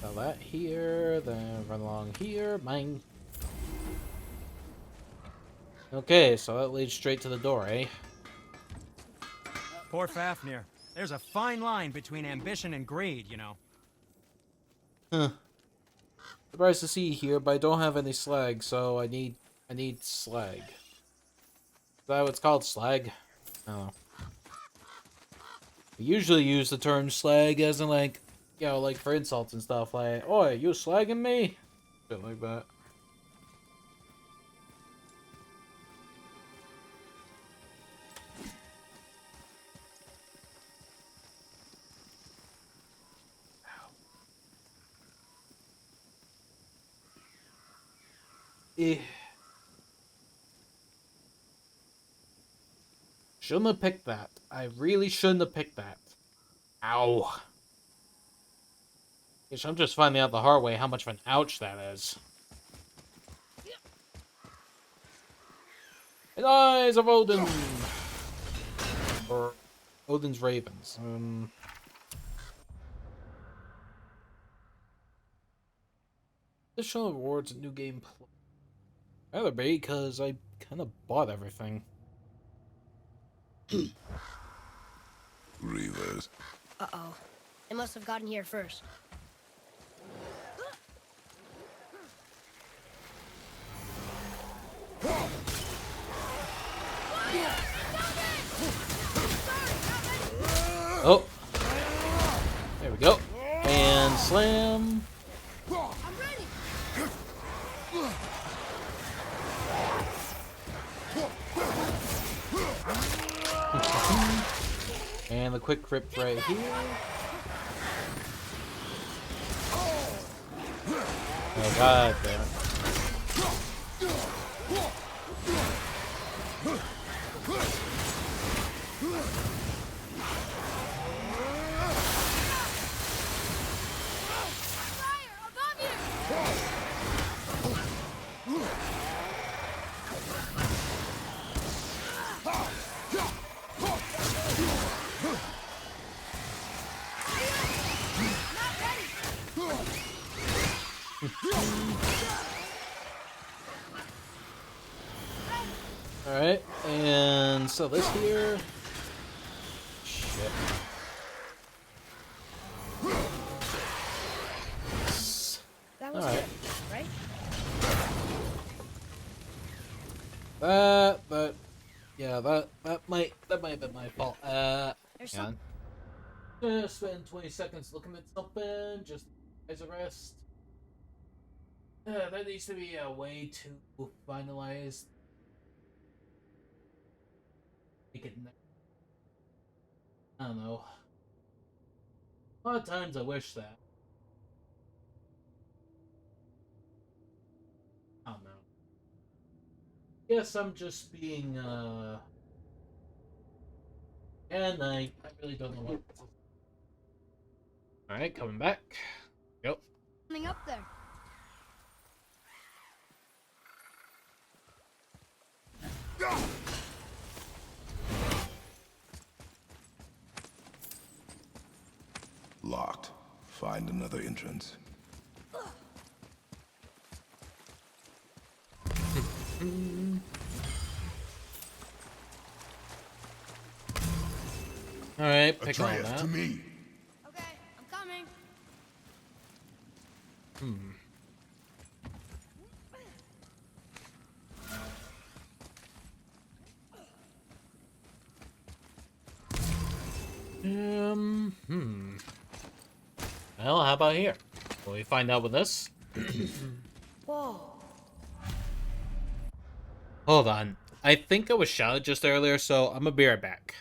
So that here, then run along here. Mine. Okay, so that leads straight to the door, eh? Poor Fafnir. There's a fine line between ambition and greed, you know. Huh. Surprised to see you here, but I don't have any slag, so I need slag. Is that what it's called, slag? I don't know. We usually use the term slag as in like, you know, like for insults and stuff, like, "Oi, you slagging me?" Shit like that. Shouldn't have picked that. I really shouldn't have picked that. Ow. Guess I'm just finding out the hard way how much of an ouch that is. The eyes of Odin! Or Odin's Ravens. Additional rewards and new game play. Rather be, because I kind of bought everything. Reavers. Uh-oh. They must have gotten here first. Oh! There we go. And slam. I'm ready. And the quick rip right here. Oh god damn it. Fire above you! Not ready! Alright, and so this here. Shit. That was Alright. it, right? But yeah, that might have been my fault. There's hang on. Just spend 20 seconds looking at something, just as a rest. There needs to be a way to finalize. Make it. I don't know. A lot of times I wish that. I don't know. Guess I'm just being and I really don't know what. Alright, coming back. Yep. Coming up there. Locked. Find another entrance. Alright, pick on Atreus, that. to me. Okay, I'm coming. Well, how about here? Will we find out with this? Whoa. Hold on. I think I was shouted just earlier, so I'm gonna be right back.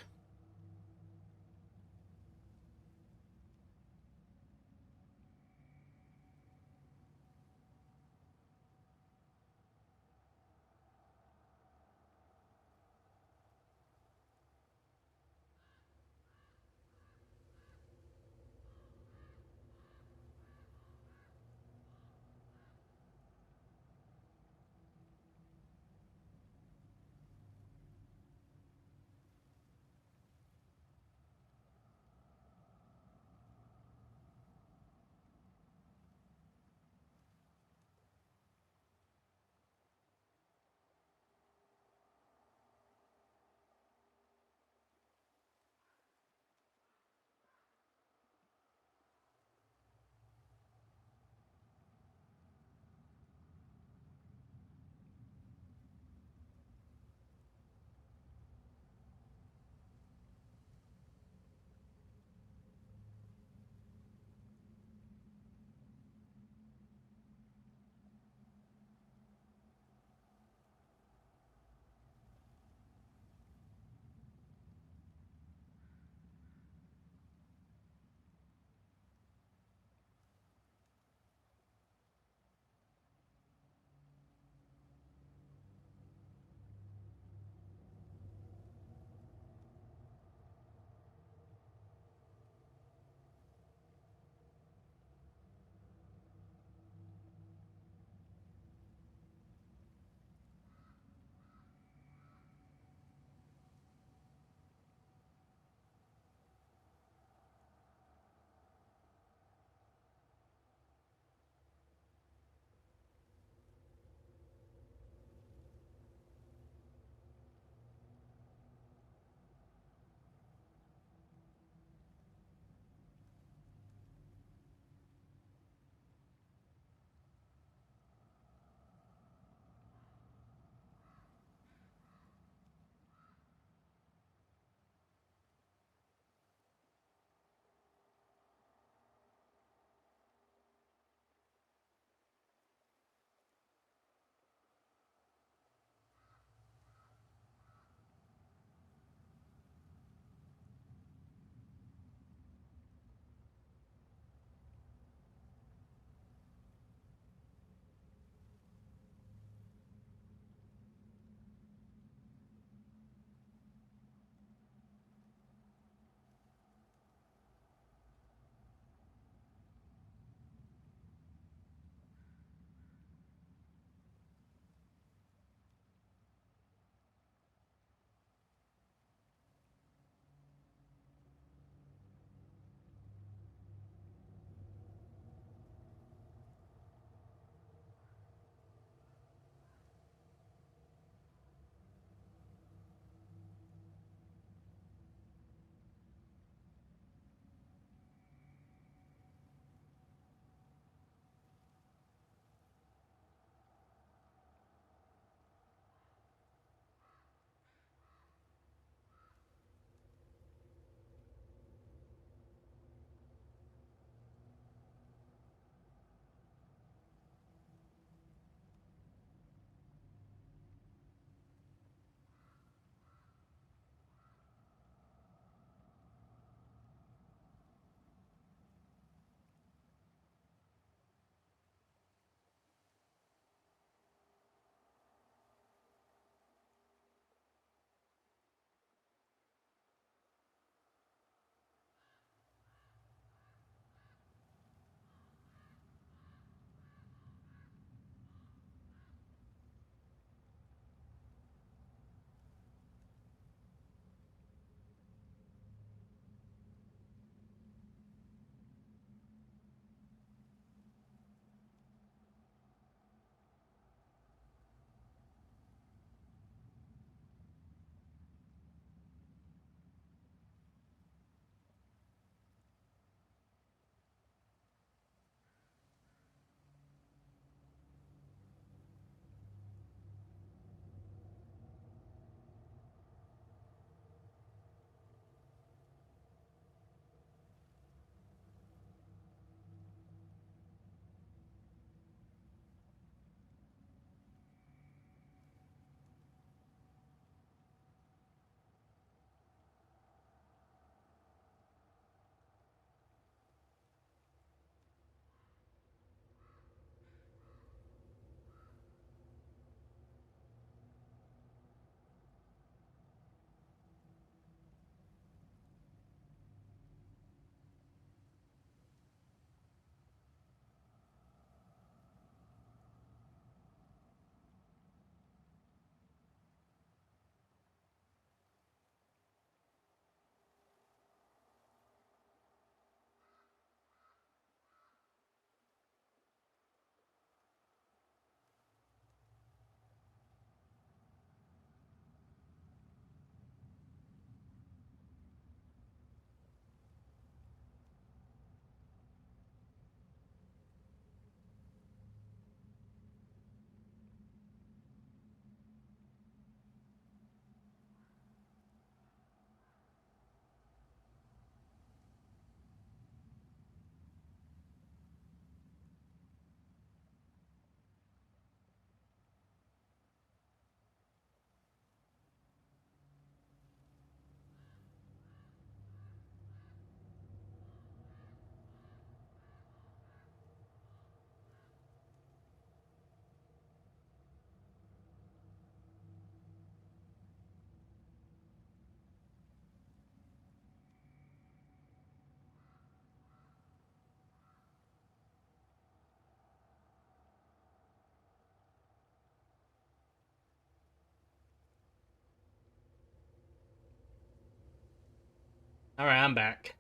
Alright, I'm back.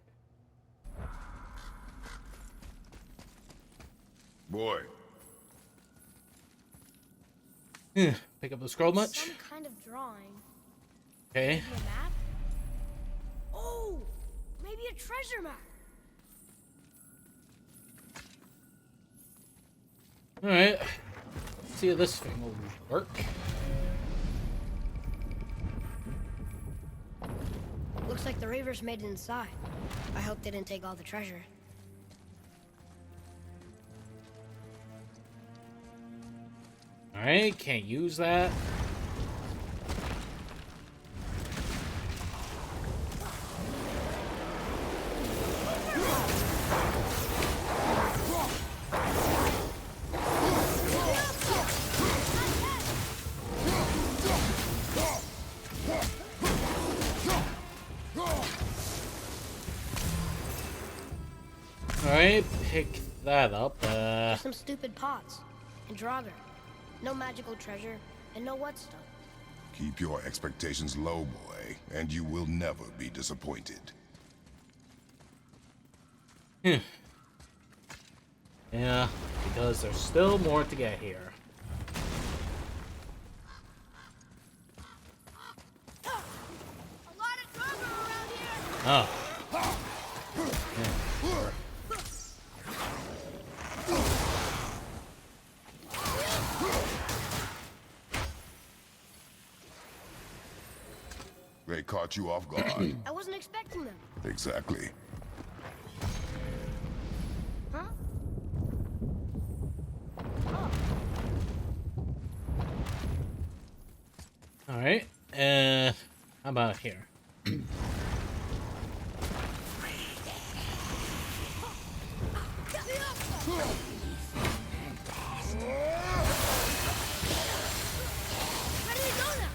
Boy, Pick up the scroll much? Some kind of drawing. Okay. Maybe a map? Oh! Maybe a treasure map. Alright. Let's see if this thing will work. Looks like the Reavers made it inside. I hope they didn't take all the treasure. Alright, can't use that. Alright, pick that up. Some stupid pots. And Draugr. No magical treasure, and no whetstone. keep your expectations low, boy, and you will never be disappointed. Yeah, because there's still more to get here. A lot of Draugr around here! Oh. Yeah, sure. They caught you off guard. I wasn't expecting them. Exactly. Huh? Oh. Alright, how about here? Where did he go now?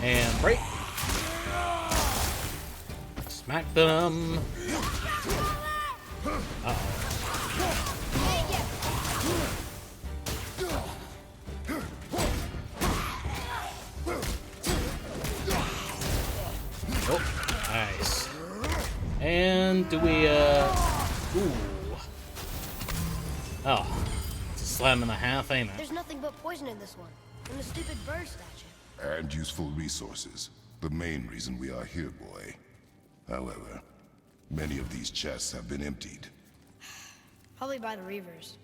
And break. Smack them. Uh-oh. Oh, nice. And do we, ooh. Oh, it's a slam and a half, ain't it? There's nothing but poison in this one. And the stupid bird statue. And useful resources. The main reason we are here, boy. However, many of these chests have been emptied. Probably by the Reavers.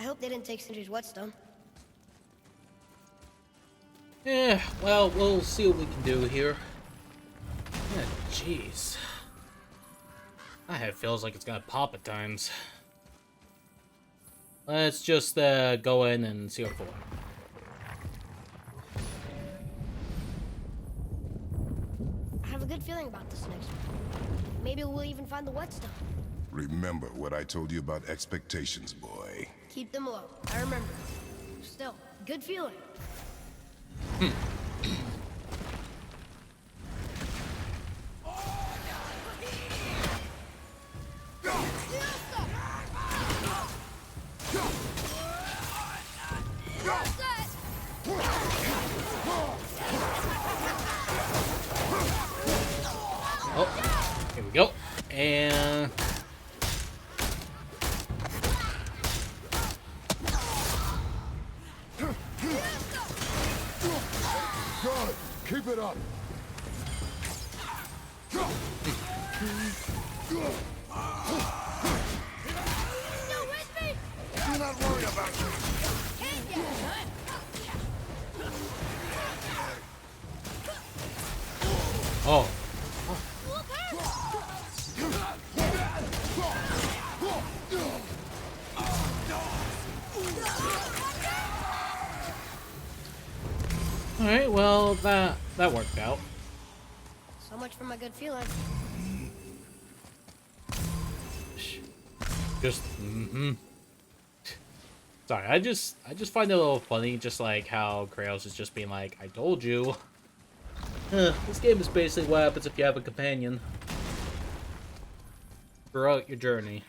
I hope they didn't take Sindri's whetstone. Yeah, well, we'll see what we can do here. Yeah, jeez. My head feels like it's gonna pop at times. Let's just go in and see our floor. I have a good feeling about this next one. Maybe we'll even find the whetstone. Remember what I told you about expectations, boy. Keep them low. I remember. Still, good feeling. Oh, here we go. And Good. Keep it up. Still with me? Do not worry about it. Can't get it. oh, all right. Well, that worked out. So much for my good feeling. Just Sorry, I just find it a little funny, just like how Kratos is just being like, "I told you." This game is basically what happens if you have a companion throughout your journey.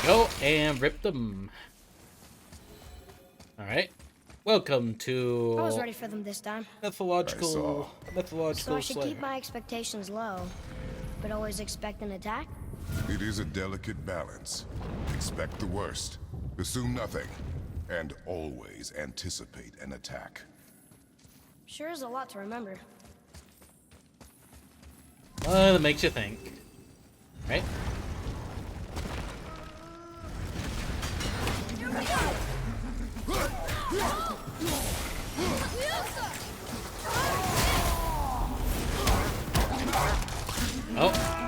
Go and rip them. Alright. Welcome to I was ready for them this time. mythological So I should Slayer. keep my expectations low, but always expect an attack? It is a delicate balance. Expect the worst, assume nothing, and always anticipate an attack. Sure is a lot to remember. Well, that makes you think. Right? Oh.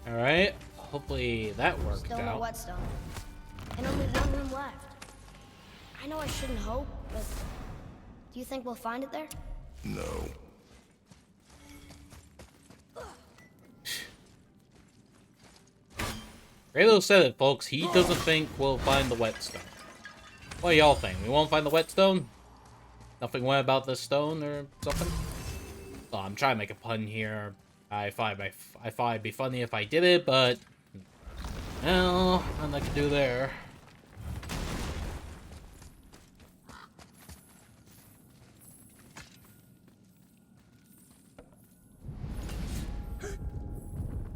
Alright, hopefully that worked Still no out. whetstone. And only one room left. I know I shouldn't hope, but do you think we'll find it there? No. Raylo said it, folks. He doesn't think we'll find the whetstone. What do y'all think? We won't find the whetstone? Nothing wet about this stone or something? Oh, I'm trying to make a pun here. I thought it'd be funny if I did it, but... Well, nothing I can do there.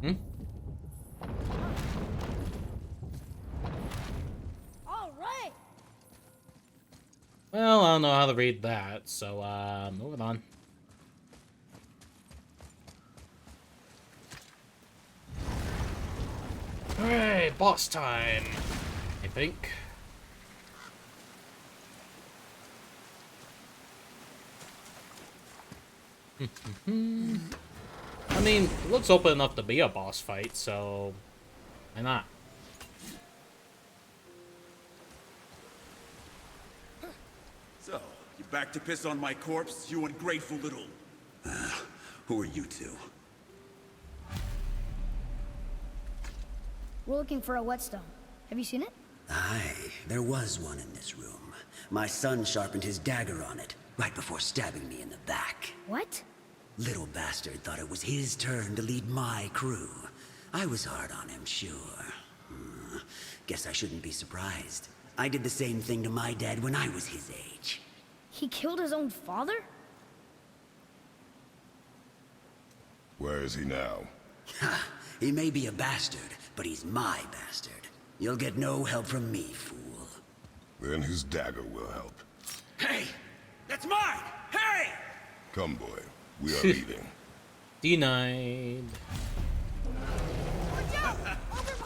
Hmm? All right. Well, I don't know how to read that, so, moving on. Alright, boss time, I think. I mean, it looks open enough to be a boss fight, so why not? So, you back to piss on my corpse, you ungrateful little... who are you two? We're looking for a whetstone. Have you seen it? Aye, there was one in this room. My son sharpened his dagger on it, right before stabbing me in the back. What? Little bastard thought it was his turn to lead my crew. I was hard on him, sure. Guess I shouldn't be surprised. I did the same thing to my dad when I was his age. He killed his own father? Where is he now? Ha! He may be a bastard, but he's my bastard. You'll get no help from me, fool. Then his dagger will help. Hey! That's mine! Hey! Come, boy. We are leaving. Denied.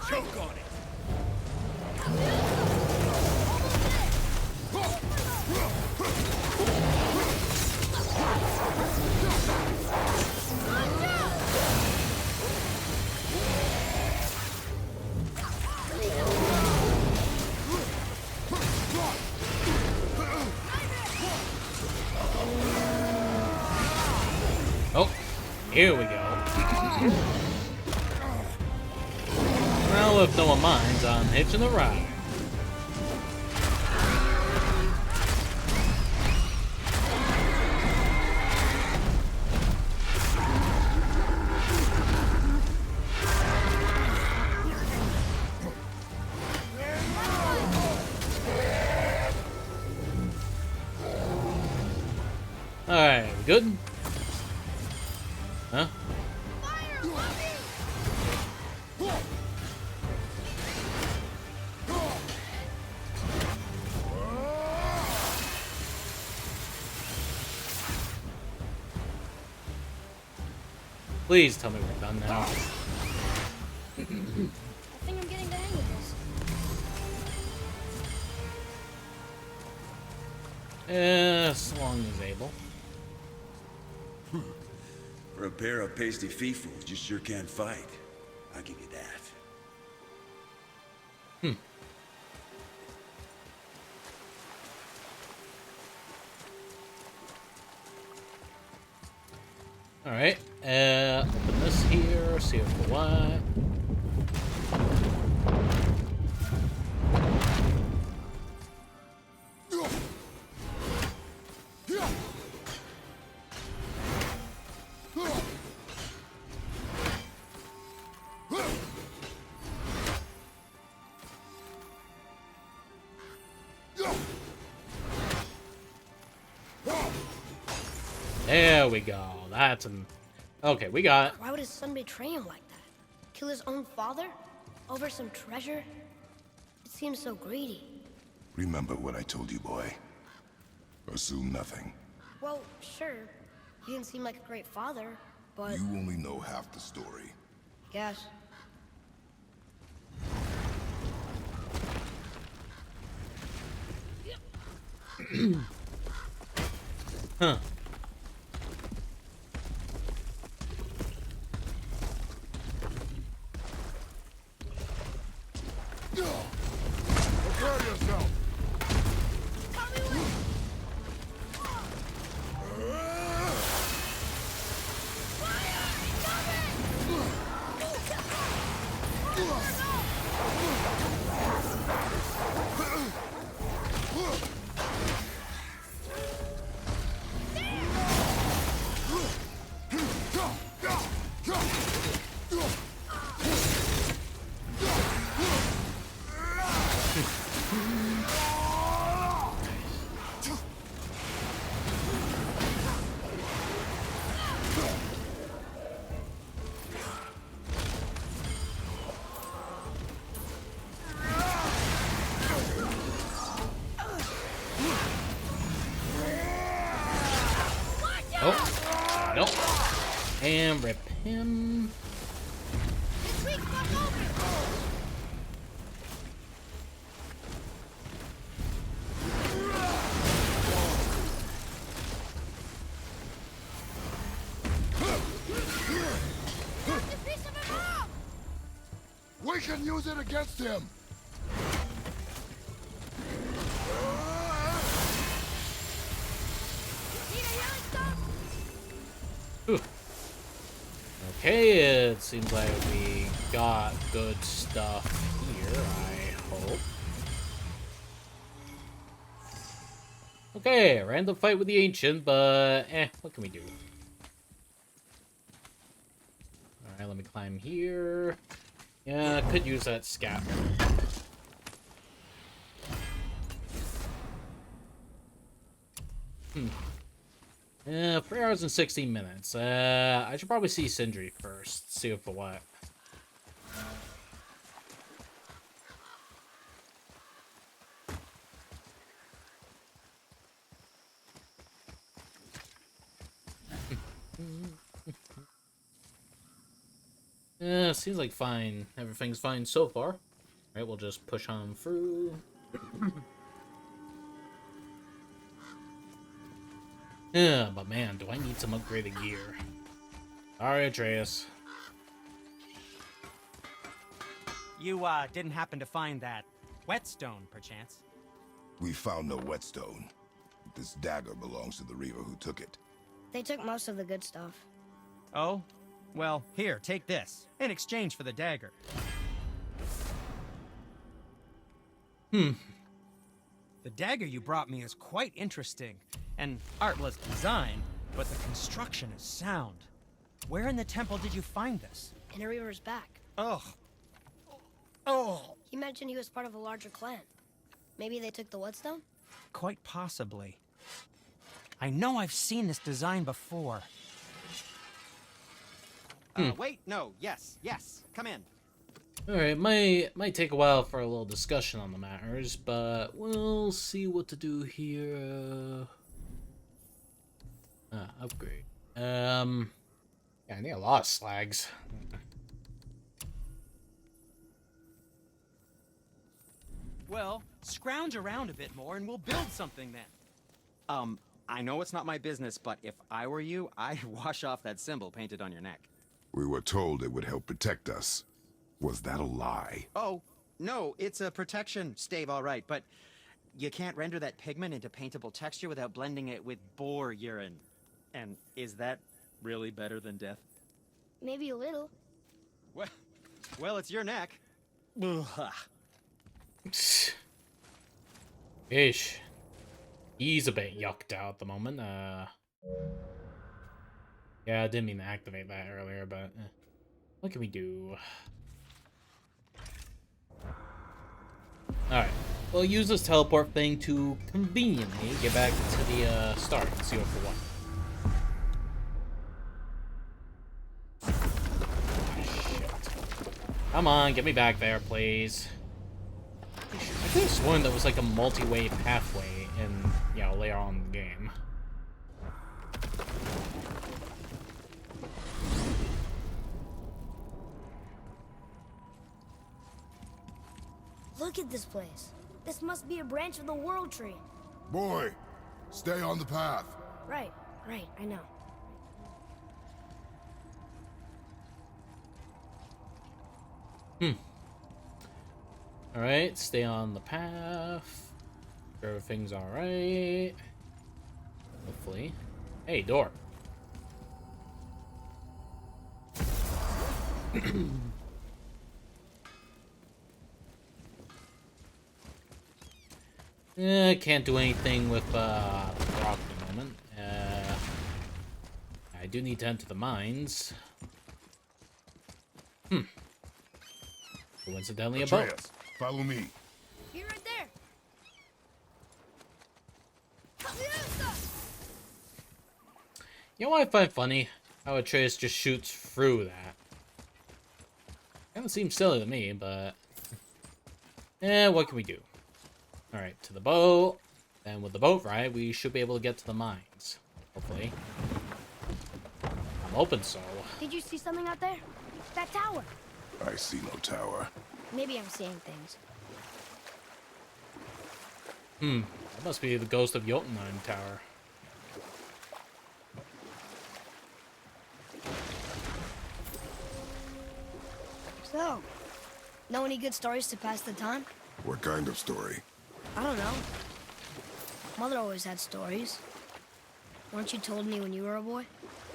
Choke on it! Oh, here we go. Well, if no one minds, I'm hitching a ride. Alright, we good? Huh? Please tell me we're done now. I think I'm getting the hang of this. As long as able. For a pair of pasty feefools, you sure can fight. I'll give you that. Alright, open this here, see if for what. There we go. That's an... Okay, we got it. Why would his son betray him like that? Kill his own father? Over some treasure? It seems so greedy. Remember what I told you, boy. Assume nothing. Well, sure. You didn't seem like a great father, but... You only know half the story. Guess. Huh. Prepare yourself! Oh, nope. And rip him. This week's not over! That's a piece of him off! We can use it against him! Need a healing stone? Whew. Okay, it seems like we got good stuff here, I hope. Okay, random fight with the Ancient, but what can we do? Alright, let me climb here. Yeah, I could use that scat. Yeah, 3 hours and 16 minutes. I should probably see Sindri first. See if for what. Yeah, seems like fine. Everything's fine so far. Alright, we'll just push on through. Yeah, but man, do I need some upgraded gear. Alright, Atreus. You, didn't happen to find that whetstone, perchance? We found no whetstone. This dagger belongs to the Reaver who took it. They took most of the good stuff. Oh? Well, here, take this. In exchange for the dagger. The dagger you brought me is quite interesting. An artless design, but the construction is sound. Where in the temple did you find this? In a Reaver's back. Ugh. Oh. He mentioned he was part of a larger clan. Maybe they took the whetstone? Quite possibly. I know I've seen this design before. Wait, no, yes, come in. Alright, might take a while for a little discussion on the matters, but we'll see what to do here. Upgrade. Yeah, I need a lot of slags. Well, scrounge around a bit more and we'll build something then. I know it's not my business, but if I were you, I'd wash off that symbol painted on your neck. We were told it would help protect us. Was that a lie? Oh, no, it's a protection stave, all right, but you can't render that pigment into paintable texture without blending it with boar urine. And is that really better than death? Maybe a little. Well, it's your neck. Ish. He's a bit yucked out at the moment. Yeah, I didn't mean to activate that earlier, but what can we do? Alright. We'll use this teleport thing to conveniently get back to the start and see what for what. Come on, get me back there, please. I could have sworn there was like a multi-way pathway in, you know, later on in the game. Look at this place. This must be a branch of the World Tree. Boy, stay on the path. Right, I know. Alright, stay on the path. Everything's alright. Hopefully. Hey, door. Can't do anything with the rock at the moment. I do need to enter the mines. Coincidentally, a boat. Atreus, follow me. Be right there. You know what I find funny? How Atreus just shoots through that. Kind of seems silly to me, but... what can we do? Alright, to the boat. And with the boat ride, we should be able to get to the mines. Hopefully. I'm hoping so. Did you see something out there? That tower. I see no tower. Maybe I'm seeing things. That must be the ghost of Jotunheim Tower. So, know any good stories to pass the time? What kind of story? I don't know. Mother always had stories. Weren't you told me when you were a boy?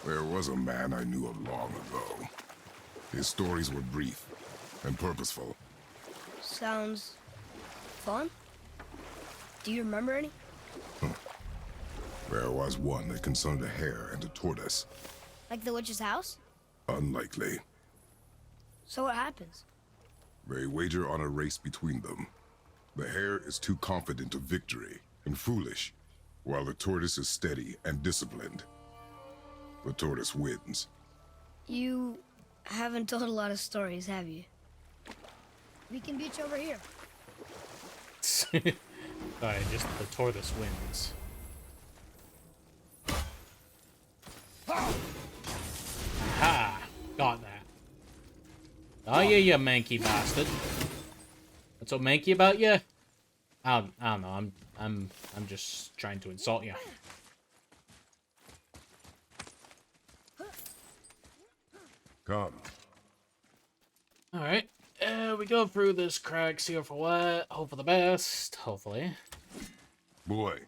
There was a man I knew of long ago. His stories were brief and purposeful. Sounds fun. Do you remember any? There was one that concerned a hare and a tortoise. Like the witch's house? Unlikely. So what happens? They wager on a race between them. The hare is too confident of victory and foolish, while the tortoise is steady and disciplined. The tortoise wins. You haven't told a lot of stories, have you? We can beach over here. Alright, just the tortoise wins. Aha! Got that. Oh yeah, you manky bastard. What's so manky about you? I don't know. I'm just trying to insult you. Come. Alright. We go through this crack, see for what. Hope for the best, hopefully. Boy.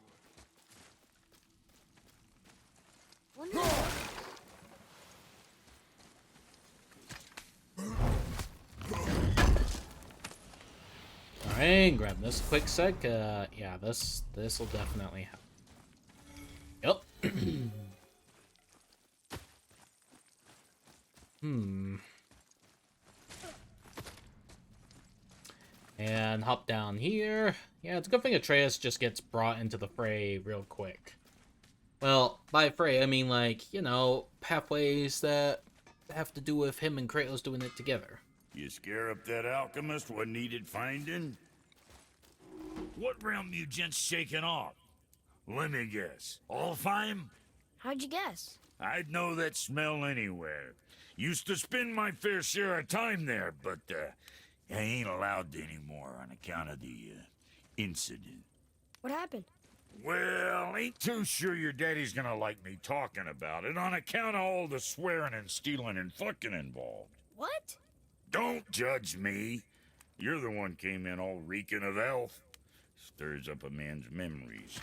Alright, grab this quick sec. Yeah, this will definitely help. Yep. And hop down here. Yeah, it's a good thing Atreus just gets brought into the fray real quick. Well, by fray, I mean, like, you know, pathways that have to do with him and Kratos doing it together. You scare up that alchemist what needed finding? What realm you gents shaking off? Let me guess. Alfheim? How'd you guess? I'd know that smell anywhere. Used to spend my fair share of time there, but, I ain't allowed to anymore on account of the, incident. What happened? Well, ain't too sure your daddy's gonna like me talking about it on account of all the swearing and stealing and fucking involved. What? Don't judge me. You're the one came in all reeking of elf. Stirs up a man's memories.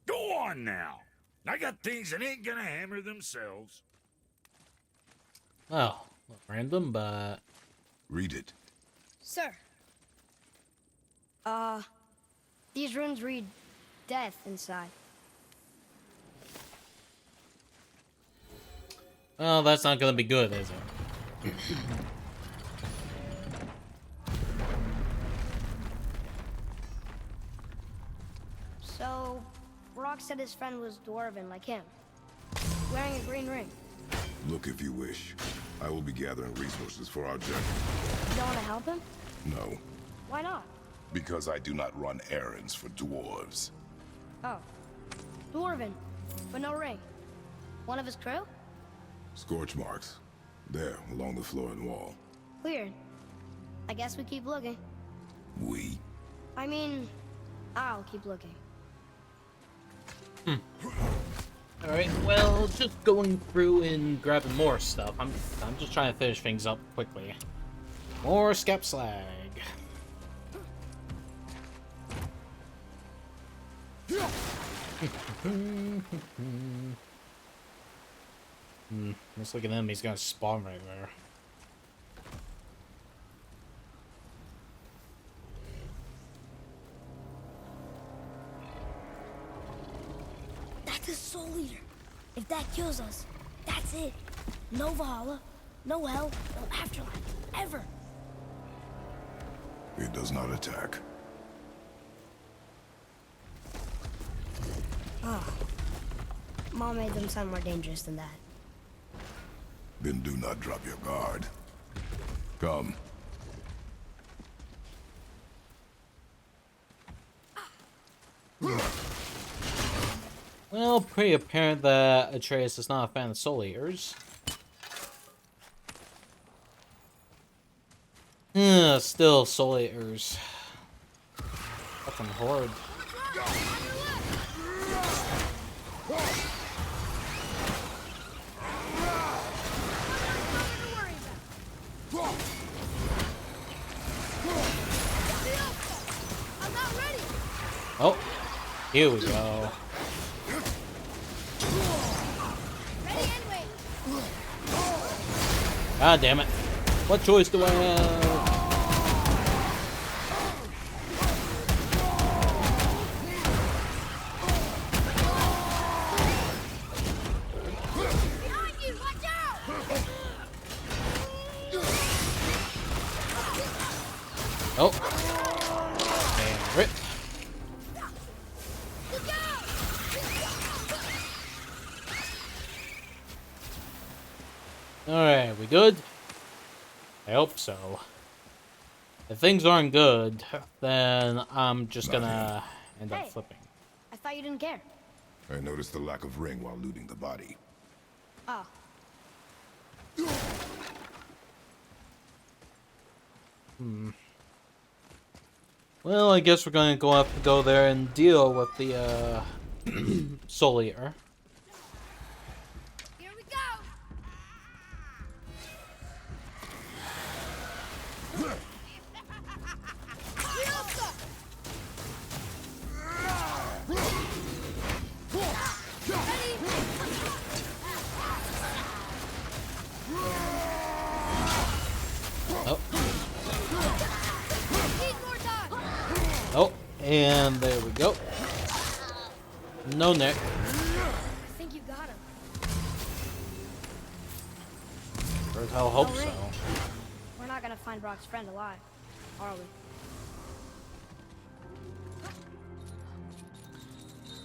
Go on now. I got things that ain't gonna hammer themselves. Well, random, but... Read it. Sir. These runes read death inside. Well, that's not gonna be good, is it? So, Brock said his friend was dwarven like him, wearing a green ring. Look if you wish. I will be gathering resources for our journey. You don't want to help him? No, Why not? because I do not run errands for dwarves. Oh. Dwarven, but no ring. One of his crew? Scorch marks. There, along the floor and wall. Weird. I guess we keep looking. We? I mean, I'll keep looking. Alright, well, just going through and grabbing more stuff. I'm just trying to finish things up quickly. More scap slag. Let's look at him, he's gonna spawn right there. That's a soul eater. If that kills us, that's it. No Valhalla, no hell, no afterlife, ever. It does not attack. Oh. Mom made them sound more dangerous than that. Then do not drop your guard. Come. Well, pretty apparent that Atreus is not a fan of Soul Eaters. Still Soul Eaters. Fucking horde. Oh, here we go. God damn it. What choice do I have? Oh. And rip. Alright, we good? I hope so. If things aren't good, then I'm just gonna end up flipping. I thought you didn't care. I noticed the lack of ring while looting the body. Oh. Well, I guess we're gonna have to go there and deal with the Soul Eater. Here we go. Oh. Oh, and there we go. No neck. I think you got him. Or I'll hope No so. ring. We're not gonna find Brock's friend alive, are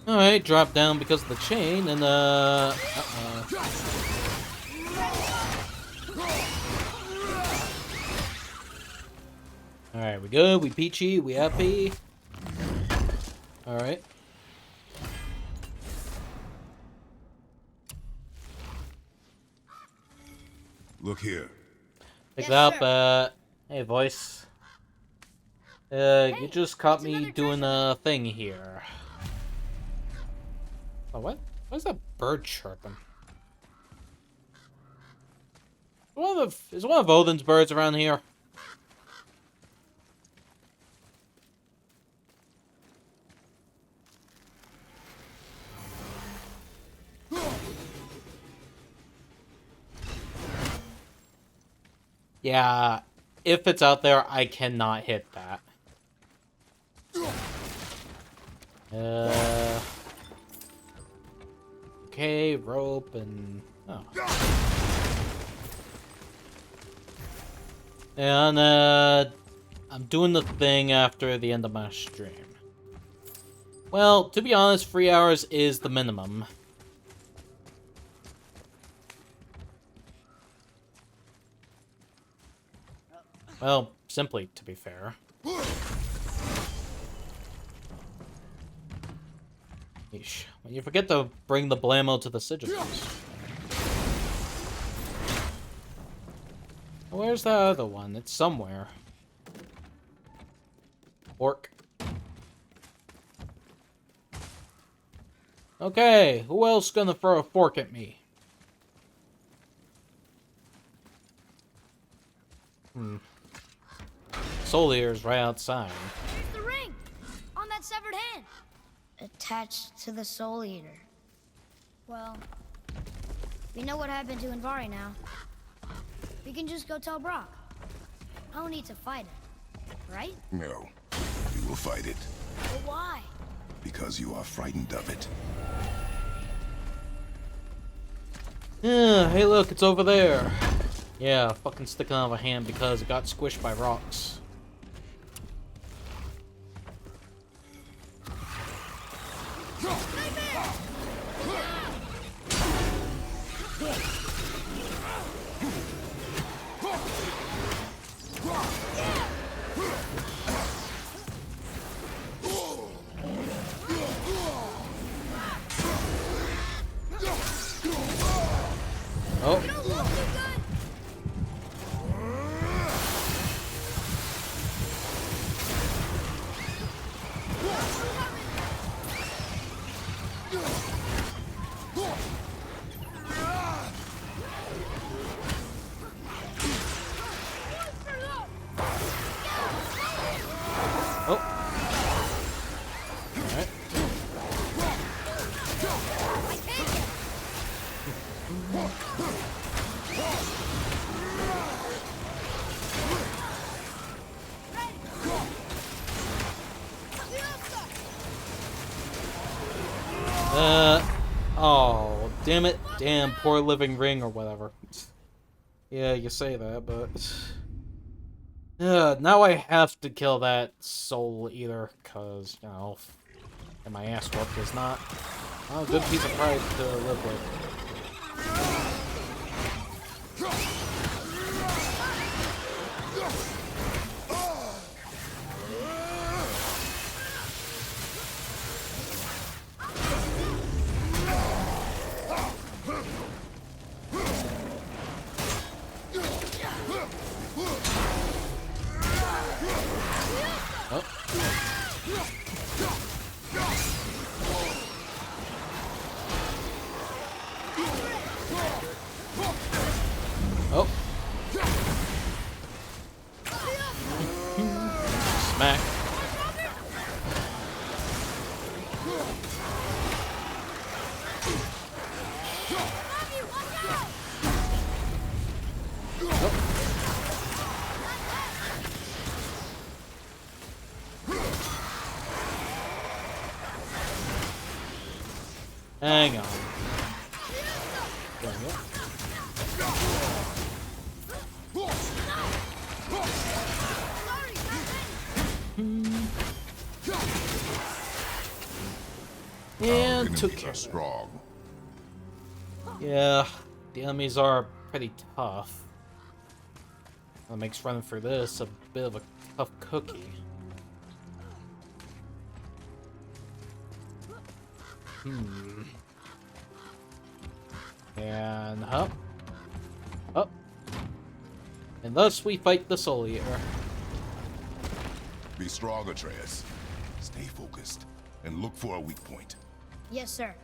we? Alright, drop down because of the chain, and Alright, we good, we peachy, we happy. Alright. Look here. Pick Yes, it up, sir. hey voice. You just caught me doing a thing here. Oh, what? What's that bird chirping? Is one of Odin's birds around here? Yeah, if it's out there, I cannot hit that. Okay, rope and... oh. And, I'm doing the thing after the end of my stream. Well, to be honest, 3 hours is the minimum. Well, simply, to be fair. Yeesh. When you forget to bring the blammo to the sigils. Where's the other one? It's somewhere. Orc. Okay, who else gonna throw a fork at me? Soul Eater's right outside. Here's the ring! On that severed hand! Attached to the Soul Eater. Well, we know what happened to Invari now. We can just go tell Brock. No need to fight it, right? No, we will fight it. But why? Because you are frightened of it. Yeah, hey look, it's over there. Yeah, fucking sticking out of a hand because it got squished by rocks. Oh. Alright. Oh, damn it. Damn, poor living ring or whatever. Yeah, you say that, but... now I have to kill that Soul Eater, because, you know, and my ass whooped is not a good piece of pride to live with. Oh. Smack. Hang on. There we go. And took care. Strong. Yeah, the enemies are pretty tough. That makes running through this a bit of a tough cookie. And up. Up. And thus we fight the Soul Eater. Be strong, Atreus. Stay focused and look for a weak point. Yes, sir.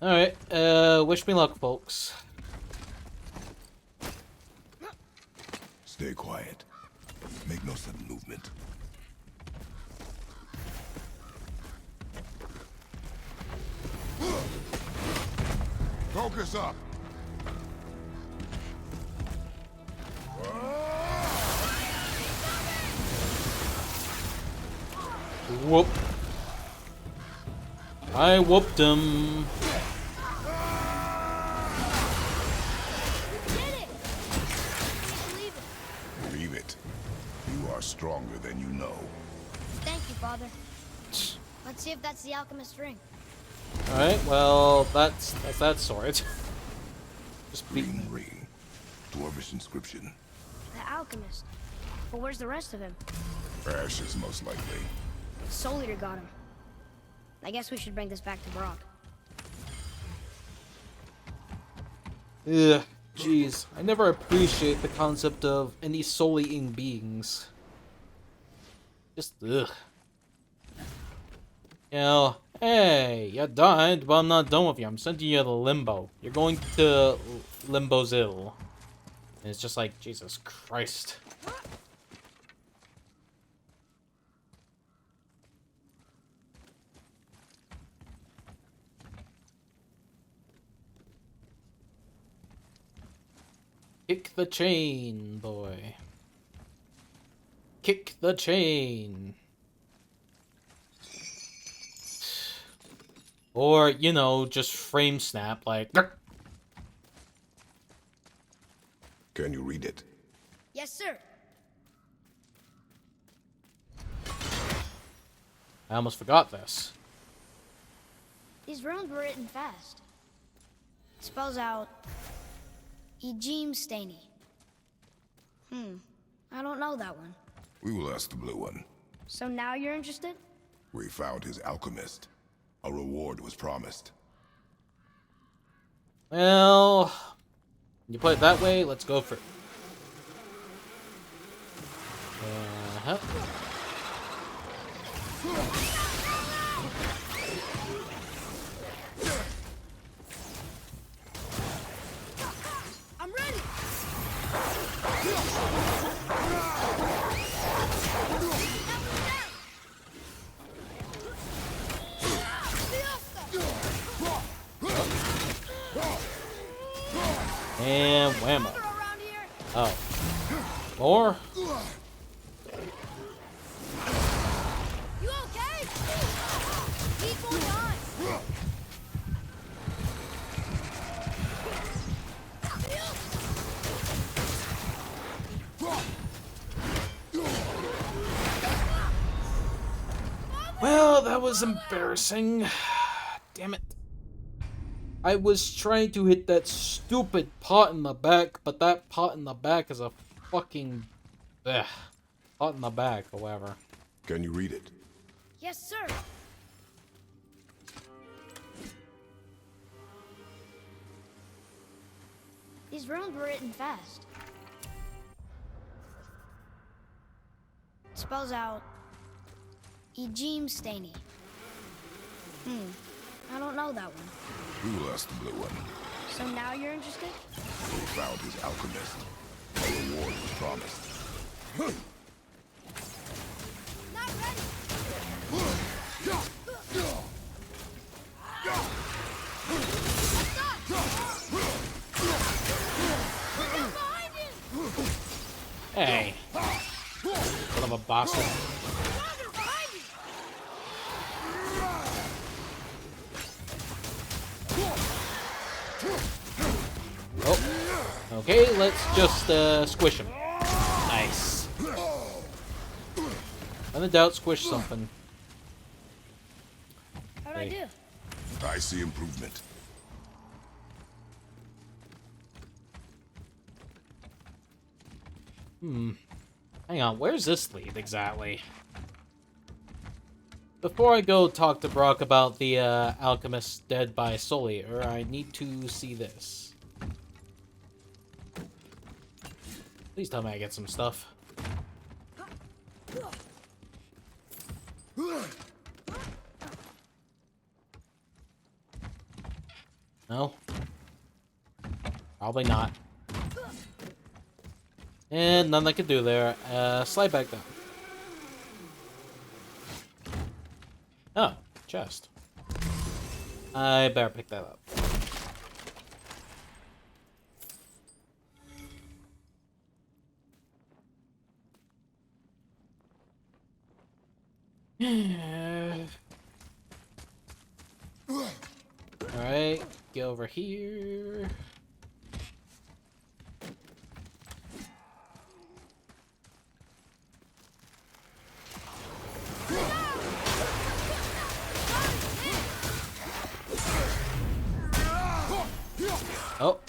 Alright, wish me luck, folks. Stay quiet. Make no sudden movement. Focus up! Whoop. I whooped him. Believe it. You are stronger than you know. Thank you, Father. Let's see if that's the alchemist's ring. Alright, well, that's that sword. Just be Green ring. Dwarvish inscription. The alchemist. But where's the rest of him? Ashes, most likely. Soul Eater got him. I guess we should bring this back to Brock. Ugh, jeez. I never appreciate the concept of any soul-eating beings. Just, ugh. You know, hey, you died, but I'm not done with you. I'm sending you to Limbo. You're going to Limbo's Ill. And it's just like, Jesus Christ. Kick the chain, boy. Kick the chain. Or, you know, just frame snap, like... Can you read it? Yes, sir. I almost forgot this. These runes were written fast. It spells out... Ejim Staney. I don't know that one. We will ask the blue one. So now you're interested? We found his alchemist. A reward was promised. Well... You put it that way, let's go for it. Uh-huh. I'm ready. And whammo. Oh. More? You okay? Keep going on. Well, that was embarrassing. Damn it. I was trying to hit that stupid pot in the back, but that pot in the back is a fucking... Ugh. Pot in the back, or whatever. Can you read it? Yes, sir. These runes were written fast. It spells out... Ejim Staney. I don't know that one. We will ask the blue one. So now you're interested? We found his alchemist. A reward was promised. Not ready. Hey. Son of a bastard. Oh. Okay, let's just squish him. Nice. When in doubt, squish something. How'd I do? I see improvement. Hang on, where's this lead exactly? Before I go talk to Brock about the alchemist dead by Soul Eater, I need to see this. Please tell me I get some stuff. No? Probably not. And nothing I can do there. Slide back down. Oh, chest. I better pick that up. Alright, get over here. Oh.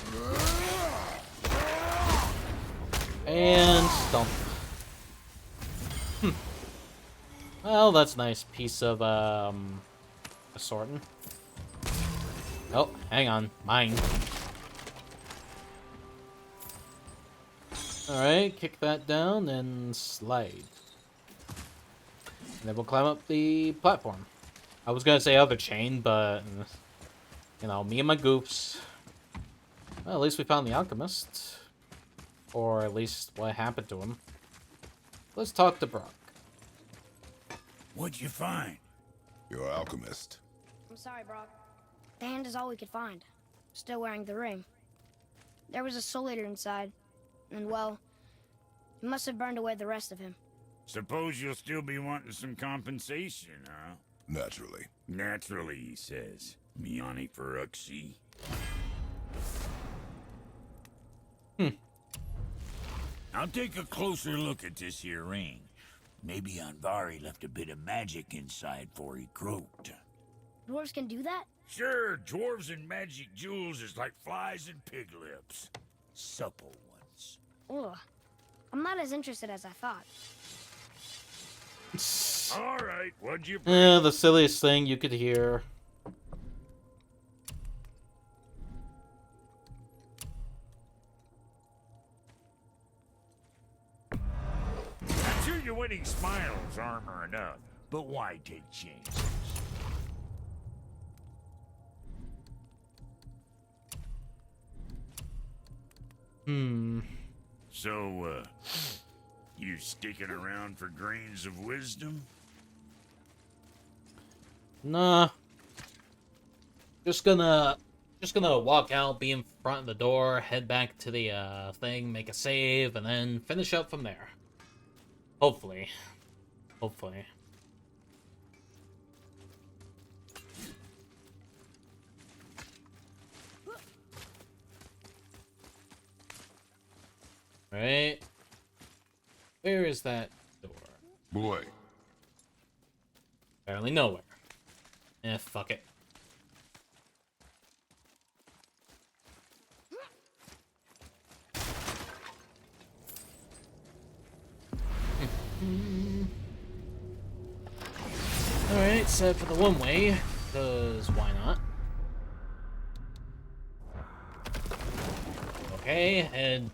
And stomp. Well, that's a nice piece of, assorting. Oh, hang on. Mine. Alright, kick that down and slide. And then we'll climb up the platform. I was gonna say other chain, but, you know, me and my goofs. Well, at least we found the alchemist. Or at least what happened to him. Let's talk to Brok. What'd you find? Your alchemist. I'm sorry, Brock. The hand is all we could find. Still wearing the ring. There was a soul eater inside. And, well, it must have burned away the rest of him. Suppose you'll still be wanting some compensation, huh? Naturally. Naturally, he says. Miani Feruxi. I'll take a closer look at this here ring. Maybe Andvari left a bit of magic inside before he croaked. Dwarves can do that? Sure, dwarves and magic jewels is like flies and pig lips. Supple ones. Ugh. I'm not as interested as I thought. All right, what'd you... The silliest thing you could hear. I'm sure your winning smiles armor enough, but why take chances? So, you sticking around for grains of wisdom? Nah. Just gonna walk out, be in front of the door, head back to the thing, make a save, and then finish up from there. Hopefully. Hopefully. Right. Where is that door? Boy. Apparently nowhere. Fuck it. Alright, set for the one way, because why not? Okay, and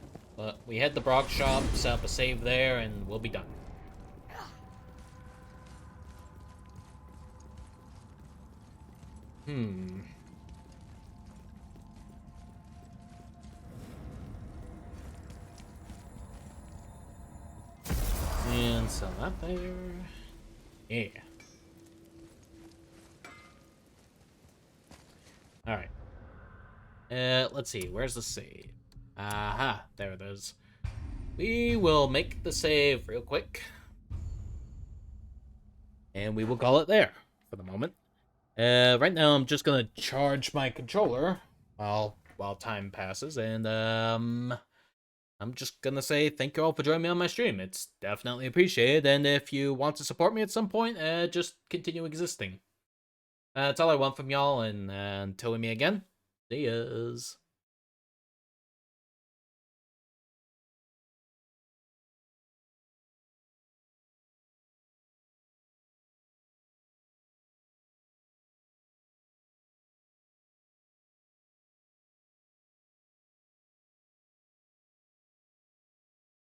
we head to Brok shop, set up a save there, and we'll be done. And sell that there. Yeah. Alright. Let's see, where's the save? Aha, there it is. We will make the save real quick. And we will call it there for the moment. Right now I'm just gonna charge my controller while time passes, and I'm just gonna say thank you all for joining me on my stream. It's definitely appreciated, and if you want to support me at some point, just continue existing. That's all I want from y'all, and until we meet again, see yas.